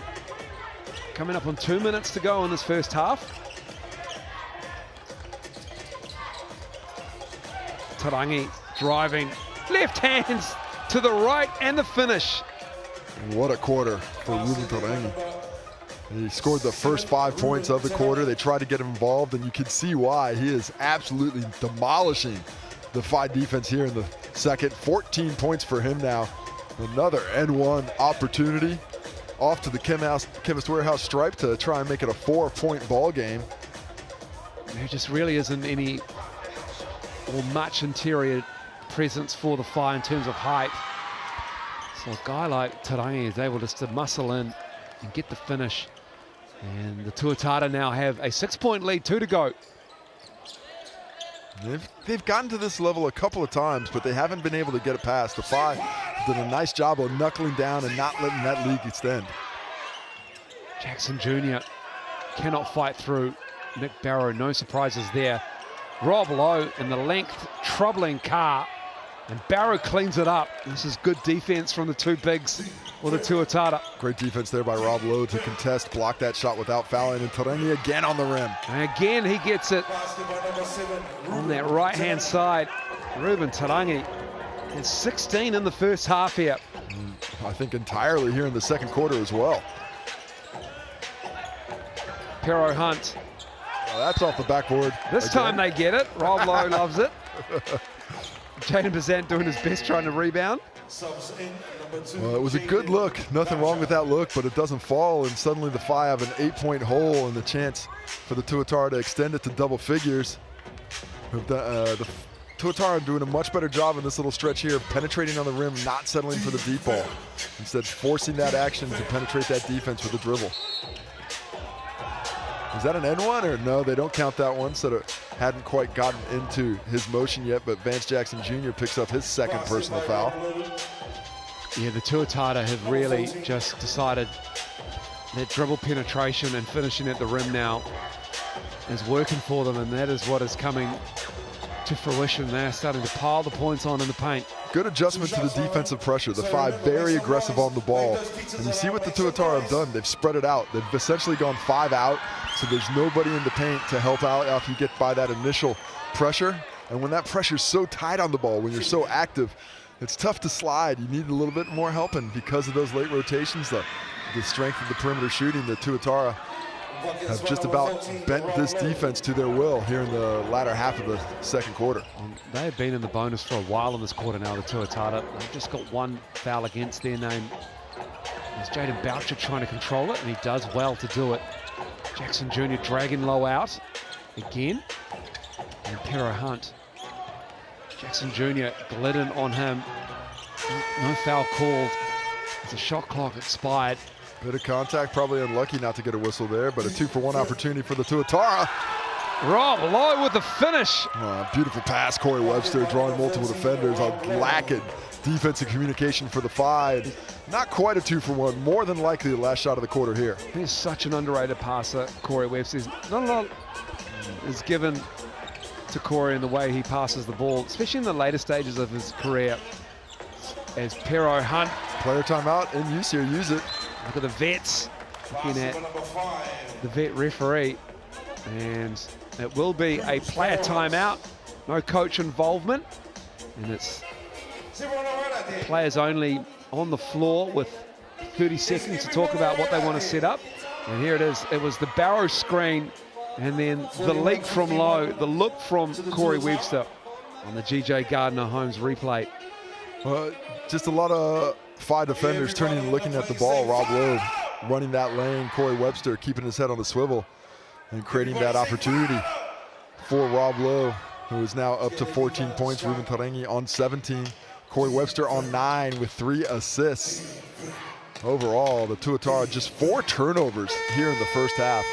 Coming up on 2 minutes to go in this first half. Tauranga driving, left hands to the right, and the finish. What a quarter for Ruben Tauranga. He scored the first 5 points of the quarter. They tried to get him involved, and you can see why. He is absolutely demolishing the Whai defense here in the second. 14 points for him now. Another N1 opportunity off to the Chemist Warehouse stripe to try and make it a 4-point ball game. There just really isn't any or much interior presence for the Whai in terms of height. So a guy like Tauranga is able just to muscle in and get the finish. And the Tuatara now have a 6-point lead, 2 to go. They've gotten to this level a couple of times, but they haven't been able to get it past. The Whai did a nice job of knuckling down and not letting that lead extend. Jackson Jr. cannot fight through Nick Barrow, no surprises there. Rob Lowe in the length, troubling Carr, and Barrow cleans it up. This is good defense from the 2 bigs for the Tuatara. Great defense there by Rob Lowe to contest, block that shot without fouling, and Tauranga again on the rim. And again, he gets it on that right-hand side. Ruben Tauranga has 16 in the first half here. I think entirely here in the second quarter as well. Pero Hunt. Well, that's off the backboard. This again. time they get it. Rob Lowe loves it. Jaden Bazant doing his best trying to rebound. Well, it was a good look. Nothing wrong with that look, but it doesn't fall, and suddenly the Whai have an 8-point hole and the chance for the Tuatara to extend it to double figures. The Tuatara doing a much better job in this little stretch here of penetrating on the rim, not settling for the deep ball. Instead, forcing that action to penetrate that defense with a dribble. Is that an N1 or no? They don't count that one, so it hadn't quite gotten into his motion yet, but Vance Jackson Jr. picks up his second personal foul. Yeah, the Tuatara have really just decided that dribble penetration and finishing at the rim now is working for them, and that is what is coming to fruition. They're starting to pile the points on in the paint. Good adjustment to the defensive pressure. The Whai very aggressive on the ball. And you see what the Tuatara have done. They've spread it out. They've essentially gone 5 out, so there's nobody in the paint to help out after you get by that initial pressure. And when that pressure's so tight on the ball, when you're so active, it's tough to slide. You need a little bit more help, and because of those late rotations, the strength of the perimeter shooting, the Tuatara have just about bent this defense to their will here in the latter half of the second quarter. They have been in the bonus for a while in this quarter now, the Tuatara. They've just got one foul against their name. There's Jaden Boucher trying to control it, and he does well to do it. Jackson Jr. dragging low out again. And Pero Hunt. Jackson Jr. glidden on him. No foul called. As the shot clock expired. Bit of contact, probably unlucky not to get a whistle there, but a 2-for-1 opportunity for the Tuatara. Rob Lowe with the finish. Beautiful pass, Corey Webster drawing multiple defenders. A lack of defensive communication for the Phi. Not quite a 2-for-1, more than likely the last shot of the quarter here. He's such an underrated passer, Corey Webster. Not a lot is given to Corey in the way he passes the ball, especially in the later stages of his career. As Pero Hunt. Player timeout in use here, use it. Look at the vets looking at the vet referee, and it will be a player timeout. No coach involvement, and it's players only on the floor with 30 seconds to talk about what they want to set up. And here it is. It was the Barrow screen, and then the leak from Lowe, the look from Corey Webster on the GJ Gardner-Holmes replay. Just a lot of Phi defenders turning and looking at the ball. Rob Lowe running that lane. Corey Webster keeping his head on the swivel and creating that opportunity for Rob Lowe, who is now up to 14 points. Ruben Tarangi on 17. Corey Webster on 9 with 3 assists. Overall, the Tuatara just 4 turnovers here in the first half.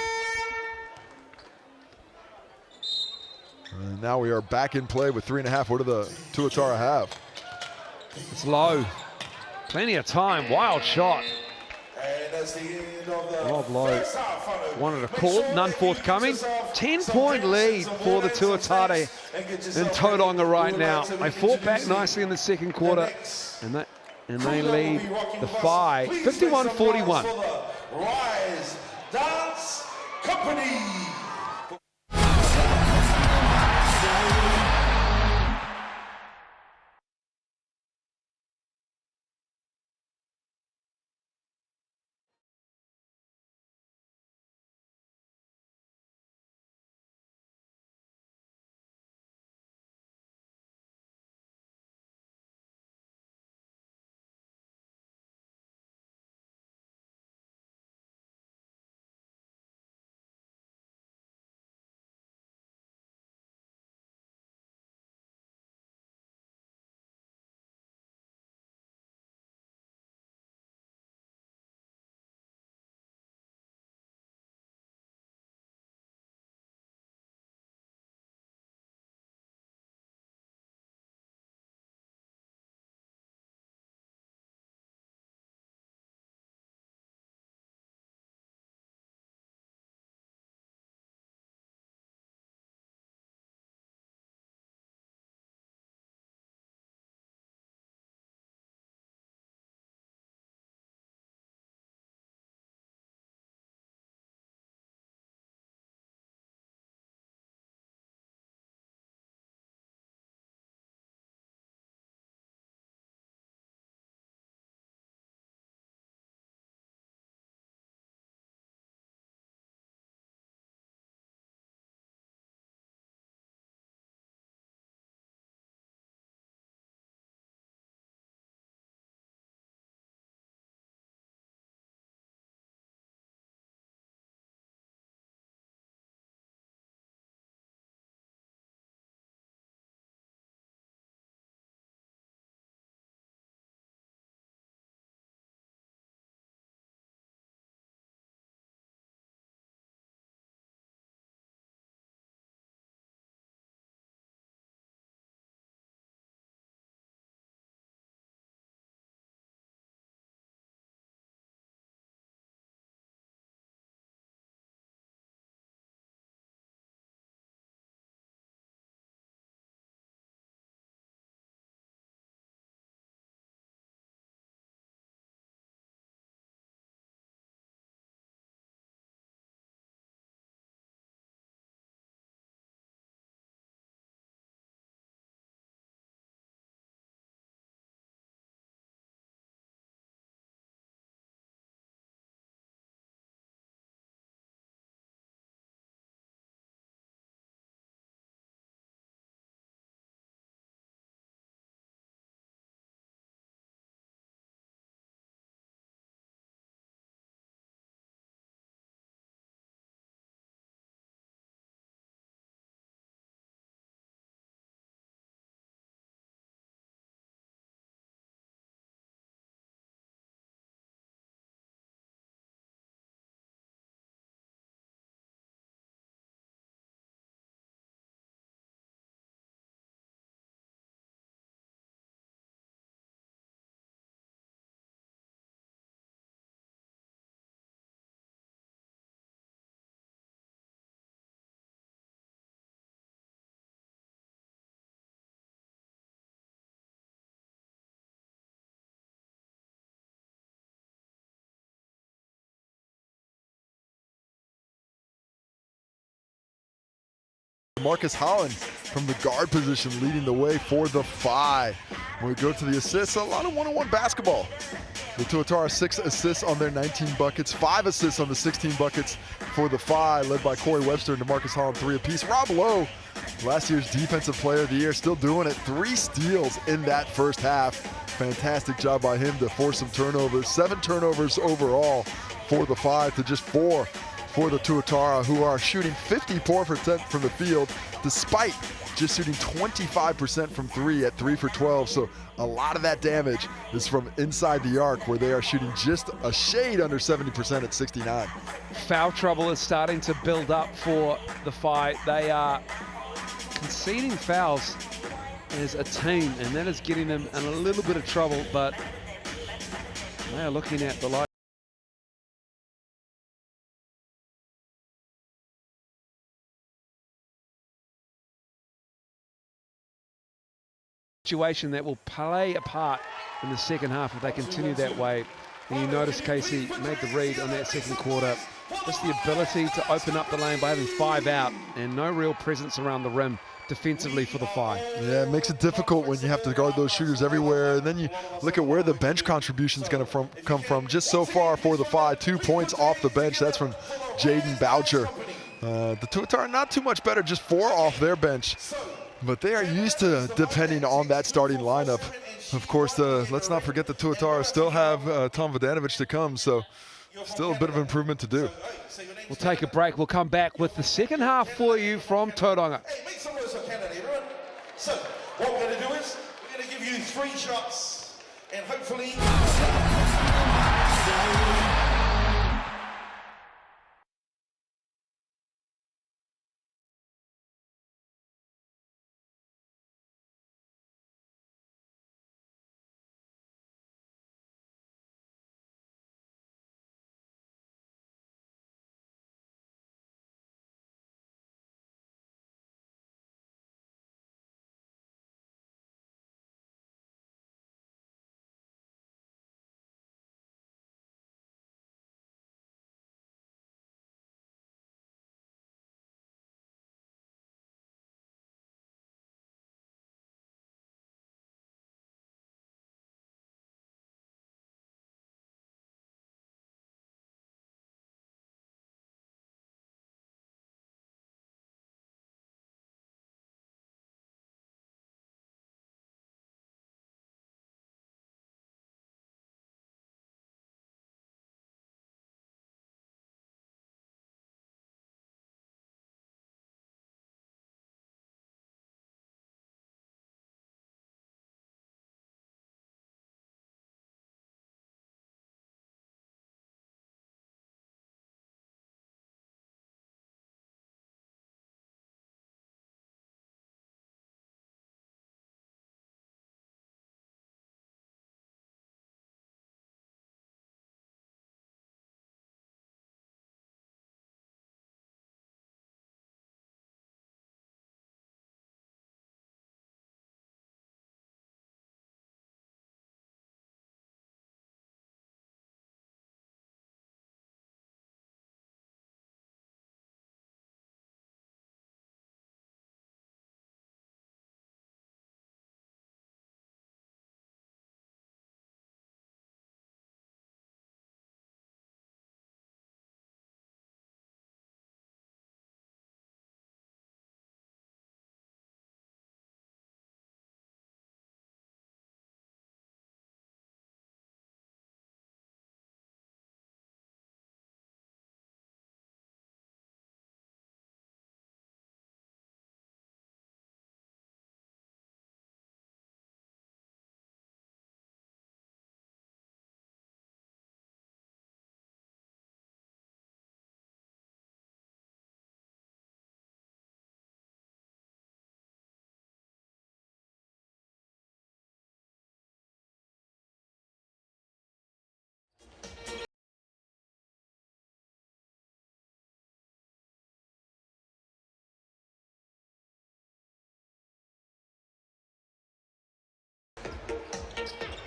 And now we are back in play with 3.5. What do the Tuatara have? It's Lowe. Plenty of time, wild shot. Rob Lowe wanted a call, none forthcoming. 10-point lead for the Tuatara in Tauranga right now. They fought back nicely in the second quarter, and they lead the Phi 51-41. Rise Dance Company. Marcus Holland from the guard position leading the way for the Whai. When we go to the assists, a lot of one-on-one basketball. The Tuatara 6 assists on their 19 buckets, 5 assists on the 16 buckets for the Whai, led by Corey Webster and Marcus Holland, 3 apiece. Rob Lowe, last year's Defensive Player of the Year, still doing it. 3 steals in that first half. Fantastic job by him to force some turnovers. 7 turnovers overall for the Whai to just 4 for the Tuatara, who are shooting 54% from the field, despite just shooting 25% from 3 at 3 for 12. So a lot of that damage is from inside the arc, where they are shooting just a shade under 70% at 69. Foul trouble is starting to build up for the Whai. They are conceding fouls as a team, and that is getting them in a little bit of trouble, but they are looking at the light situation that will play a part in the second half if they continue that way. And you notice Casey made the read on that second quarter. Just the ability to open up the lane by having 5 out and no real presence around the rim defensively for the Whai. Yeah, it makes it difficult when you have to guard those shooters everywhere. And then you look at where the bench contribution is going to come from. Just so far for the Whai, 2 points off the bench. That's from Jaden Boucher. The Tuatara not too much better, just 4 off their bench. But they are used to depending on that starting lineup. Of course, let's not forget the Tuatara still have Tom Vodanovic to come, so still a bit of improvement to do. We'll take a break. We'll come back with the second half for you from Tauranga. Hey, make some noise for Canada, everyone. So, what we're going to do is, we're going to give you 3 shots, and hopefully...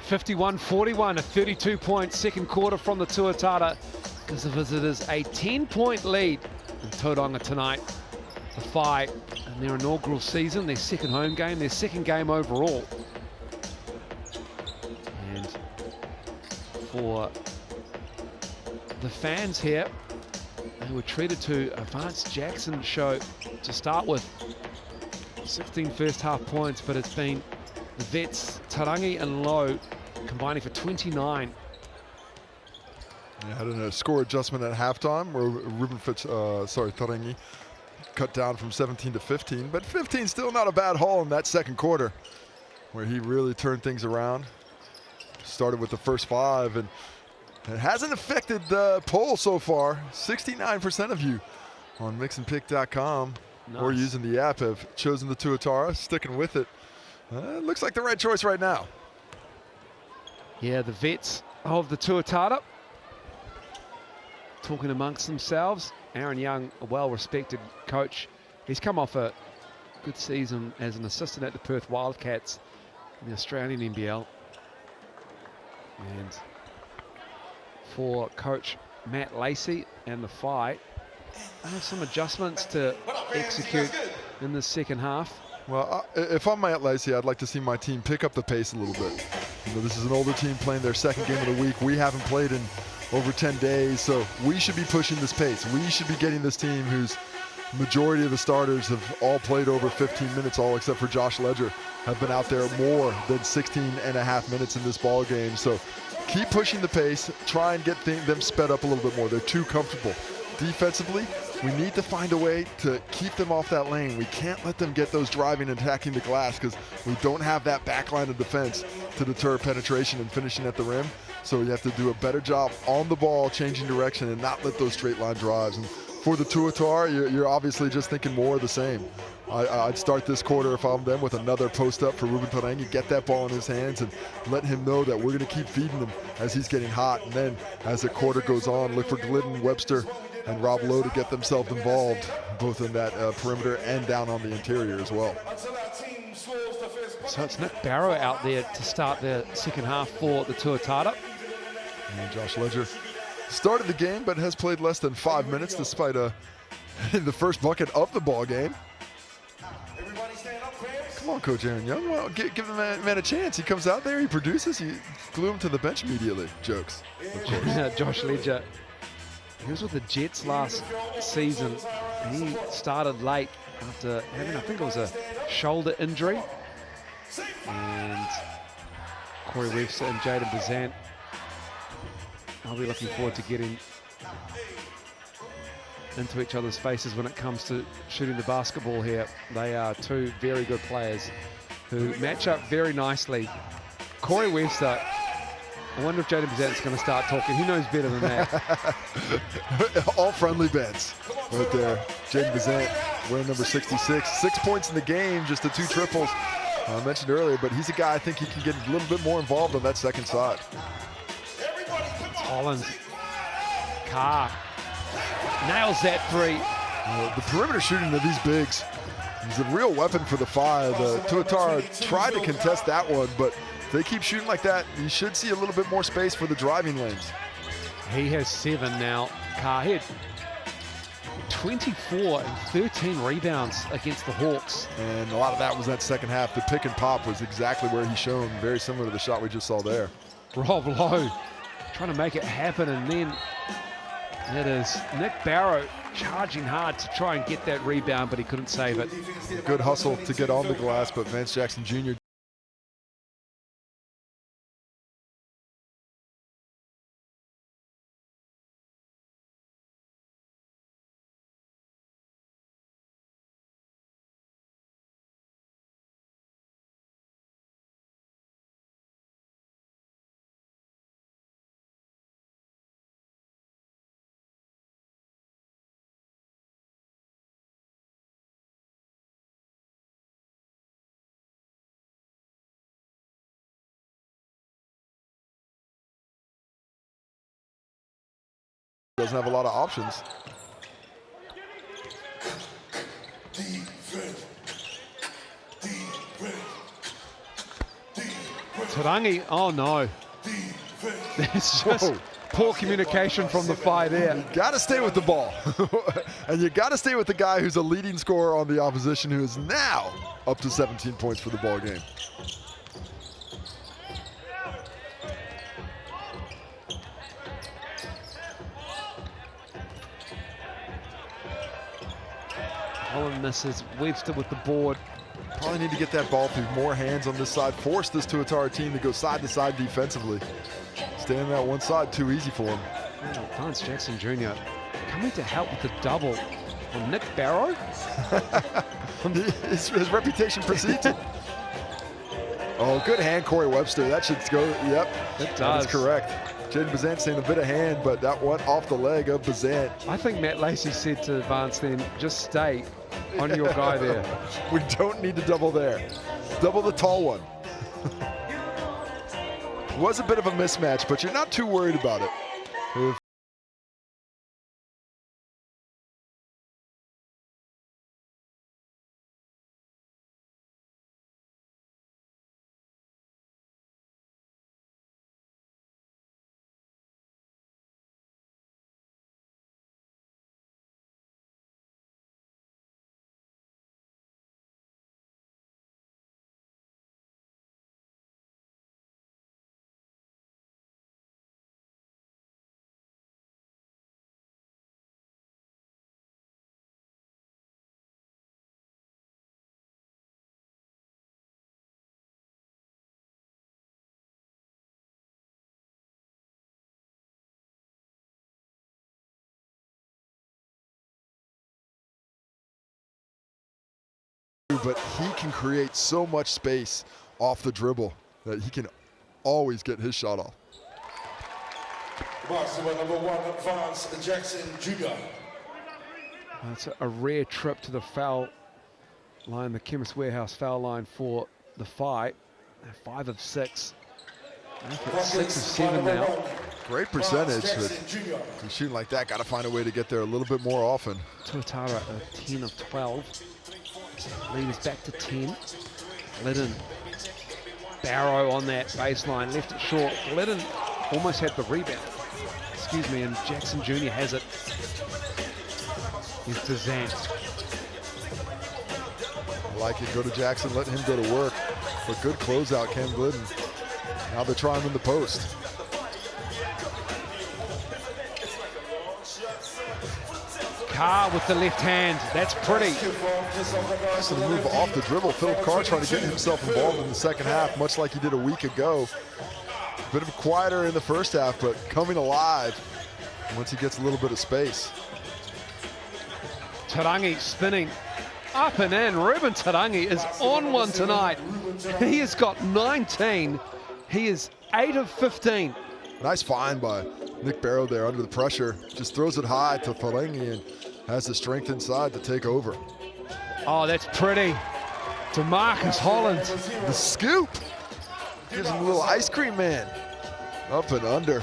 (51-41), a 32-point second quarter from the Tuatara gives the visitors a 10-point lead in Tauranga tonight. The Whai in their inaugural season, their second home game, their second game overall. And for the fans here, they were treated to a Vance Jackson show to start with. 16 first half points, but it's been the vets, Tarangi and Lowe, combining for 29. Yeah, had a score adjustment at halftime where Tarangi cut down from 17 to 15, but 15 still not a bad haul in that second quarter where he really turned things around. Started with the first 5, and it hasn't affected the poll so far. 69% of you on mixandpick.com or using the app have chosen the Tuatara, sticking with it. Looks like the right choice right now. Yeah, the vets of the Tuatara talking amongst themselves. Aaron Young, a well-respected coach. He's come off a good season as an assistant at the Perth Wildcats in the Australian NBL. And for coach Matt Lacey and the Whai, they have some adjustments to execute in the second half. Well, if I'm Matt Lacey, I'd like to see my team pick up the pace a little bit. You know, this is an older team playing their second game of the week. We haven't played in over 10 days, so we should be pushing this pace. We should be getting this team whose majority of the starters have all played over 15 minutes, all except for Josh Ledger, have been out there more than 16 and a half minutes in this ball game. So keep pushing the pace, try and get them sped up a little bit more. They're too comfortable. Defensively, we need to find a way to keep them off that lane. We can't let them get those driving and attacking the glass because we don't have that back line of defense to deter penetration and finishing at the rim. So you have to do a better job on the ball, changing direction, and not let those straight line drives. And for the Tuatara, you're obviously just thinking more of the same. I'd start this quarter if I'm them with another post up for Ruben Tarangi, get that ball in his hands and let him know that we're going to keep feeding him as he's getting hot. And then as the quarter goes on, look for Glidden, Webster, and Rob Lowe to get themselves involved, both in that perimeter and down on the interior as well. So it's Nick Barrow out there to start the second half for the Tuatara. And Josh Ledger started the game, but has played less than 5 minutes despite the first bucket of the ball game. Come on, Coach Aaron Young. Well, give the man a chance. He comes out there, he produces, you glue him to the bench immediately. Jokes, of course. Josh Ledger, he was with the Jets last season. He started late after having, I think it was a shoulder injury. And Corey Webster and Jaden Bazant, I'll be looking forward to getting into each other's faces when it comes to shooting the basketball here. They are two very good players who match up very nicely. Corey Webster, I wonder if Jaden Bazant's going to start talking. He knows better than that. All friendly bets right there. Jaden Bazant wearing number 66. 6 points in the game, just the 2 triples I mentioned earlier, but he's a guy I think he can get a little bit more involved on that second side. Holland, Carr nails that 3. The perimeter shooting of these bigs is a real weapon for the Whai. The Tuatara tried to contest that one, but if they keep shooting like that, you should see a little bit more space for the driving lanes. He has 7 now. Carr had 24 and 13 rebounds against the Hawks. And a lot of that was that second half. The pick and pop was exactly where he shone, very similar to the shot we just saw there. Rob Lowe trying to make it happen, and then it is Nick Barrow charging hard to try and get that rebound, but he couldn't save it. Good hustle to get on the glass, but Vance Jackson Jr. doesn't have a lot of options. Tarangi, oh no. That's just Poor communication from the Whai there. You got to stay with the ball. And you got to stay with the guy who's a leading scorer on the opposition, who is now up to 17 points for the ball game. Holland misses. Webster with the board. Probably need to get that ball through more hands on this side. Force this Tuatara team to go side to side defensively. Staying on that one side too easy for him. Oh, Vance Jackson Jr. coming to help with the double on Nick Barrow. his reputation precedes it. Oh, good hand, Corey Webster. That should go. Yep, It does. That's correct. Jaden Bazant saying a bit of hand, but that went off the leg of Bazant. I think Matt Lacey said to Vance then, just stay on your guy there. We don't need to double there. Double the tall one. Was a bit of a mismatch, but you're not too worried about it. But he can create so much space off the dribble that he can always get his shot off. Basketball number 1, Vance Jackson Jr. That's a rare trip to the foul line, the Chemist Warehouse foul line for the Whai. 5 of 6. Make it 6 of 7 now. Great percentage. But he's shooting like that, got to find a way to get there a little bit more often. Tuatara a 10 of 12. Lead is back to 10. Glidden. Barrow on that baseline, left it short. Glidden almost had the rebound. Excuse me, and Jackson Jr. has it. Here's to Zant. I like it. Go to Jackson, let him go to work. But good closeout, Cam Glidden. Now they're trying in the post. Carr with the left hand. That's pretty. Nice to move off the dribble. Philip Carr trying to get himself involved in the second half, much like he did a week ago. Bit of quieter in the first half, but coming alive once he gets a little bit of space. Tarangi spinning up and in. Ruben Tarangi is on one tonight. He has got 19. He is 8 of 15. Nice find by Nick Barrow there under the pressure. Just throws it high to Tauranga and has the strength inside to take over. Oh, that's pretty. To Marcus Holland. The scoop. Gives him a little ice cream man. Up and under.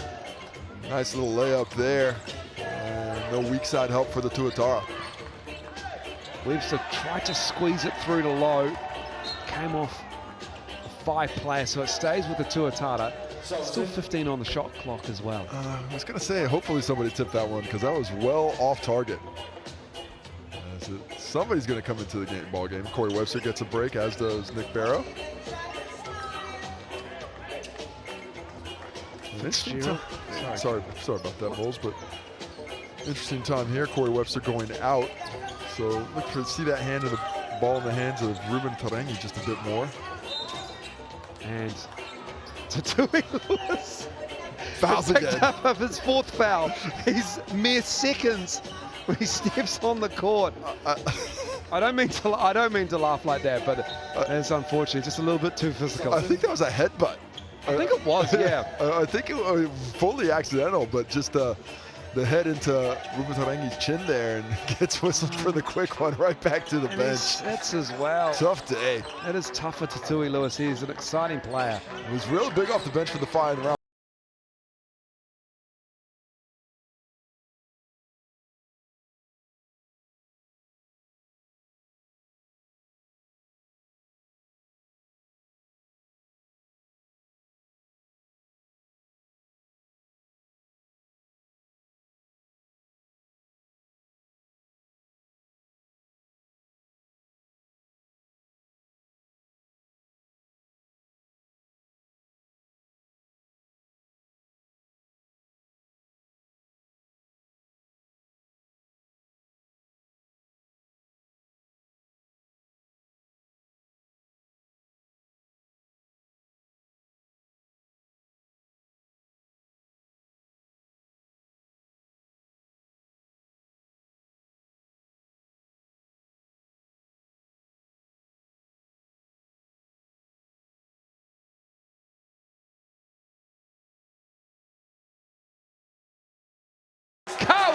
Nice little layup there. And no weak side help for the Tuatara. Webster tried to squeeze it through to low. Came off a 5 player, so it stays with the Tuatara. Still 15 on the shot clock as well. I was going to say, hopefully somebody tipped that one because that was well off target. Somebody's going to come into the ball game. Corey Webster gets a break, as does Nick Barrow. Sorry about that, Bulls, but interesting time here. Corey Webster going out. So look to see that hand of the ball in the hands of Ruben Tarangi just a bit more. And Tatui Lewis fouls picked again. up his 4th foul. He's mere seconds when he steps on the court. I don't mean to laugh like that, but it's unfortunate. Just a little bit too physical. I think that was a headbutt. I think it was, yeah. I think it was fully accidental, but just the head into Ruben Tarangi's chin there, and gets whistled for the quick one right back to the bench. He sits as well. Tough day. It is tough for Tatui Lewis. He's an exciting player. He was real big off the bench for the Whai in round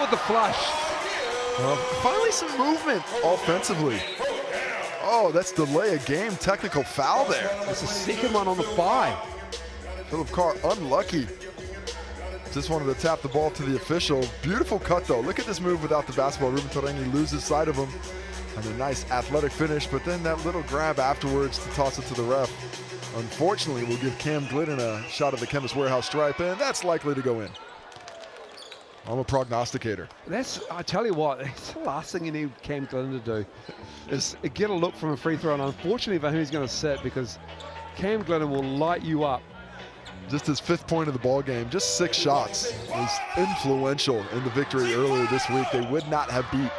with the flush. Well, finally some movement offensively. Oh, that's delay of game, technical foul there. It's the second one on the Whai. Philip Carr unlucky. Just wanted to tap the ball to the official. Beautiful cut though. Look at this move without the basketball. Ruben Tauranga loses sight of him. And a nice athletic finish, but then that little grab afterwards to toss it to the ref. Unfortunately, we'll give Cam Glidden a shot at the Chemist Warehouse stripe, and that's likely to go in. I'm a prognosticator. I tell you what, it's the last thing you need Cam Glidden to do is get a look from a free throw, and unfortunately for him, he's going to sit because Cam Glidden will light you up. Just his 5th point of the ball game, just 6 shots. Was influential in the victory earlier this week. They would not have beat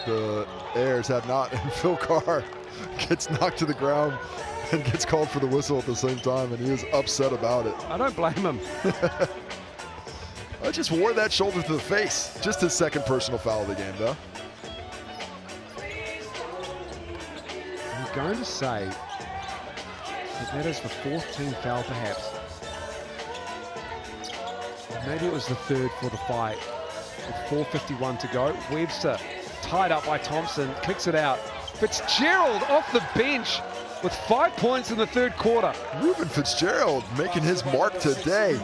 the Airs had not, and Phil Carr gets knocked to the ground and gets called for the whistle at the same time, and he is upset about it. I don't blame him. I just wore that shoulder to the face. Just his 2nd personal foul of the game, though. I'm going to say that is the 4th team foul, perhaps. Maybe it was the 3rd for the fight. With 4:51 to go, Webster tied up by Thompson, kicks it out. Fitzgerald off the bench with 5 points in the 3rd quarter. Ruben Fitzgerald making his mark today.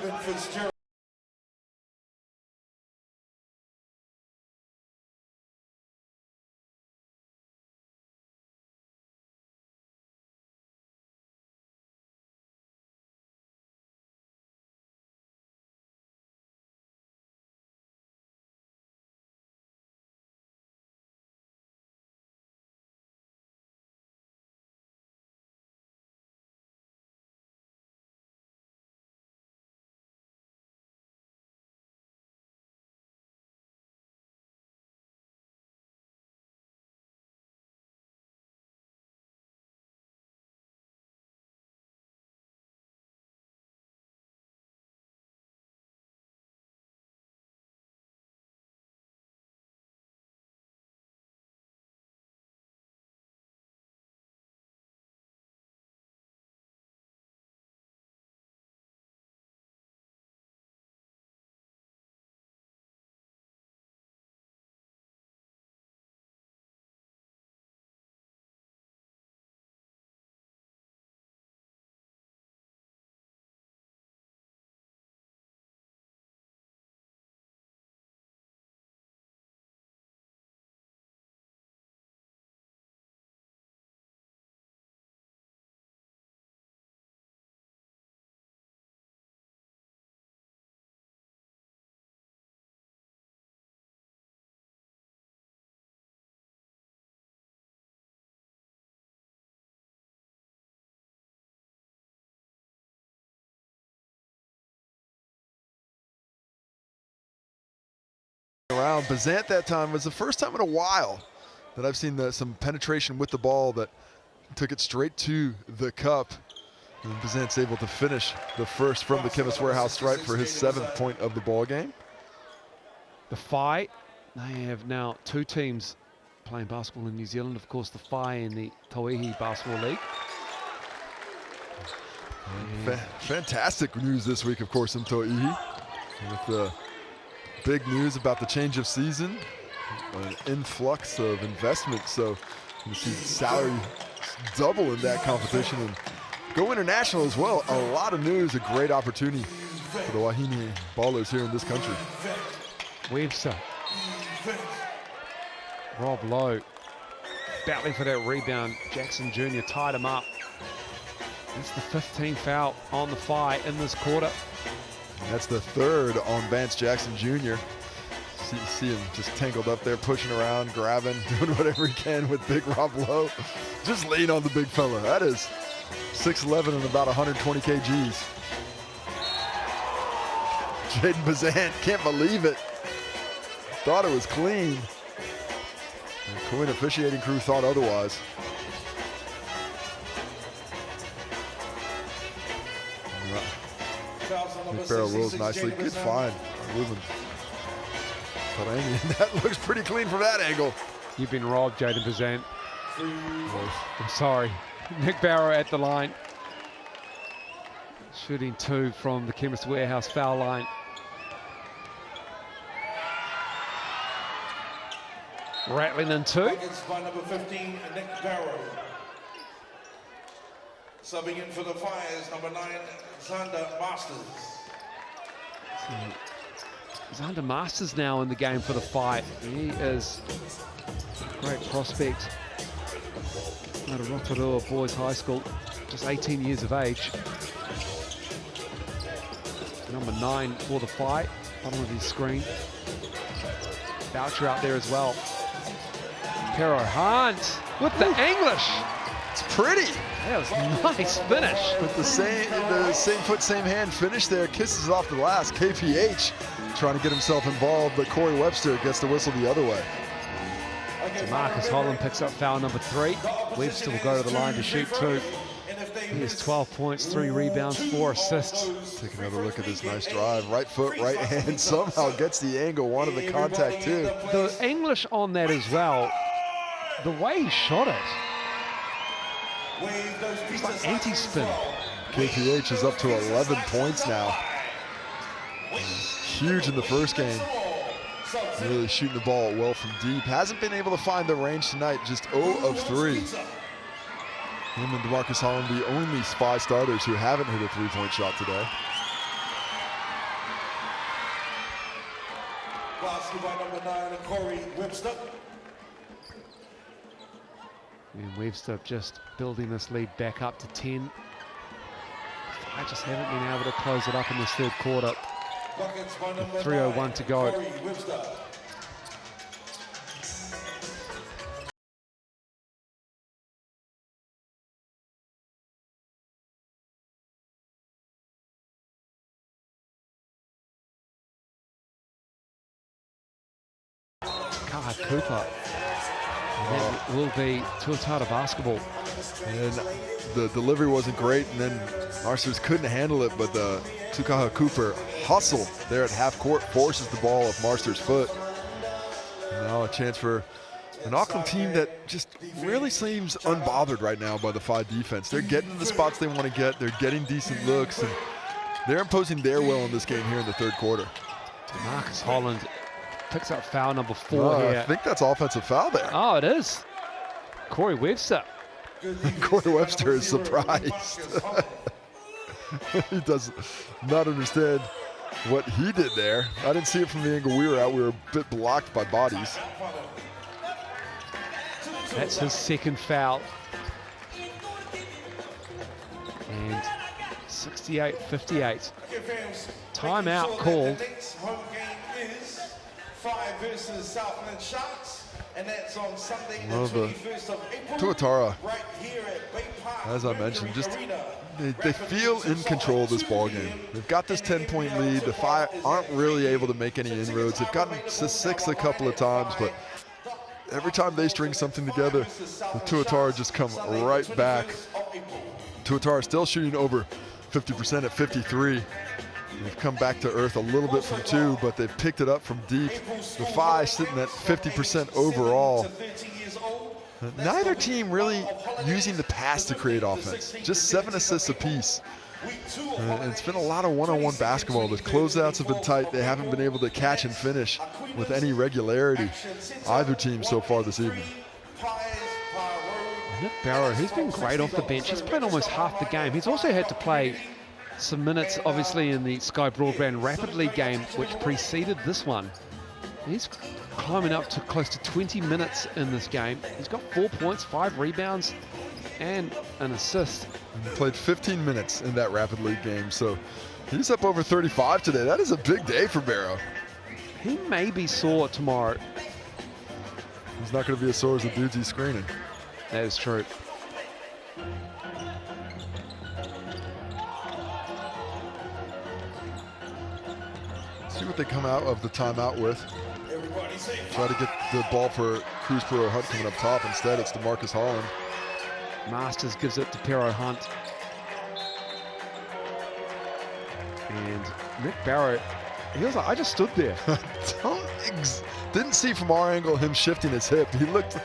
Around Bazant that time was the first time in a while that I've seen some penetration with the ball that took it straight to the cup. And Bazant's able to finish the first from the Chemist Warehouse stripe for his 7th point of the ball game. The Whai, they have now 2 teams playing basketball in New Zealand. Of course, the Whai in the Tauihi Basketball League. Fantastic news this week, of course, in Tauihi. With the big news about the change of season, an influx of investment. So you see salary double in that competition and go international as well. A lot of news, a great opportunity for the Wahine ballers here in this country. Webster. Rob Lowe battling for that rebound. Jackson Jr. tied him up. That's the 15th foul on the Whai in this quarter. And that's the 3rd on Vance Jackson Jr. See him just tangled up there, pushing around, grabbing, doing whatever he can with big Rob Lowe. Just lean on the big fella. That is 6'11" and about 120 kgs. Jaden Bazant, can't believe it. Thought it was clean. The Quinn officiating crew thought otherwise. Farrell rolls nicely. Good find. Ruben Tauranga. That looks pretty clean from that angle. You've been robbed, Jaden Bazant. I'm sorry. Nick Barrow at the line. Shooting 2 from the Chemist Warehouse foul line. Rattling in two. Buckets by number 15, Nick Barrow. Subbing in for the Fires, number 9, Xander Masters. Xander Masters now in the game for the fight. He is a great prospect out of Rotorua Boys High School, just 18 years of age. Number 9 for the fight, bottom of his screen. Boucher out there as well. Pero Hunt with the English. It's pretty. That was a nice finish. With the same foot, same hand finish there, kisses off the last. KPH trying to get himself involved, but Corey Webster gets the whistle the other way. Marcus Holland picks up foul number 3. Webster will go to the line to shoot 2. He has 12 points, 3 rebounds, 4 assists. Take another look at this nice drive. Right foot, right hand, somehow gets the angle, wanted the contact too. The English on that as well, the way he shot it. It's like anti-spin. KPH is up to 11 points now. Huge in the first game. Really shooting the ball well from deep. Hasn't been able to find the range tonight, just 0 of 3. Him and DeMarcus Holland, the only SPY starters who haven't hit a three-point shot today. Basket by number 9, Corey Webster. And Webster just building this lead back up to 10. I just haven't been able to close it up in this third quarter. Buckets by number 3:01 to go. Corey Webster. Kaha Cooper. And that will be Tuatara basketball. And the delivery wasn't great, and then Marsters couldn't handle it, but the Tukaha Cooper hustle there at half court forces the ball off Marsters' foot. And now a chance for an Auckland team that just really seems unbothered right now by the FI defense. They're getting the spots they want to get, they're getting decent looks, and they're imposing their will in this game here in the third quarter. Marcus Holland picks up foul number 4 here. I think that's offensive foul there. Oh, it is. Corey Webster. Corey Webster is surprised. He does not understand what he did there. I didn't see it from the angle we were at. We were a bit blocked by bodies. That's his second foul. And 68-58. Timeout called. Home game is 5 versus Southland Sharks. And that's on Sunday, the 21st of April. Tuatara, right here at Baypark, as I mentioned, Mercury just Arena. they feel in control of this ball game. They've got this 10-point lead. The FI aren't really able to make any inroads. They've gotten to 6 a couple of times, but every time they string something together, the Tuatara just come right back. Tuatara still shooting over 50% at 53. They've come back to earth a little bit from 2, but they've picked it up from deep. The FI sitting at 50% overall. Neither team really using the pass to create offense. Just 7 assists apiece. And it's been a lot of one-on-one basketball. The closeouts have been tight. They haven't been able to catch and finish with any regularity, either team so far this evening. Nick Barrow, he's been great off the bench. He's played almost half the game. He's also had to play some minutes, obviously, in the Sky Broadband Rapid League game, which preceded this one. He's climbing up to close to 20 minutes in this game. He's got 4 points, 5 rebounds, and an assist. And he played 15 minutes in that Rapid League game, so he's up over 35 today. That is a big day for Barrow. He may be sore tomorrow. He's not going to be as sore as the dudes he's screening. That is true. See what they come out of the timeout with. Try to get the ball for Cruz Pero Hunt coming up top. Instead, it's DeMarcus Holland. Masters gives it to Pero Hunt. And Nick Barrow, he was like, I just stood there. Didn't see from our angle him shifting his hip. He looked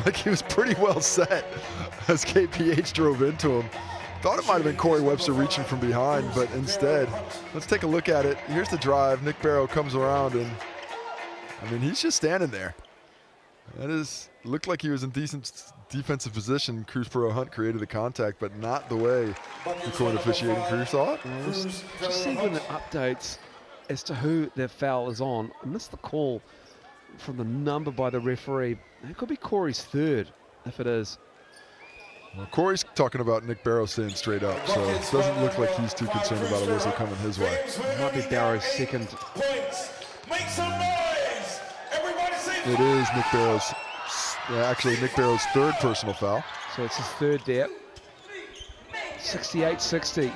like he was pretty well set as KPH drove into him. Thought it might have been Corey Webster reaching from behind, but instead, let's take a look at it. Here's the drive. Nick Barrow comes around, and I mean, he's just standing there. That is, looked like he was in decent defensive position. Cruz Pro Hunt created the contact, but not the way the court officiating crew saw it. Just see when it updates as to who their foul is on. I missed the call from the number by the referee. It could be Corey's third, if it is. Well, Corey's talking about Nick Barrows staying straight up, so it doesn't look like he's too concerned about a whistle coming his way. It might be Barrows' second. Make some noise! Everybody say It is Nick Barrows, actually Nick Barrows' third personal foul. So it's his third there. 68-60.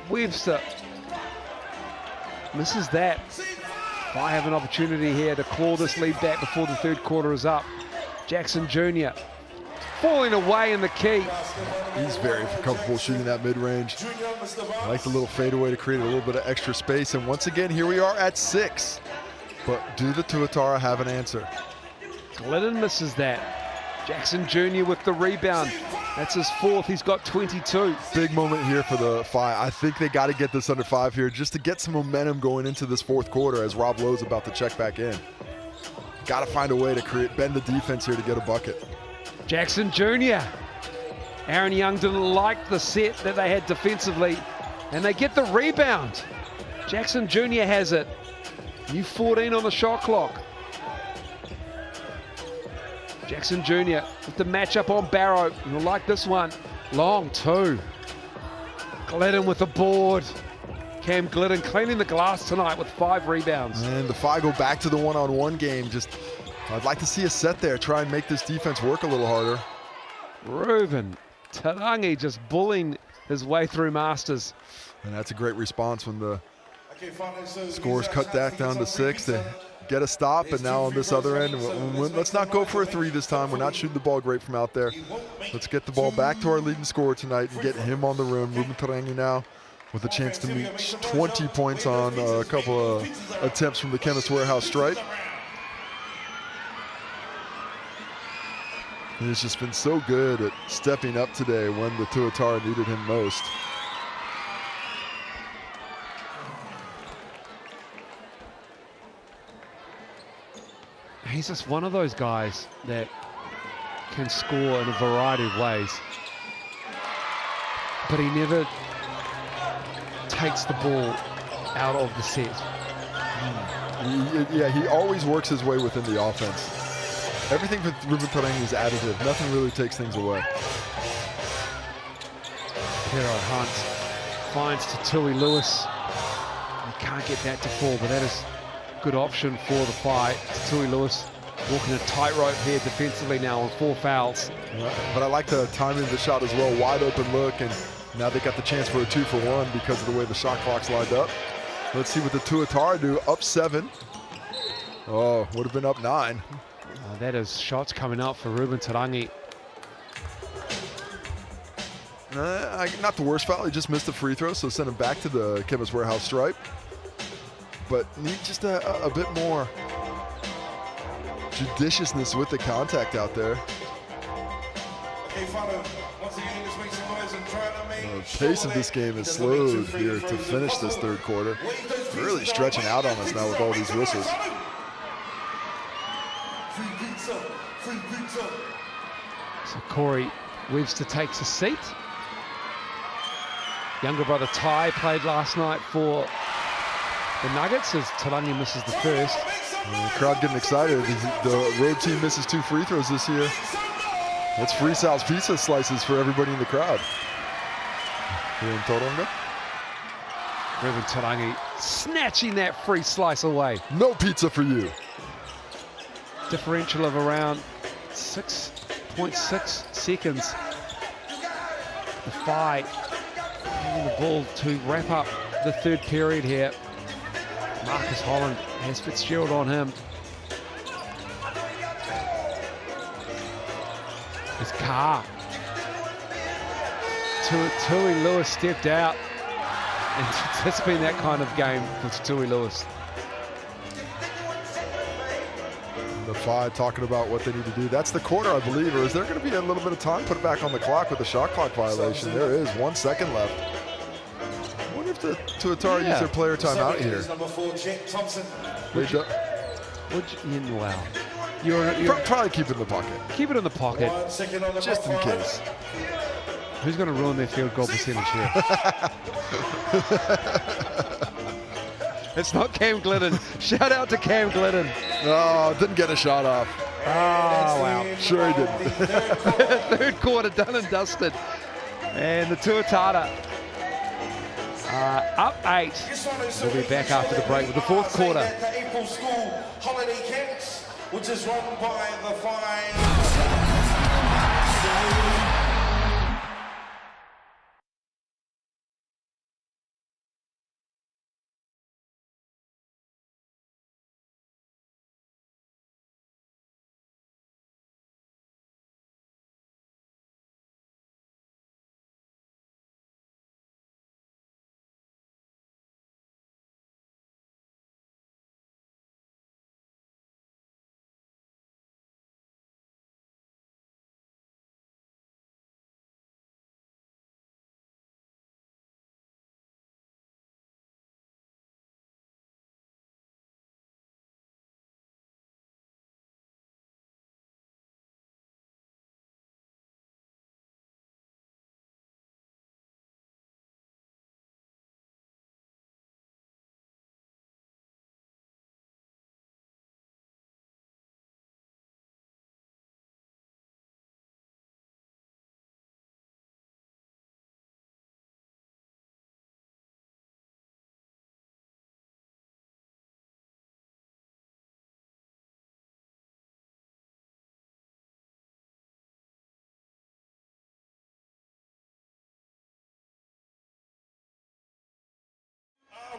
Webster misses that. I have an opportunity here to claw this lead back before the third quarter is up. Jackson Jr. falling away in the key. He's very comfortable shooting that mid-range. I like the little fadeaway to create a little bit of extra space. And once again, here we are at 6. But do the Tuatara have an answer? Glidden misses that. Jackson Jr. with the rebound. That's his fourth. He's got 22. Big moment here for the Phi. I think they got to get this under 5 here just to get some momentum going into this fourth quarter as Rob Lowe's about to check back in. Got to find a way to bend the defense here to get a bucket. Jackson Jr. Aaron Young didn't like the set that they had defensively, and they get the rebound. Jackson Jr. has it. U14 on the shot clock. Jackson Jr. with the matchup on Barrow. You'll like this one. Long two. Glidden with the board. Cam Glidden cleaning the glass tonight with 5 rebounds. And the Phi go back to the one-on-one game. I'd like to see a set there. Try and make this defense work a little harder. Ruben Tarangi just bullying his way through Masters. And that's a great response when the scores cut back down to 6. They get a stop, and now on this other end, let's not go for a 3 this time. We're not shooting the ball great from out there. Let's get the ball back to our leading scorer tonight and get him on the rim. Ruben Tarangi now with a chance to meet 20 points on a couple of attempts from the Chemist Warehouse stripe. He's just been so good at stepping up today when the Tuatara needed him most. He's just one of those guys that can score in a variety of ways, but he never takes the ball out of the set. Yeah, he always works his way within the offense. Everything for Ruben Tarangi is additive. Nothing really takes things away. Pero Hunt finds to Tui Lewis. He can't get that to fall, but that is a good option for the fight. Tui Lewis walking a tightrope here defensively now on 4 fouls. But I like the timing of the shot as well. Wide open look, and now they got the chance for a 2-for-1 because of the way the shot clock's lined up. Let's see what the Tuatara do. Up 7. Oh, would have been up 9. That is shots coming up for Ruben Tarangi. Not the worst foul. He just missed the free throw, so send him back to the Chemist Warehouse stripe. But need just a bit more judiciousness with the contact out there. The pace of this game is slowed here to finish this third quarter. Really stretching out on us now with all these whistles. So Corey Webster takes a seat. Younger brother Ty played last night for the Nuggets as Tarangi misses the first. And the crowd getting excited. The road team misses 2 free throws this year. That's free Sal's pizza slices for everybody in the crowd. Here in Tauranga. Ruben Tarangi snatching that free slice away. No pizza for you. Differential of around 6.6 seconds. The Phi having the ball to wrap up the third period here. Marcus Holland has Fitzgerald on him. It's Carr. Tui Lewis stepped out. And it's been that kind of game for Tui Lewis. The Phi talking about what they need to do. That's the quarter, I believe. Or is there going to be a little bit of time put back on the clock with the shot clock violation? There is 1 second left. I wonder if the Tuatara use their player timeout here. Wow. Probably keep it in the pocket. Keep it in the pocket. Just in case. Who's going to ruin their field goal percentage here? It's not Cam Glidden. Shout out to Cam Glidden. Oh, didn't get a shot off. Oh, wow. Sure he didn't. Third quarter done and dusted. And the Tuatara up 8. We'll be back after the break with the fourth quarter. April school holiday camps, which is run by the Whai.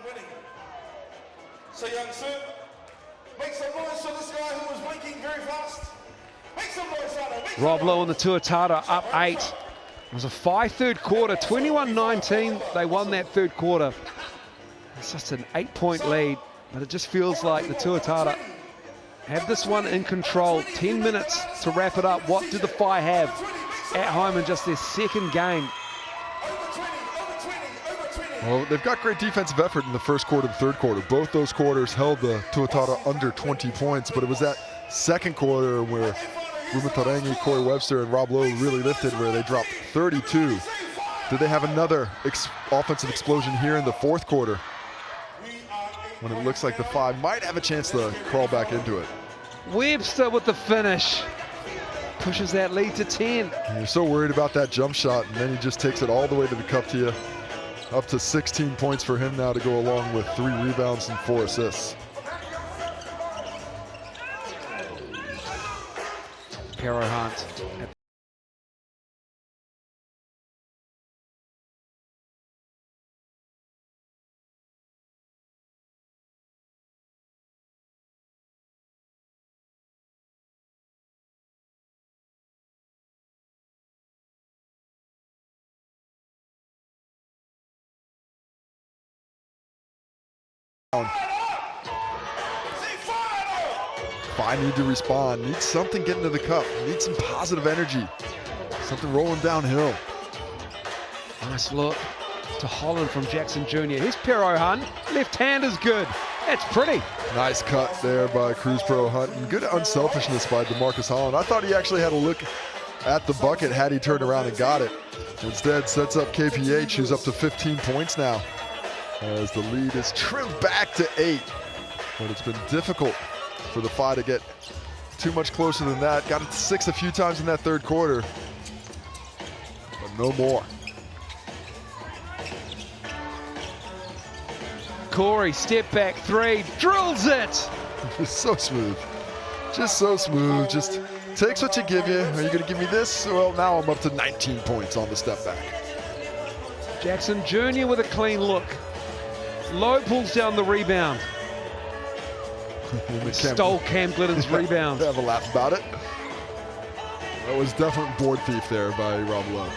Winning. So young sir, make some noise for this guy who was blinking very fast. Make some noise out of it. Rob Lowe and the Tuatara up 8. It was a 5 third quarter, 21-19. They won that third quarter. It's just an 8-point lead, but it just feels like the Tuatara have this one in control. 10 minutes to wrap it up. What do the Whai have at home in just their second game? Well, they've got great defensive effort in the first quarter and third quarter. Both those quarters held the Tuatara under 20 points, but it was that second quarter where Ruben Tauranga, Corey Webster, and Rob Lowe really lifted, where they dropped 32. Did they have another offensive explosion here in the fourth quarter, when it looks like the Whai might have a chance to crawl back into it? Webster with the finish. Pushes that lead to 10. And you're so worried about that jump shot, and then he just takes it all the way to the cup to you. Up to 16 points for him now to go along with 3 rebounds and 4 assists. Pero Hunt. Whai need to respond, need something getting to the cup, need some positive energy, something rolling downhill. Nice look to Holland from Jackson Jr. Here's Pero Hunt. Left hand is good. That's pretty. Nice cut there by Cruz Pro Hunt, and good unselfishness by DeMarcus Holland. I thought he actually had a look at the bucket had he turned around and got it. Instead, sets up KPH, who's up to 15 points now, as the lead is trimmed back to 8. But it's been difficult for the Whai to get too much closer than that. Got it to 6 a few times in that third quarter, but no more. Corey, step back 3, drills it. Just so smooth. Just so smooth. Just takes what you give you. Are you going to give me this? Well, now I'm up to 19 points on the step back. Jackson Jr. with a clean look. Lowe pulls down the rebound. Stole Cam Glidden's rebound. Have a laugh about it. That was definitely board thief there by Rob Lowe.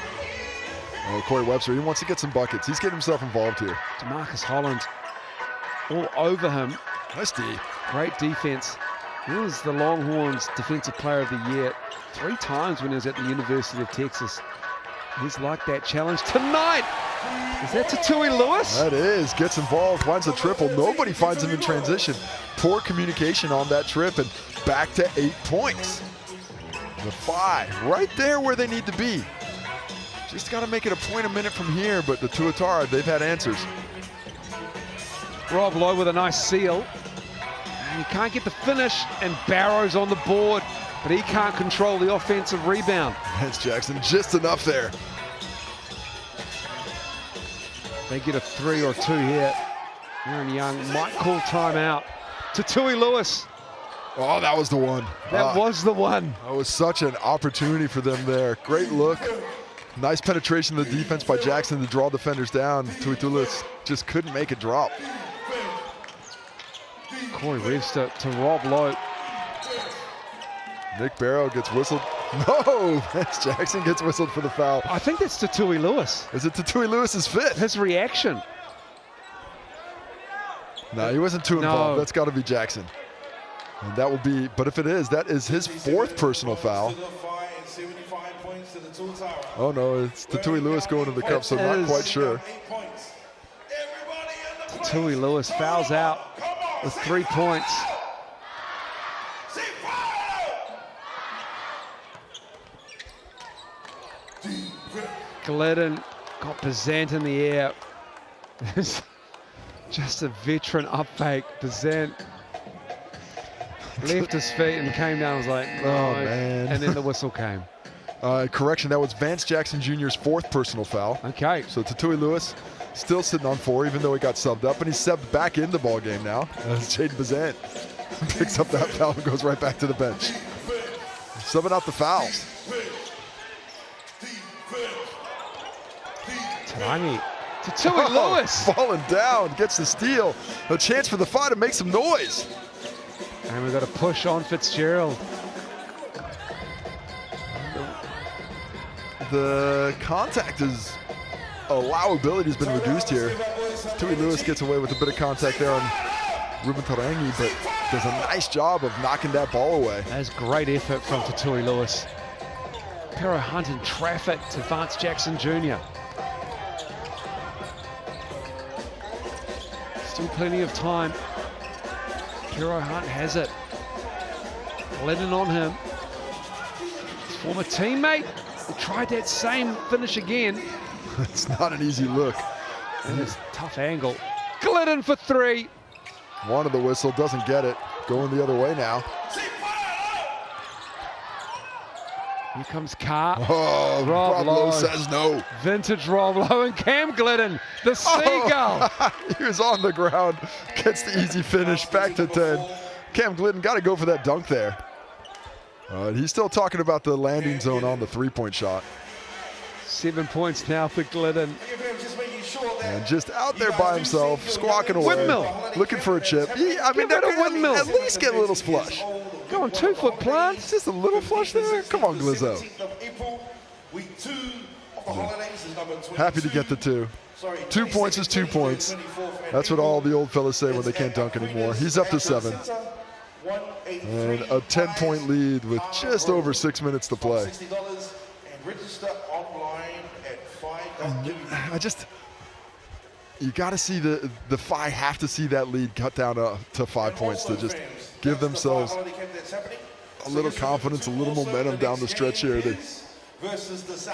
Oh, Corey Webster, he wants to get some buckets. He's getting himself involved here. DeMarcus Holland all over him. Nice D. Great defense. He was the Longhorns Defensive Player of the Year 3 times when he was at the University of Texas. He's like that challenge tonight. Is that Tatui Lewis? That is. Gets involved, finds a triple. Nobody finds him in transition. Poor communication on that trip, and back to 8 points. The Whai, right there where they need to be. Just got to make it a point a minute from here, but the Tuatara, they've had answers. Rob Lowe with a nice seal. And he can't get the finish, and Barrow's on the board, but he can't control the offensive rebound. Vance Jackson just enough there. They get a 3 or 2 here. Aaron Young might call timeout. Tatui Lewis. Oh, that was the one. That was the one. That was such an opportunity for them there. Great look. Nice penetration of the defense by Jackson to draw defenders down. Tatui Lewis just couldn't make it drop. Corey Reeves to Rob Lowe. Nick Barrow gets whistled. No, Vance Jackson gets whistled for the foul. I think that's Tatui Lewis. Is it Tatui Lewis's fifth? His reaction. No, he wasn't too involved. That's got to be Jackson. And that will be, but if it is, that is his 4th personal foul. Oh no, it's Tatui Lewis going to the cup, so not quite sure. Tatui Lewis fouls out with 3 points. Glidden got Bazant in the air. Just a veteran up fake. Bazant left his feet and came down. Was like, oh man! And then the whistle came. Correction, that was Vance Jackson Jr.'s 4th personal foul. Okay. So Tatui Lewis still sitting on 4, even though he got subbed up, and he's subbed back in the ball game now. As Jaden Bazant picks up that foul and goes right back to the bench. Subbing out the fouls. Tauranga. Tatui Lewis. Falling down, gets the steal. A chance for the Whai to make some noise. And we've got a push on Fitzgerald. The contact allowability has been reduced here. Tatui Lewis gets away with a bit of contact there on Ruben Tauranga, but does a nice job of knocking that ball away. That's great effort from Tatui Lewis. Pero Hunt in traffic to Vance Jackson Jr. Still plenty of time. Pero Hunt has it. Glidden on him. His former teammate. He tried that same finish again. It's not an easy look. And it's a tough angle. Glidden for 3. Wanted the whistle, doesn't get it. Going the other way now. Here comes Carr. Oh, Rob Lowe says no. Vintage Rob Lowe and Cam Glidden, the seagull. He was on the ground, gets the easy finish, back to 10. Cam Glidden got to go for that dunk there. He's still talking about the landing zone on the 3-point shot. 7 points now for Glidden. And just out there by himself, squawking away. Windmill. Looking for a chip. I mean, Give it a windmill. At least get a little splush. Go on, 2-foot plant. Just a little flush there. Come on, Glizzo. Happy to get the 2. 2 points is 2 points. That's what all the old fellas say when they can't dunk anymore. He's up to 7. And a 10-point lead with just over 6 minutes to play. You got to see the Whai have to see that lead cut down to 5 points to just give themselves a little confidence, a little momentum down the stretch here. They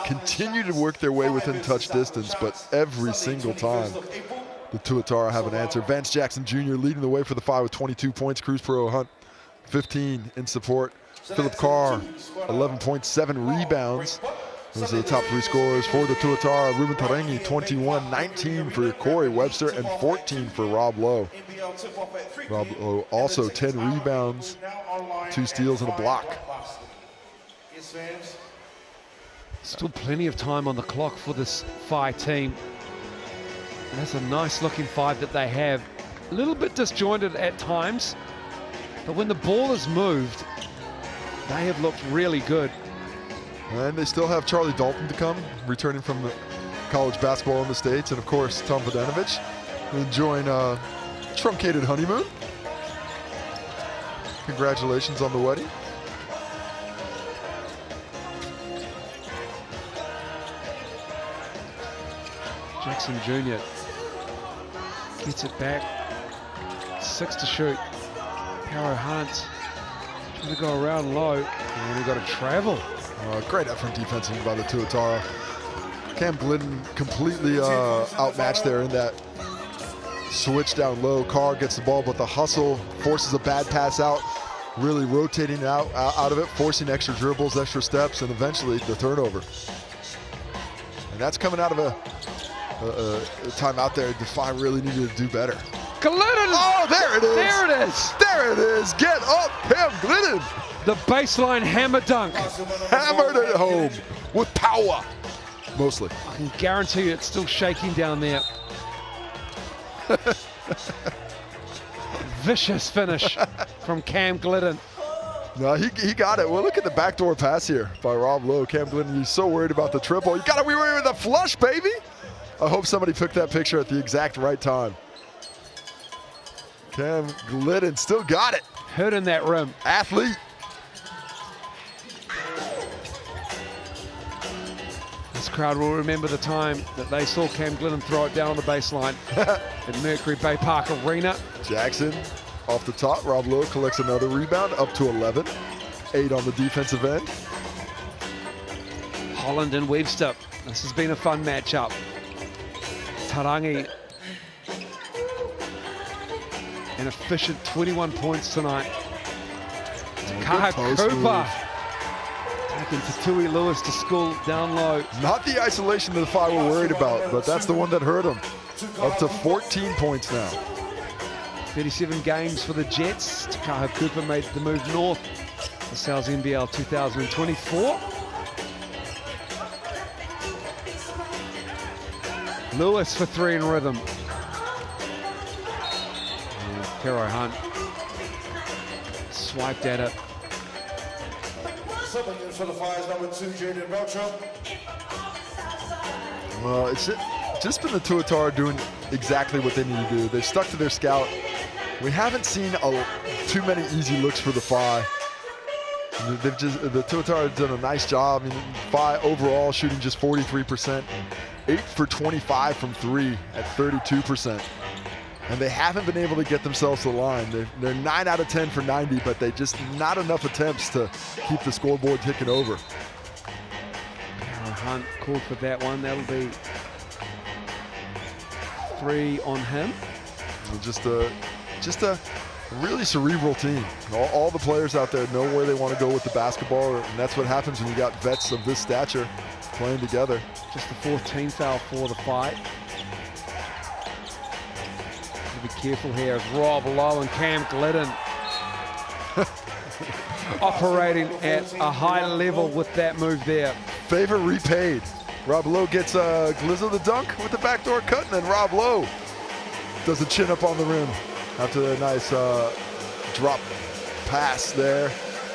continue to work their way within touch distance, but every single time the Tuatara have an answer. Vance Jackson Jr. leading the way for the Whai with 22 points. Cruz Pro Hunt 15 in support. Philip Carr 11.7 rebounds. Those are the top 3 scorers for the Tuatara. Ruben Tauranga 21, 19 for Corey Webster, and 14 for Rob Lowe. Rob Lowe also 10 rebounds, 2 steals and a block. Still plenty of time on the clock for this Whai team. And that's a nice looking 5 that they have. A little bit disjointed at times, but when the ball is moved, they have looked really good. And they still have Charlie Dalton to come, returning from the college basketball in the States, and of course Tom Vodanovich enjoying a truncated honeymoon. Congratulations on the wedding. Jackson Jr. gets it back. 6 to shoot. Caro Hunt trying to go around low, and he got to travel. Great effort defensively by the Tuatara. Cam Glidden completely outmatched there in that switch down low. Carr gets the ball, but the hustle forces a bad pass out, really rotating out of it, forcing extra dribbles, extra steps, and eventually the turnover. And that's coming out of a time out there. Defy really needed to do better. Glidden! Oh, there it is! There it is! There it is! Get up, Cam Glidden! The baseline hammer dunk. Hammered it home with power, mostly. I can guarantee you it's still shaking down there. Vicious finish from Cam Glidden. No, he got it. Well, look at the backdoor pass here by Rob Lowe. Cam Glidden, he's so worried about the triple. You gotta be worried with the flush, baby. I hope somebody took that picture at the exact right time. Cam Glidden still got it. Hurt in that rim. Athlete. This crowd will remember the time that they saw Cam Glidden throw it down on the baseline at Mercury Baypark Arena. Jackson off the top. Rob Lowe collects another rebound, up to 11. 8 on the defensive end. Holland and Webster. This has been a fun matchup. Tauranga, an efficient 21 points tonight. Kaha Cooper taking Tatui Lewis to school down low. Not the isolation that the Whai were worried about, but that's the one that hurt him. Up to 14 points now. 37 games for the Jets. Kaha Cooper made the move north for South NBL 2024. Lewis for 3 in rhythm. And Caro Hunt swiped at it. Subbing in for the Whai's number 2, Jaden Beltram. Well, it's just been the Tuatara doing exactly what they need to do. They've stuck to their scout. We haven't seen too many easy looks for the Whai. The Tuatara have done a nice job. I mean, Whai overall shooting just 43%, 8 for 25 from 3 at 32%. And they haven't been able to get themselves to the line. They're 9 out of 10 for 90, but they just not enough attempts to keep the scoreboard ticking over. Hunt called for that one. That'll be 3 on him. Just a really cerebral team. All the players out there know where they want to go with the basketball, and that's what happens when you got vets of this stature playing together. Just the 4th team foul for the fight. Be careful here as Rob Lowe and Cam Glidden operating at a high level with that move there. Favor repaid. Rob Lowe gets Glizzo the dunk with the backdoor cut, and then Rob Lowe does a chin up on the rim after a nice drop pass there.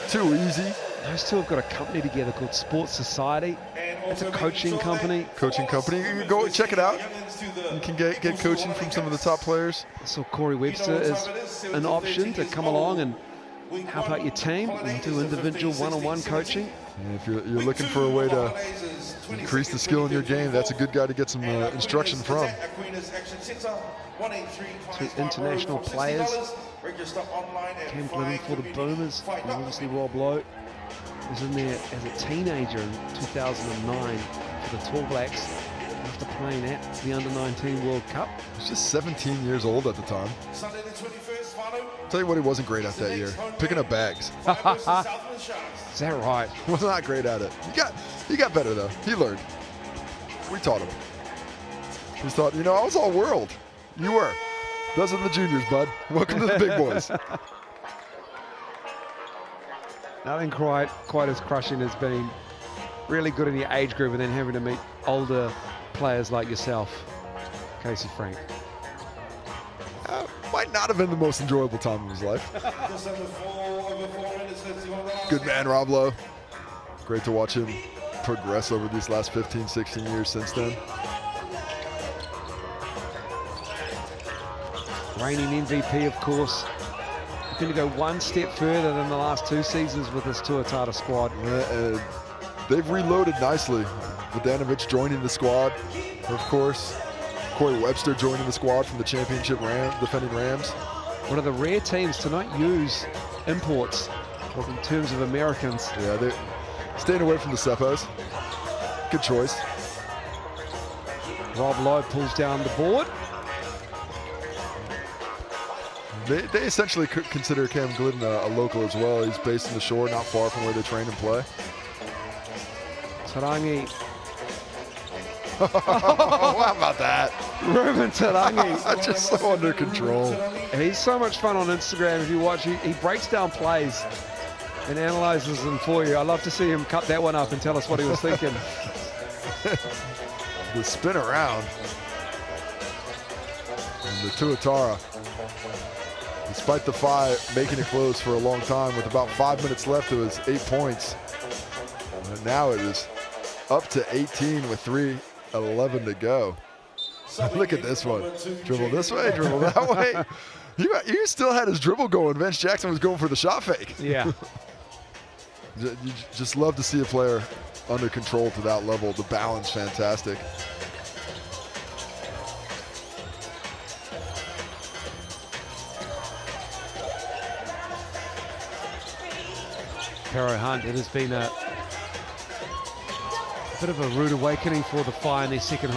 Too easy. Those two have got a company together called Sports Society. It's a coaching company. Coaching company. You can go check it out. You can get coaching from some of the top players. So Corey Webster is an option to come along and help out your team and do individual one-on-one coaching. And if you're looking for a way to increase the skill in your game, that's a good guy to get some instruction from. 2 international players. Cam Glidden for the Boomers, and obviously Rob Lowe was in there as a teenager in 2009 for the Tall Blacks after playing at the Under-19 World Cup. He was just 17 years old at the time. I'll tell you what he wasn't great at that year, picking up bags. Is that right? Was not great at it. He got better though. He learned. We taught him. He thought, you know, I was all world. You were. Those are the juniors, bud. Welcome to the big boys. Nothing quite as crushing as being really good in your age group and then having to meet older players like yourself, Casey Frank. Might not have been the most enjoyable time of his life. Good man, Rob Lowe. Great to watch him progress over these last 15, 16 years since then. Reigning MVP, of course. Going to go one step further than the last 2 seasons with this Tuatara squad. They've reloaded nicely. Vodanovic joining the squad, of course. Corey Webster joining the squad from the championship defending Rams. One of the rare teams to not use imports in terms of Americans. Yeah, they're staying away from the Cephos. Good choice. Rob Lowe pulls down the board. They essentially could consider Cam Glidden a local as well. He's based in the shore, not far from where they train and play. Tarangi. How about that? Ruben Tarangi. Just so under control. He's so much fun on Instagram. If you watch, he breaks down plays and analyzes them for you. I love to see him cut that one up and tell us what he was thinking. The spin around. And the Tuatara, despite the Whai making it close for a long time, with about 5 minutes left, it was 8 points. And now it is up to 18 with 3:11 to go. Look at this one. Dribble this way, dribble that way. You still had his dribble going. Vance Jackson was going for the shot fake. Yeah. You just love to see a player under control to that level. The balance, fantastic. Pero Hunt, it has been a bit of a rude awakening for the Whai in their second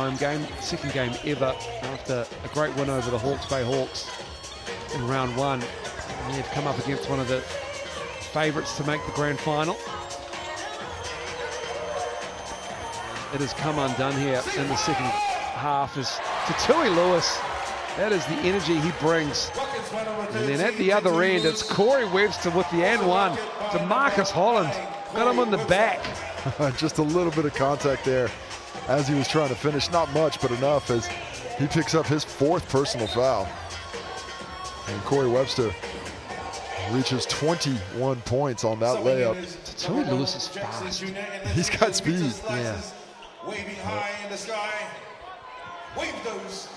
game ever, after a great win over the Hawke's Bay Hawks in round one. And they've come up against one of the favourites to make the grand final. It has come undone here in the second half as Tatui Lewis. That is the energy he brings. And then at the other end, it's Corey Webster with the and one to Marcus Holland. Got him on the back. Just a little bit of contact there as he was trying to finish. Not much, but enough as he picks up his 4th personal foul. And Corey Webster reaches 21 points on that layup. Tatui Lewis is fast. He's got speed. Yeah. Waving high in the sky. Wave those.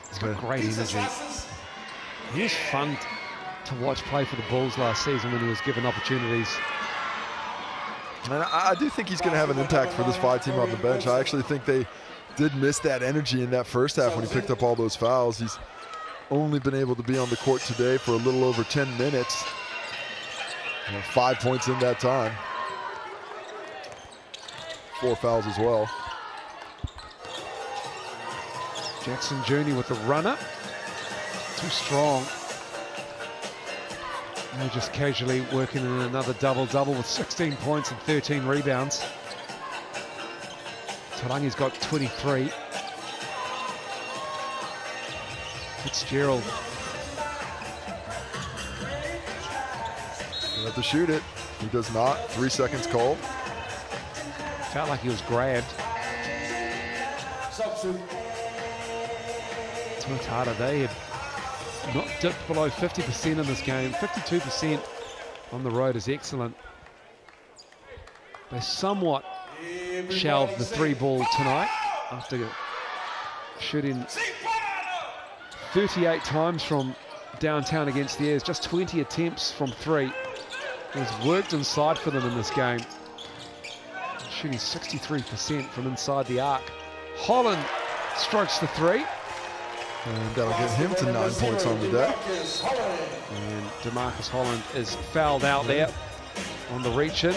He's got great energy. He was fun to watch play for the Bulls last season when he was given opportunities. And I do think he's going to have an impact for this Whai team on the bench. I actually think they did miss that energy in that first half when he picked up all those fouls. He's only been able to be on the court today for a little over 10 minutes. 5 points in that time. 4 fouls as well. Jackson Jr. with the runner. Too strong. They're just casually working in another double-double with 16 points and 13 rebounds. Tarangi's got 23. Fitzgerald. He'll have to shoot it. He does not. 3 seconds called. Felt like he was grabbed. Tuatara, they have not dipped below 50% in this game. 52% on the road is excellent. They somewhat shelved the 3-ball tonight after shooting 38 times from downtown against the Airs, just 20 attempts from 3. It was worked inside for them in this game. Shooting 63% from inside the arc. Holland strokes the 3. And that'll get him to 9 points on the day. And DeMarcus Holland is fouled out there on the reach-in.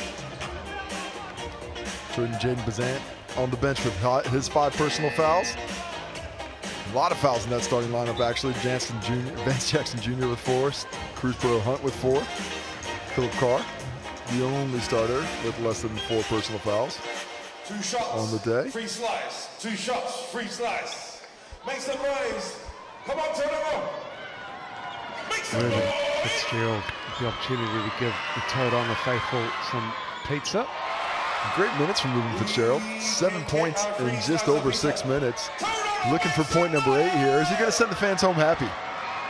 Jordan Jaden Bazant on the bench with his 5 personal fouls. A lot of fouls in that starting lineup, actually. Vance Jackson Jr. with 4. Cruzborough Hunt with 4. Philip Carr, the only starter with less than 4 personal fouls 2 shots on the day. Free slice. 2 shots. Free slice. Make some noise. Come on, Tauranga. Make some Ruben noise. Fitzgerald with the opportunity to give the Tauranga faithful some pizza. Great minutes from Ruben Fitzgerald. 7 points in just over 6 minutes. Looking for point number 8 here. Is he going to send the fans home happy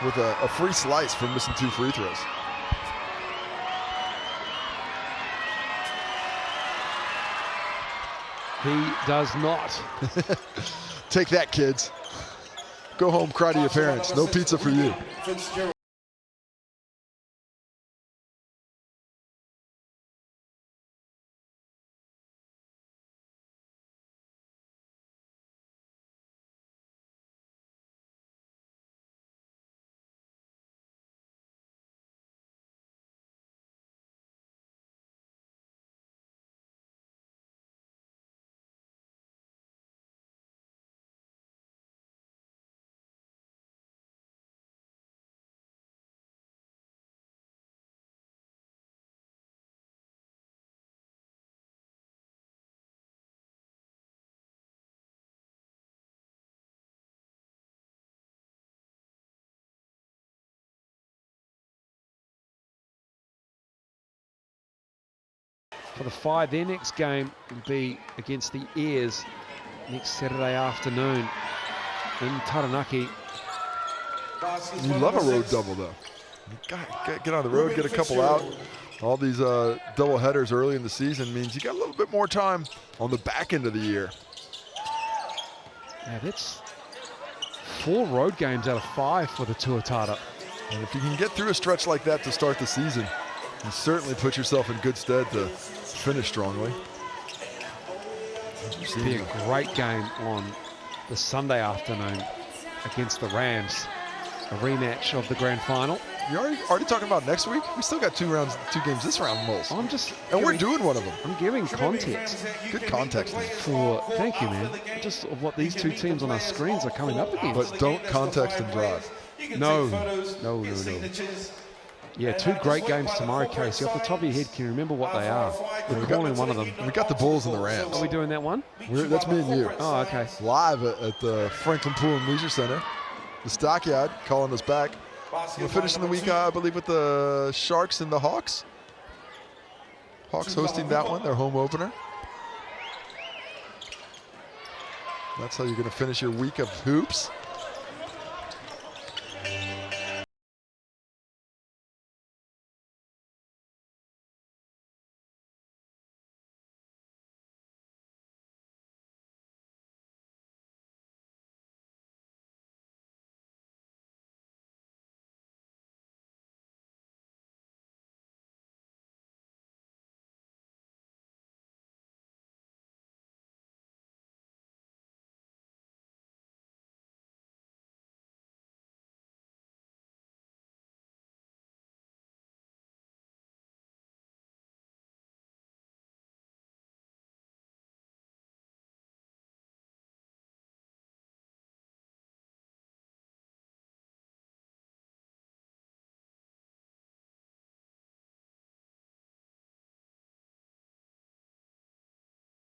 with a free slice for missing 2 free throws? He does not. Take that, kids. Go home, cry to your parents. No pizza for you. Fitzgerald. for the Whai. Their next game will be against the Airs next Saturday afternoon in Taranaki. You love a road double, though. Get on the road, get a couple out. All these double headers early in the season means you got a little bit more time on the back end of the year. Yeah, that's 4 road games out of 5 for the Tuatara. And if you can get through a stretch like that to start the season, you certainly put yourself in good stead to finish strongly. It'll be a great game on the Sunday afternoon against the Rams. A rematch of the grand final. You're already talking about next week? We still got 2 games this round, Moles. We're doing one of them. I'm giving context. Good context. Thank you, man. Just of what these 2 teams on our screens are coming up against. But don't context and drive. No. Yeah, 2 great games tomorrow, Casey. Off the top of your head, can you remember what they are? We're calling one of them. We got the Bulls and the Rams. Are we doing that one? That's me and you. Oh, okay. Live at the Franklin Pool and Leisure Center. The Stockyard calling us back. We're finishing the week, I believe, with the Sharks and the Hawks. Hawks hosting that one, their home opener. That's how you're going to finish your week of hoops.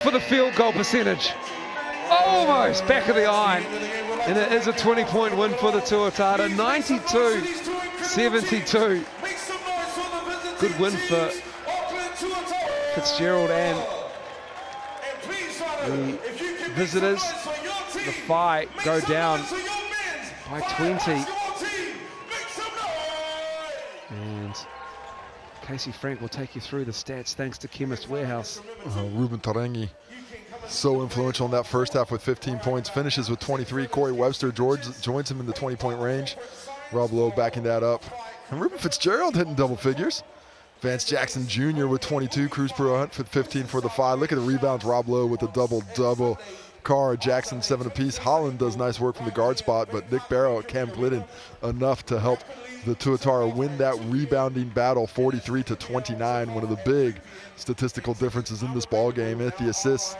For the field goal percentage. Almost back of the iron. And it is a 20-point win for the Tuatara. 92-72. Good win for Fitzgerald and the visitors. The Whai go down by 20. And Casey Frank will take you through the stats thanks to Chemist Warehouse. Ruben Tauranga, so influential in that first half with 15 points. Finishes with 23. Corey Webster joins him in the 20-point range. Rob Lowe backing that up. And Ruben Fitzgerald hitting double figures. Vance Jackson Jr. with 22. Cruz Peru Hunt with 15 for the Whai. Look at the rebounds. Rob Lowe with a double-double. Carr, Jackson 7 apiece. Holland does nice work from the guard spot, but Nick Barrow at Cam Glidden enough to help the Tuatara win that rebounding battle 43-29. One of the big statistical differences in this ball game. At the assists,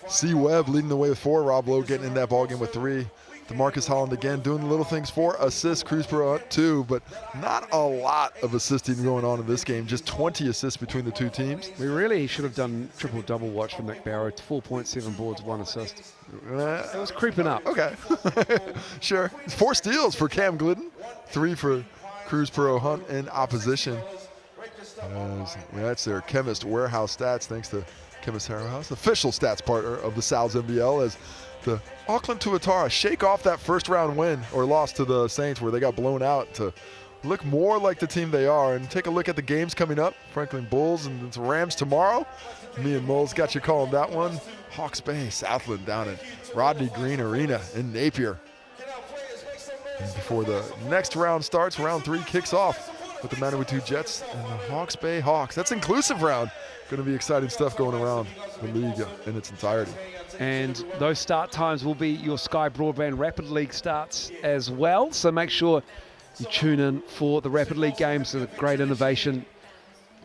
C. Webb leading the way with 4. Rob Lowe getting in that ball game with 3. DeMarcus Holland again doing the little things. 4 assists. Cruz Peru 2, but not a lot of assisting going on in this game. Just 20 assists between the 2 teams. We really should have done triple-double watch for Nick Barrow. 4.7 boards, 1 assist. It was creeping up. Okay, sure. 4 steals for Cam Glidden. 3 for Cruz Peru Hunt in opposition. That's their Chemist Warehouse stats, thanks to Chemist Warehouse, official stats partner of the Sal's NBL, as the Auckland Tuatara shake off that first round win or loss to the Saints where they got blown out to look more like the team they are. And take a look at the games coming up. Franklin Bulls and the Rams tomorrow. Me and Moles got you calling that one. Hawke's Bay, Southland down at Rodney Green Arena in Napier. And before the next round starts, round 3 kicks off with the Manawatu Jets and the Hawke's Bay Hawks. That's inclusive round. Going to be exciting stuff going around the league in its entirety. And those start times will be your Sky Broadband Rapid League starts as well. So make sure you tune in for the Rapid League games. A great innovation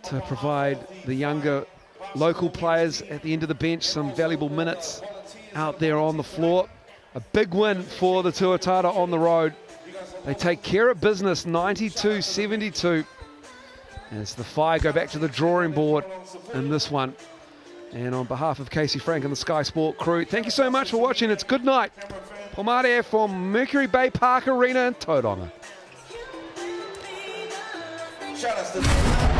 to provide the younger local players at the end of the bench some valuable minutes out there on the floor. A big win for the Tuatara on the road. They take care of business 92-72. As the Whai go back to the drawing board in this one. And on behalf of Casey Frank and the Sky Sport crew, thank you so much for watching. It's good night. Pomare from Mercury Baypark Arena in Tauranga. Shout out to